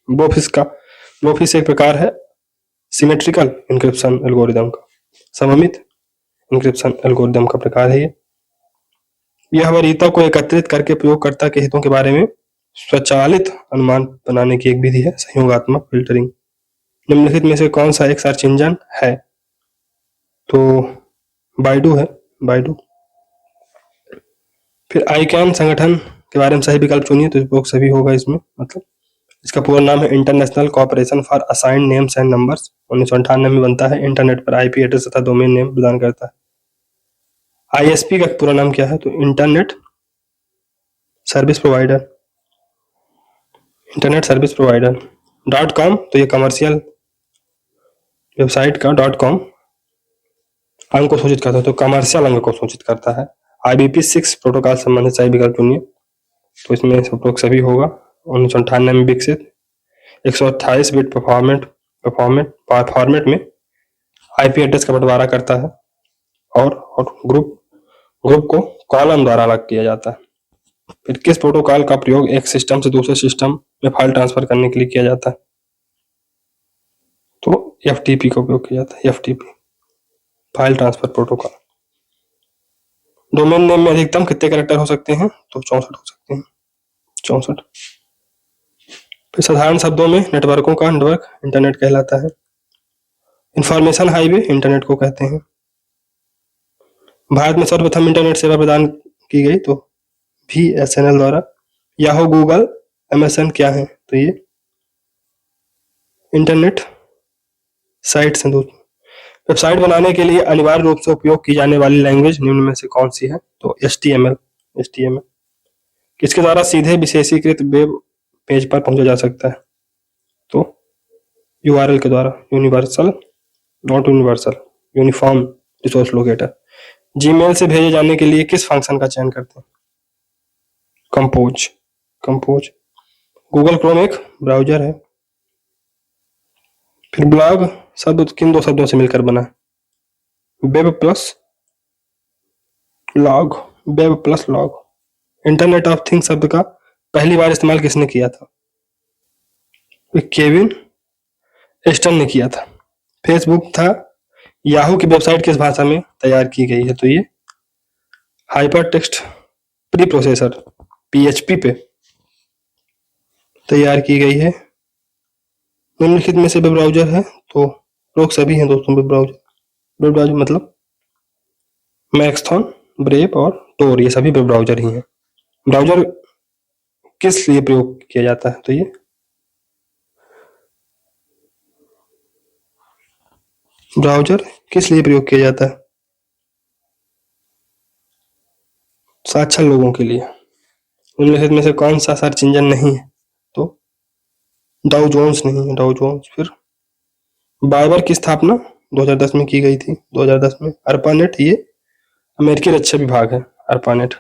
A: ब्लोफिस एक प्रकार है सिमेट्रिकल इंक्रिप्शन एल्गोरिदम का, सममित इंक्रिप्शन एल्गोरिदम का प्रकार है ये। यह वरीयता को एकत्रित करके प्रयोगकर्ता के हितों के बारे में स्वचालित अनुमान बनाने की एक विधि है, संयोगात्मक फिल्टरिंग। निम्नलिखित में से कौन सा एक सर्च इंजन है? तो बाइडू है, बाइडू। फिर ICANN संगठन के बारे में सही विकल्प चुनिए, तो उपयोग सभी होगा इसमें। मतलब इसका पूरा नाम है international corporation for assigned names and numbers. 1998 में बनता है। इंटरनेट पर IP एड्रेस तथा डोमेन नेम प्रदान करता है। ISP का पूरा नाम क्या है? तो इंटरनेट सर्विस प्रोवाइडर। .com, तो ये कमर्शियल वेबसाइट का .com अंग को सूचित करता है, तो कमर्शियल अंग को सूचित करता है। IPv6 प्रोटोकॉल संबंधित सही विकल्प चुनिए, तो इसमें सब लोग सभी होगा। 1998 में विकसित 128 बिट फॉर्मेट में IP एड्रेस का बंटवारा करता है और ग्रुप को कॉलम द्वारा अलग किया जाता है। फिर किस प्रोटोकॉल का प्रयोग एक सिस्टम से दूसरे सिस्टम में फाइल ट्रांसफर करने के लिए किया जाता है? तो FTP का उपयोग किया जाता है, FTP file transfer protocol. Domain name में अधिकतम कितने कैरेक्टर हो सकते हैं? तो 64 हो सकते हैं, 64। फिर साधारण शब्दों में नेटवर्कों का नेटवर्क इंटरनेट कहलाता है। इंफॉर्मेशन हाईवे इंटरनेट को कहते हैं। भारत में सर्वप्रथम इंटरनेट सेवा प्रदान की गई तो BSNL द्वारा। याहू, गूगल, MSN क्या है? तो ये इंटरनेट साइट्स हैं दोस्तों। वेबसाइट बनाने के लिए अनिवार्य रूप से उपयोग की जाने वाली लैंग्वेज निम्न में से कौन सी है? तो HTML। किसके द्वारा सीधे विशेषीकृत वेब पेज पर पहुंचा जा सकता है? तो URL के द्वारा, यूनिफॉर्म रिसोर्स लोकेटर। जीमेल से भेजे जाने के लिए किस फंक्शन का चयन करते हैं? कंपोज। गूगल क्रोम एक ब्राउजर है। फिर ब्लॉग शब्द किन दो शब्दों से मिलकर बना है? Web plus log. Internet of things शब्द का पहली बार इस्तेमाल किसने किया था? केविन एस्टन ने किया था। फेसबुक था। याहू की वेबसाइट किस भाषा में तैयार की गई है? तो ये hyper text pre processor PHP पे। तैयार की गई है। निम्नलिखित में से वेब ब्राउजर है, तो लोग सभी हैं दोस्तों वेब ब्राउजर। वेब ब्राउजर मतलब मैक्सथॉन, ब्रेव और टोर, ये सभी वेब ब्राउजर ही हैं। ब्राउजर किस लिए प्रयोग किया जाता है, तो ये ब्राउजर किस लिए प्रयोग किया जाता है? साक्षर लोगों के लिए। निम्नलिखित में से कौन सा सर्च इंजन नहीं है, तो डाउ जोन्स नहीं है, डाउ जोन्स। फिर बाइबर की स्थापना 2010 में की गई थी, 2010 में। अर्पानेट, ये अमेरिकी रक्षा विभाग है, अर्पानेट।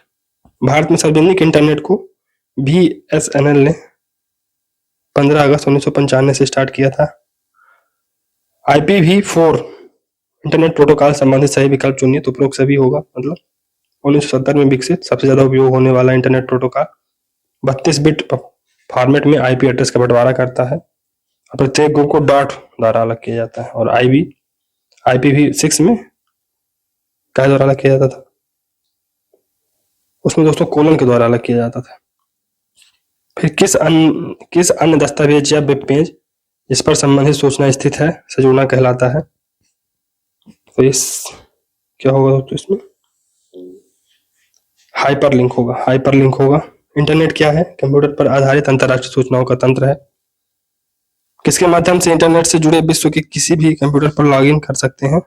A: भारत में सार्वजनिक इंटरनेट को BSNL ने 15 अगस्त 1995 से स्टार्ट किया था। IPv4 इंटरनेट प्रोटोकॉल संबंधित सही विकल्प चुनिए, तो उपरोक्त सभी होगा। मतलब 1970 में विकसित सबसे ज्यादा उपयोग होने वाला इंटरनेट प्रोटोकॉल 32 बिट फॉर्मेट में IP एड्रेस का बंटवारा करता है। प्रत्येक ग्रुप को डॉट द्वारा अलग किया जाता है। और IPv6 में क्या द्वारा अलग किया जाता था? उसमें दोस्तों कोलन के द्वारा अलग किया जाता था। फिर किस अन्य दस्तावेज या वेब पेज इस पर संबंधित सूचना स्थित है से जुड़ना कहलाता है? तो इस क्या होगा दोस्तों, इसमें हाइपरलिंक होगा, हाइपरलिंक होगा। इंटरनेट क्या है? कंप्यूटर पर आधारित अंतरराष्ट्रीय सूचनाओं का तंत्र है। किसके माध्यम से इंटरनेट से जुड़े विश्व के किसी भी कंप्यूटर पर लॉगिन कर सकते हैं?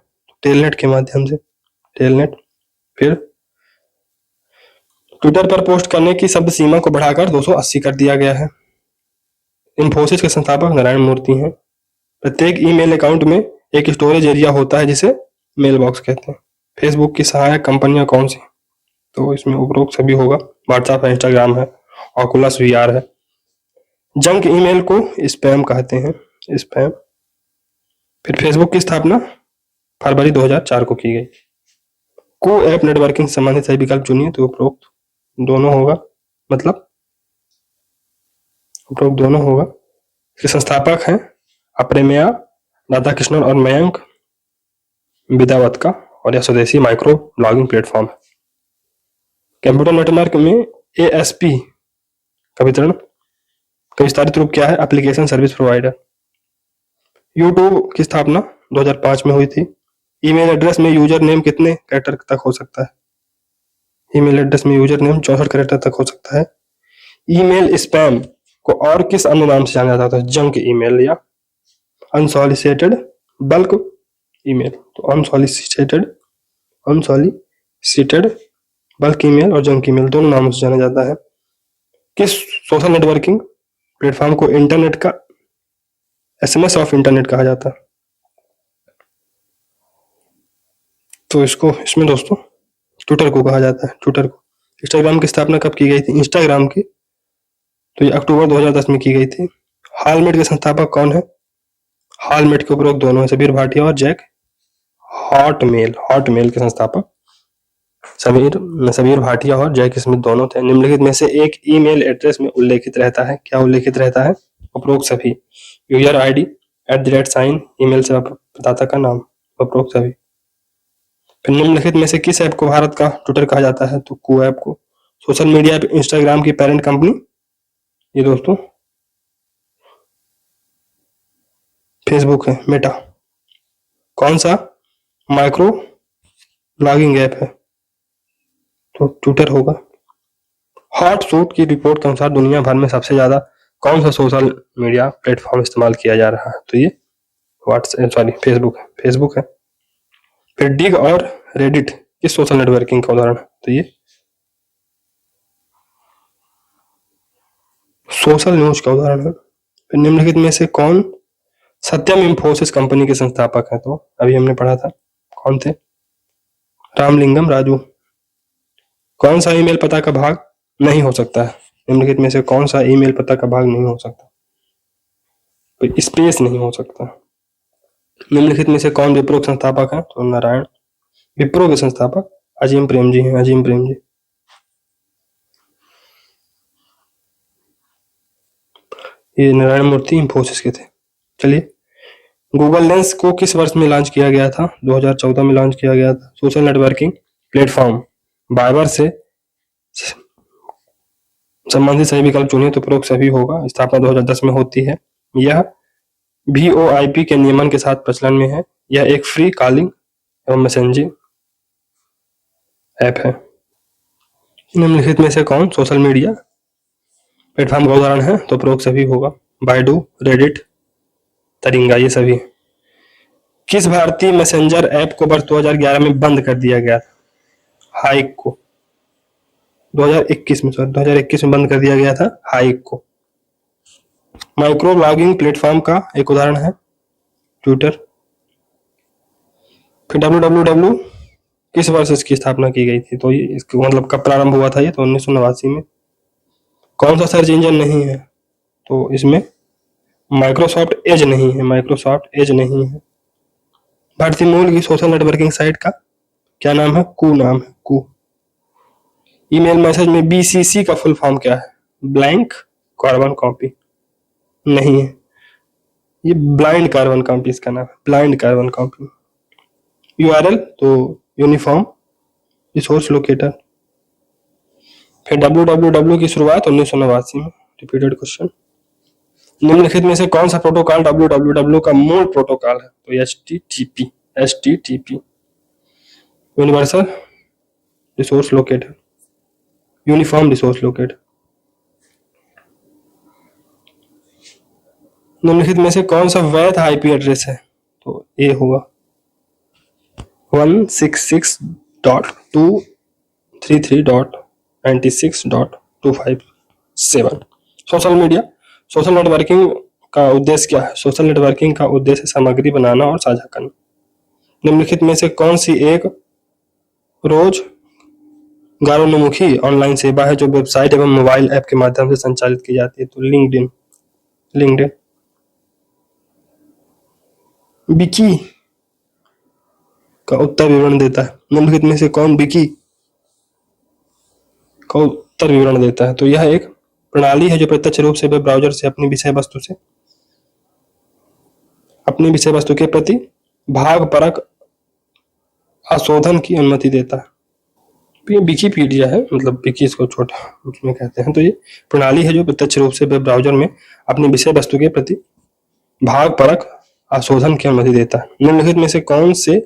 A: टेलनेट के माध्यम से, टेलनेट। फिर ट्विटर पर पोस्ट करने की शब्द सीमा को बढ़ाकर 280 कर दिया गया है। इंफोसिस के संस्थापक नारायण मूर्ति हैं। प्रत्येक ईमेल अकाउंट में एक स्टोरेज एरिया होता है जिसे मेल बॉक्स कहते हैं। फेसबुक की सहायक कंपनियां कौन सी? तो इसमें उपरोक्त सभी होगा। व्हाट्सएप है, इंस्टाग्राम है, ऑकुलस VR है। जंक ईमेल को स्पैम कहते हैं, स्पैम। फिर फेसबुक की स्थापना फरवरी 2004 को की गई। को ऐप नेटवर्किंग संबंधित सही विकल्प चुनिए, तो उपरोक्त दोनों होगा। मतलब उपरोक्त दोनों होगा। इसके संस्थापक हैं अप्रेम्या राधाकृष्णन और मयंक विद्यावतका, और यह स्वदेशी माइक्रो ब्लॉगिंग प्लेटफॉर्म है। कंप्यूटर नेटवर्क में ASP का वितरण का विस्तारित रूप क्या है? Application service provider. यूट्यूब की स्थापना 2005 में हुई थी। ईमेल एड्रेस में यूजर नेम कितने कैरेक्टर तक हो सकता है? ईमेल एड्रेस में यूजर नेम 64 कैरेक्टर तक हो सकता है। ईमेल स्पैम को और किस अन्य नाम से जाना जाता है? जंक ईमेल या अनसॉलिसिटेड बल्क ईमेल। तो अनसॉलिसिटेड बल्क ईमेल और जंक ईमेल दोनों नामों से जाना जाता है। किस सोशल नेटवर्किंग प्लेटफॉर्म को इंटरनेट का SMS ऑफ इंटरनेट कहा जाता है? तो इसमें दोस्तों ट्विटर को कहा जाता है, ट्विटर को। इंस्टाग्राम की स्थापना कब की गई थी? इंस्टाग्राम की तो ये अक्टूबर 2010 में की गई थी। हालमेट के संस्थापक कौन है? हालमेट के उपरोक्त दोनों है, सबीर भाटिया और जैक। हॉटमेल के संस्थापक सबीर भाटिया और जैक स्मिथ दोनों थे। निम्नलिखित में से एक ईमेल एड्रेस में उल्लेखित रहता है, क्या उल्लेखित रहता है? उपरोक्त सभी। यूजर ID @ ईमेल सेवा प्रदाता का नाम, उपरोक्त सभी। फिर निम्नलिखित में से किस ऐप को भारत का ट्विटर कहा जाता है? तो को ऐप को। सोशल मीडिया ऐप इंस्टाग्राम की पेरेंट कंपनी ये दोस्तों फेसबुक है, मेटा। कौन सा माइक्रो ब्लॉगिंग ऐप है? तो ट्विटर होगा। हॉटसूट की रिपोर्ट के अनुसार दुनिया भर में सबसे ज्यादा कौन सा सोशल मीडिया प्लेटफॉर्म इस्तेमाल किया जा रहा है? तो ये फेसबुक है। फिर डिग और रेडिट किस सोशल नेटवर्किंग का उदाहरण है? तो ये सोशल न्यूज का उदाहरण है। फिर निम्नलिखित में से कौन सत्यम इंफोसिस कंपनी के संस्थापक है? तो अभी हमने पढ़ा था, कौन थे? रामलिंगम राजू। कौन सा ईमेल पता का भाग नहीं हो सकता है? निम्नलिखित में से कौन सा ईमेल पता का भाग नहीं हो सकता? तो स्पेस नहीं हो सकता। निम्नलिखित में से कौन विप्रो के संस्थापक है? तो नारायण। विप्रो के संस्थापक अजीम प्रेम जी हैं, अजीम प्रेम जी। ये नारायण मूर्ति इंफोसिस के थे। चलिए, गूगल लेंस को किस वर्ष में लॉन्च किया गया था? 2014 में लॉन्च किया गया था। सोशल नेटवर्किंग प्लेटफॉर्म बाइबर से संबंधित सही विकल्प चुनिए तो उपरोक्त सभी होगा। स्थापना 2010 में होती है। यह VoIP के नियमन के साथ प्रचलन में है। यह एक फ्री कॉलिंग एवं मैसेजिंग ऐप है। निम्नलिखित में से कौन सोशल मीडिया प्लेटफॉर्म का उदाहरण है? तो उपरोक्त सभी होगा। बाइडू, रेडिट, तरिंगा, ये सभी। किस भारतीय मैसेंजर ऐप को वर्ष 2011 में बंद कर दिया गया था? हाइक को 2021 में बंद कर दिया गया था हाइक को। माइक्रो ब्लॉगिंग प्लेटफॉर्म का एक उदाहरण है ट्विटर। फिर www किस वर्ष इसकी स्थापना की गई थी? तो ये इसका मतलब कब प्रारंभ हुआ था? ये तो 1989 में। कौन सा सर्च इंजन नहीं है? तो इसमें माइक्रोसॉफ्ट एज नहीं है। भारतीय मूल की सोशल नेटवर्किंग साइट का क्या नाम है? कू नाम है, कू। ईमेल मैसेज में BCC का फुल फॉर्म क्या है? ब्लैंक कार्बन कॉपी नहीं है, ये ब्लाइंड कार्बन कॉपी इसका नाम है, ब्लाइंड कार्बन कॉपी। URL तो यूनिफॉर्म रिसोर्स लोकेटर। फिर www की शुरुआत 1989 में। Repeated question. निम्नलिखित में से कौन सा प्रोटोकॉल www का मूल प्रोटोकॉल है? तो HTTP universal resource locator, uniform resource locator. निम्नलिखित में से कौन सा वैध IP एड्रेस है? तो ए होगा 166.233.96.257। सोशल नेटवर्किंग का उद्देश्य क्या है? सोशल नेटवर्किंग का उद्देश्य सामग्री बनाना और साझा करना। निम्नलिखित में से कौन सी एक रोजगारोन्मुखी ऑनलाइन सेवा है जो वेबसाइट एवं मोबाइल ऐप के माध्यम से संचालित की जाती है? तो लिंक्डइन। विकी का उत्तर विवरण देता है। निम्नलिखित में से कौन विकी का उत्तर विवरण देता है? तो यह एक प्रणाली है जो प्रत्यक्ष रूप से वेब ब्राउज़र से अपनी विषय वस्तु के प्रति भागपरक आशोधन की अनुमति देता है। तो ये विकिपीडिया है, मतलब विकी इसको छोटा उसमें कहते हैं। तो ये प्रणाली है जो प्रत्यक्ष रूप से वेब ब्राउज़र में अपनी विषय वस्तु के प्रति भागपरक आशोधन की अनुमति देता है। निम्नलिखित में से कौन से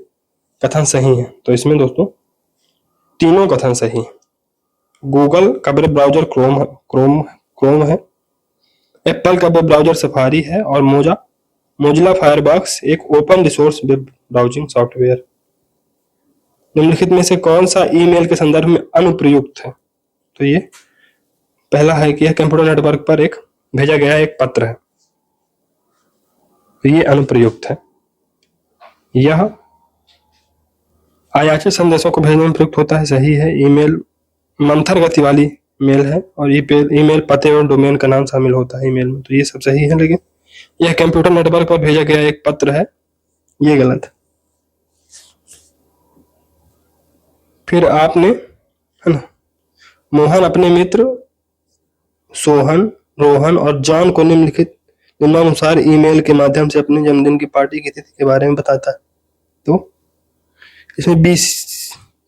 A: कथन सही है? तो इसमें दोस्तों तीनों कथन सही है। गूगल का वेब ब्राउज़र क्रोम है, एप्पल का वेब ब्राउज़र सफारी है और मोजिला फायरफॉक्स एक open resource web browsing software. निम्नलिखित में से कौन सा ईमेल के संदर्भ में अनुप्रयुक्त है? तो ये पहला है कि यह कंप्यूटर नेटवर्क पर एक भेजा गया एक पत्र है, तो ये अनुप्रयुक्त है। यह अयाचित संदेशों को भेजने में प्रयुक्त होता है, सही है। ईमेल मंथर गति वाली मेल है और ईमेल पते और डोमेन का नाम शामिल होता है ईमेल में, तो ये सब सही है। लेकिन यह कंप्यूटर नेटवर्क पर भेजा गया एक पत्र है, ये गलत है। फिर आपने, है ना, मोहन अपने मित्र सोहन, रोहन और जॉन को निम्नानुसार ईमेल के माध्यम से अपने जन्मदिन की पार्टी की तिथि के बारे में बताता है। तो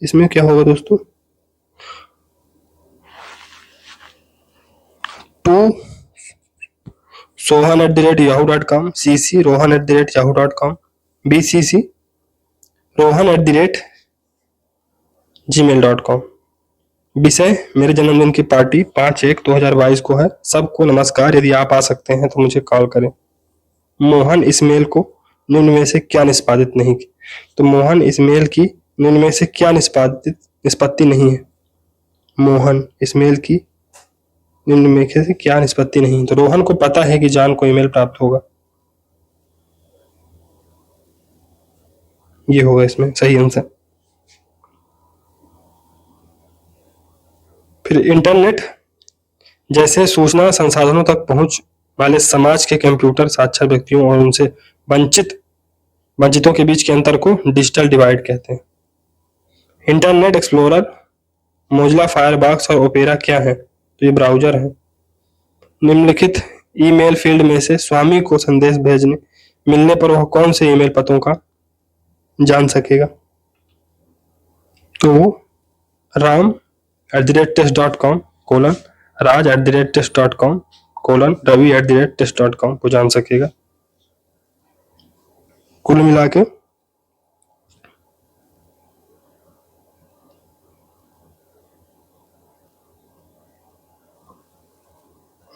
A: इसमें क्या होगा दोस्तों? To sohan@yahoo.com, CC rohan@yahoo.com, BCC rohan@gmail.com। विषय मेरे जन्मदिन की पार्टी 5/1/2022 को है। सबको नमस्कार, यदि आप आ सकते हैं तो मुझे कॉल करें। मोहन इस मेल को निम्न में से क्या निष्पादित नहीं की? तो मोहन इस मेल की निम्न में से क्या निष्पत्ति नहीं है? मोहन इस मेल की निम्न में से क्या निष्पत्ति नहीं? तो रोहन को पता है कि जॉन को ईमेल प्राप्त होगा, ये होगा इसमें सही आंसर। फिर इंटरनेट जैसे सूचना संसाधनों तक पहुंच वाले समाज के कंप्यूटर साक्षर व्यक्तियों और उनसे वंचितों के बीच के अंतर को डिजिटल डिवाइड कहते हैं। इंटरनेट एक्सप्लोरर, मोजिला फायरफॉक्स और ओपेरा क्या है? तो ये ब्राउजर है। निम्नलिखित ईमेल फील्ड में से स्वामी को संदेश मिलने पर वह कौन से ईमेल पतों का जान सकेगा? तो RAM@test.com, raj@test.com ravi@test.com को जान सकेगा। कुल मिला के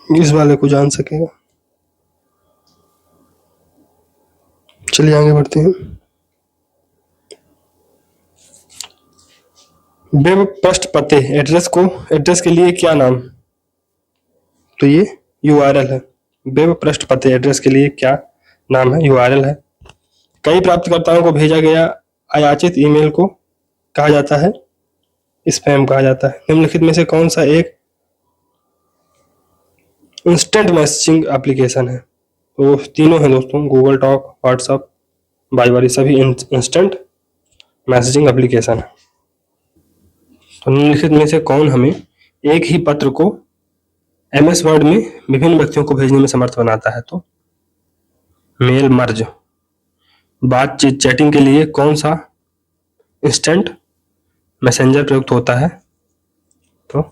A: इस वाले को जान सकेगा। चलिए आगे बढ़ते हैं। वेब पृष्ठ पते एड्रेस के लिए क्या नाम? तो ये URL है। वेब पृष्ठ पते एड्रेस के लिए क्या नाम है? URL है। कई प्राप्तकर्ताओं को भेजा गया अयाचित ईमेल को कहा जाता है स्पैम कहा जाता है। निम्नलिखित में से कौन सा एक इंस्टेंट मैसेजिंग एप्लीकेशन है? तो तीनों हैं दोस्तों, गूगल टॉक, व्हाट्सएप, बाइबरी, सभी इंस्टेंट मैसेजिंग एप्लीकेशन है। तो निम्नलिखित में से कौन हमें एक ही पत्र को MS वर्ड में विभिन्न व्यक्तियों को भेजने में समर्थ बनाता है? तो मेल मर्ज। बातचीत चैटिंग के लिए कौन सा इंस्टेंट मैसेंजर प्रयुक्त होता है? तो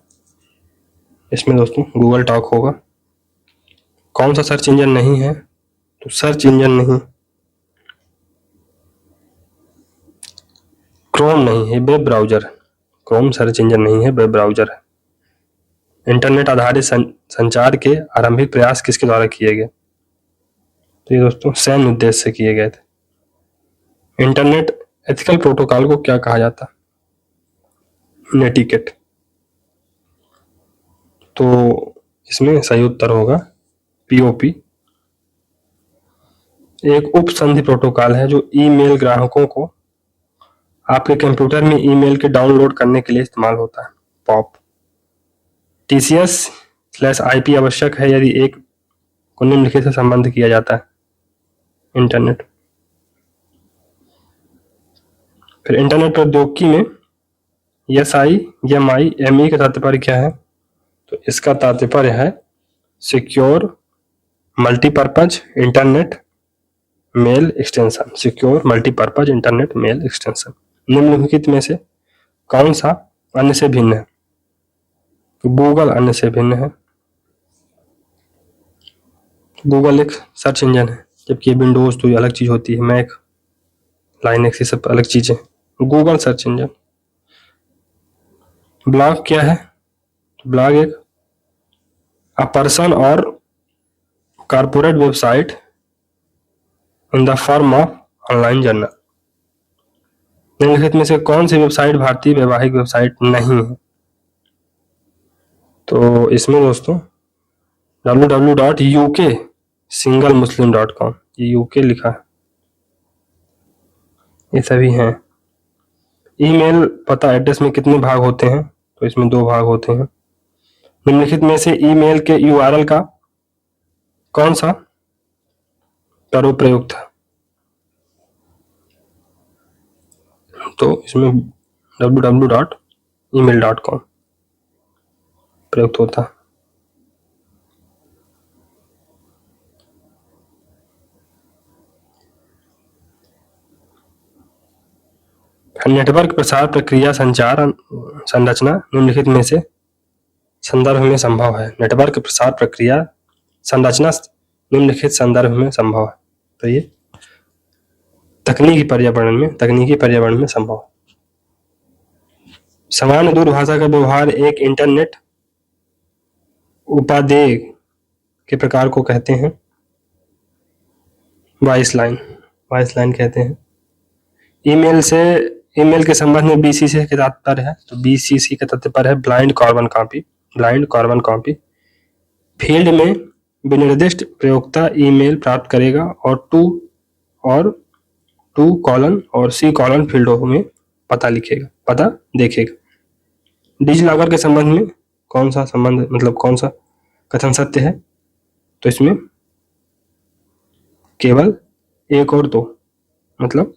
A: इसमें दोस्तों गूगल टॉक होगा। कौन सा सर्च इंजन नहीं है? तो सर्च इंजन नहीं, क्रोम नहीं है, web browser. Chrome search engine नहीं है, वेब ब्राउजर है। इंटरनेट आधारित संचार के आरंभिक प्रयास किसके द्वारा किए गए? तो ये दोस्तों सैन्य उद्देश्य से किए गए थे। इंटरनेट एथिकल प्रोटोकॉल को क्या कहा जाता? नेटिकेट। तो इसमें सही उत्तर होगा POP। एक उपसंधि प्रोटोकॉल है जो ईमेल ग्राहकों को आपके कंप्यूटर में ईमेल के डाउनलोड करने के लिए इस्तेमाल होता है। POP। TCS/IP आवश्यक है यदि एक को निम्नलिखित से संबंध किया जाता है। इंटरनेट। फिर इंटरनेट प्रौद्योगिकी में SI, MI, ME का तात्पर्य क्या है? तो इसका तात्पर्य है secure multipurpose internet mail extension. Secure multipurpose internet mail extension. निम्नलिखित में से कौन सा अन्य से भिन्न है? तो गूगल अन्य से भिन्न है। गूगल एक सर्च इंजन है, जबकि विंडोज तो अलग चीज होती है, मैक, लाइनक्स, ये सब अलग चीजें। Google search engine. ब्लॉग क्या है? तो ब्लॉग एक पर्सन और corporate website in the form of online journal. निम्नलिखित में से कौन सी वेबसाइट भारतीय वैवाहिक वेबसाइट नहीं है? तो इसमें दोस्तों www.uk-muslim.com, ये UK लिखा है, ये सभी हैं। ईमेल पता एड्रेस में कितने भाग होते हैं? तो इसमें 2 भाग होते हैं। निम्नलिखित में से ईमेल के URL का कौन सा प्रारूप प्रयुक्त है? तो इसमें www.email.com प्रयुक्त होता है। नेटवर्क प्रसार प्रक्रिया संचार संरचना निम्नलिखित में से संदर्भ में संभव है। नेटवर्क प्रसार प्रक्रिया संरचना निम्नलिखित संदर्भ में संभव है। तो ये तकनीकी पर्यावरण में संभव है। सामान्य दूरभाषा का व्यवहार एक इंटरनेट उपादेय के प्रकार को कहते हैं। वॉइस लाइन कहते हैं। ईमेल के संबंध में BCC के तात्पर्य है। तो BCC का तात्पर्य है ब्लाइंड कार्बन कॉपी। फील्ड में विनिर्दिष्ट प्रयोक्ता ईमेल प्राप्त करेगा और टू कॉलन और C कॉलन फील्डों में पता देखेगा। डिजिलॉकर के संबंध में कौन सा कथन सत्य है? तो इसमें केवल 1 और 2, मतलब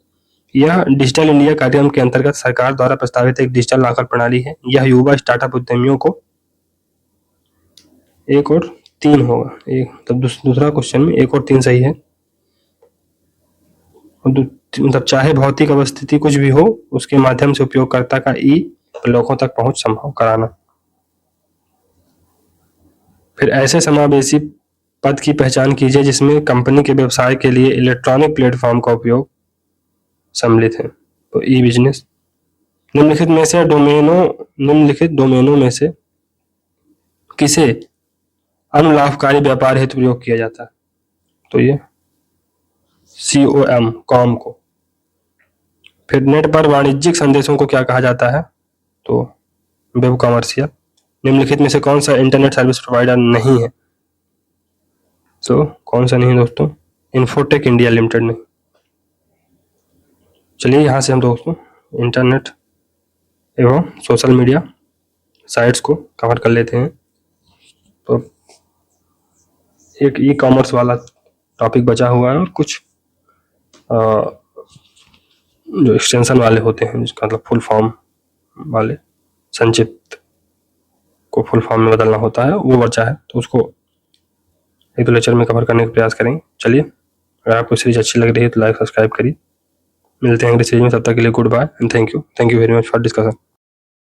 A: यह डिजिटल इंडिया कार्यक्रम के अंतर्गत सरकार द्वारा प्रस्तावित एक डिजिटल लॉकर प्रणाली है। यह युवा स्टार्टअप उद्यमियों को 1 और 3 होगा। तब दूसरा क्वेश्चन में 1 और 3 सही है। मतलब चाहे भौतिक अवस्थिति कुछ भी हो, उसके माध्यम से उपयोगकर्ता का लोगों तक पहुंच संभव कराना। फिर ऐसे समावेशी पद की पहचान कीजिए जिसमें कंपनी के व्यवसाय के लिए इलेक्ट्रॉनिक प्लेटफॉर्म का उपयोग सम्मिलित है। तो ई बिजनेस। निम्नलिखित डोमेनों में से किसे अनुलाभकारी व्यापार हेतु प्रयोग किया जाता है? तो ये COM कॉम को। फिर नेट पर वाणिज्यिक संदेशों को क्या कहा जाता है? तो वेब कॉमर्शियल। निम्नलिखित में से कौन सा इंटरनेट सर्विस प्रोवाइडर नहीं है? तो कौन सा नहीं दोस्तों? इन्फोटेक इंडिया लिमिटेड नहीं। चलिए यहाँ से हम दोस्तों इंटरनेट एवं सोशल मीडिया साइट्स को कवर कर लेते हैं। तो एक ई कॉमर्स वाला टॉपिक बचा हुआ है और कुछ जो एक्सटेंशन वाले होते हैं जिसका मतलब फुल फॉर्म वाले संक्षिप्त को फुल फॉर्म में बदलना होता है वो बचा है, तो उसको एक दो लेक्चर में कवर करने का प्रयास करेंगे। चलिए, अगर आपको सीरीज अच्छी लग रही है तो लाइक सब्सक्राइब करिए। मिलते हैं अगली सीरीज में, तब तक के लिए goodbye and thank you very much for discussion.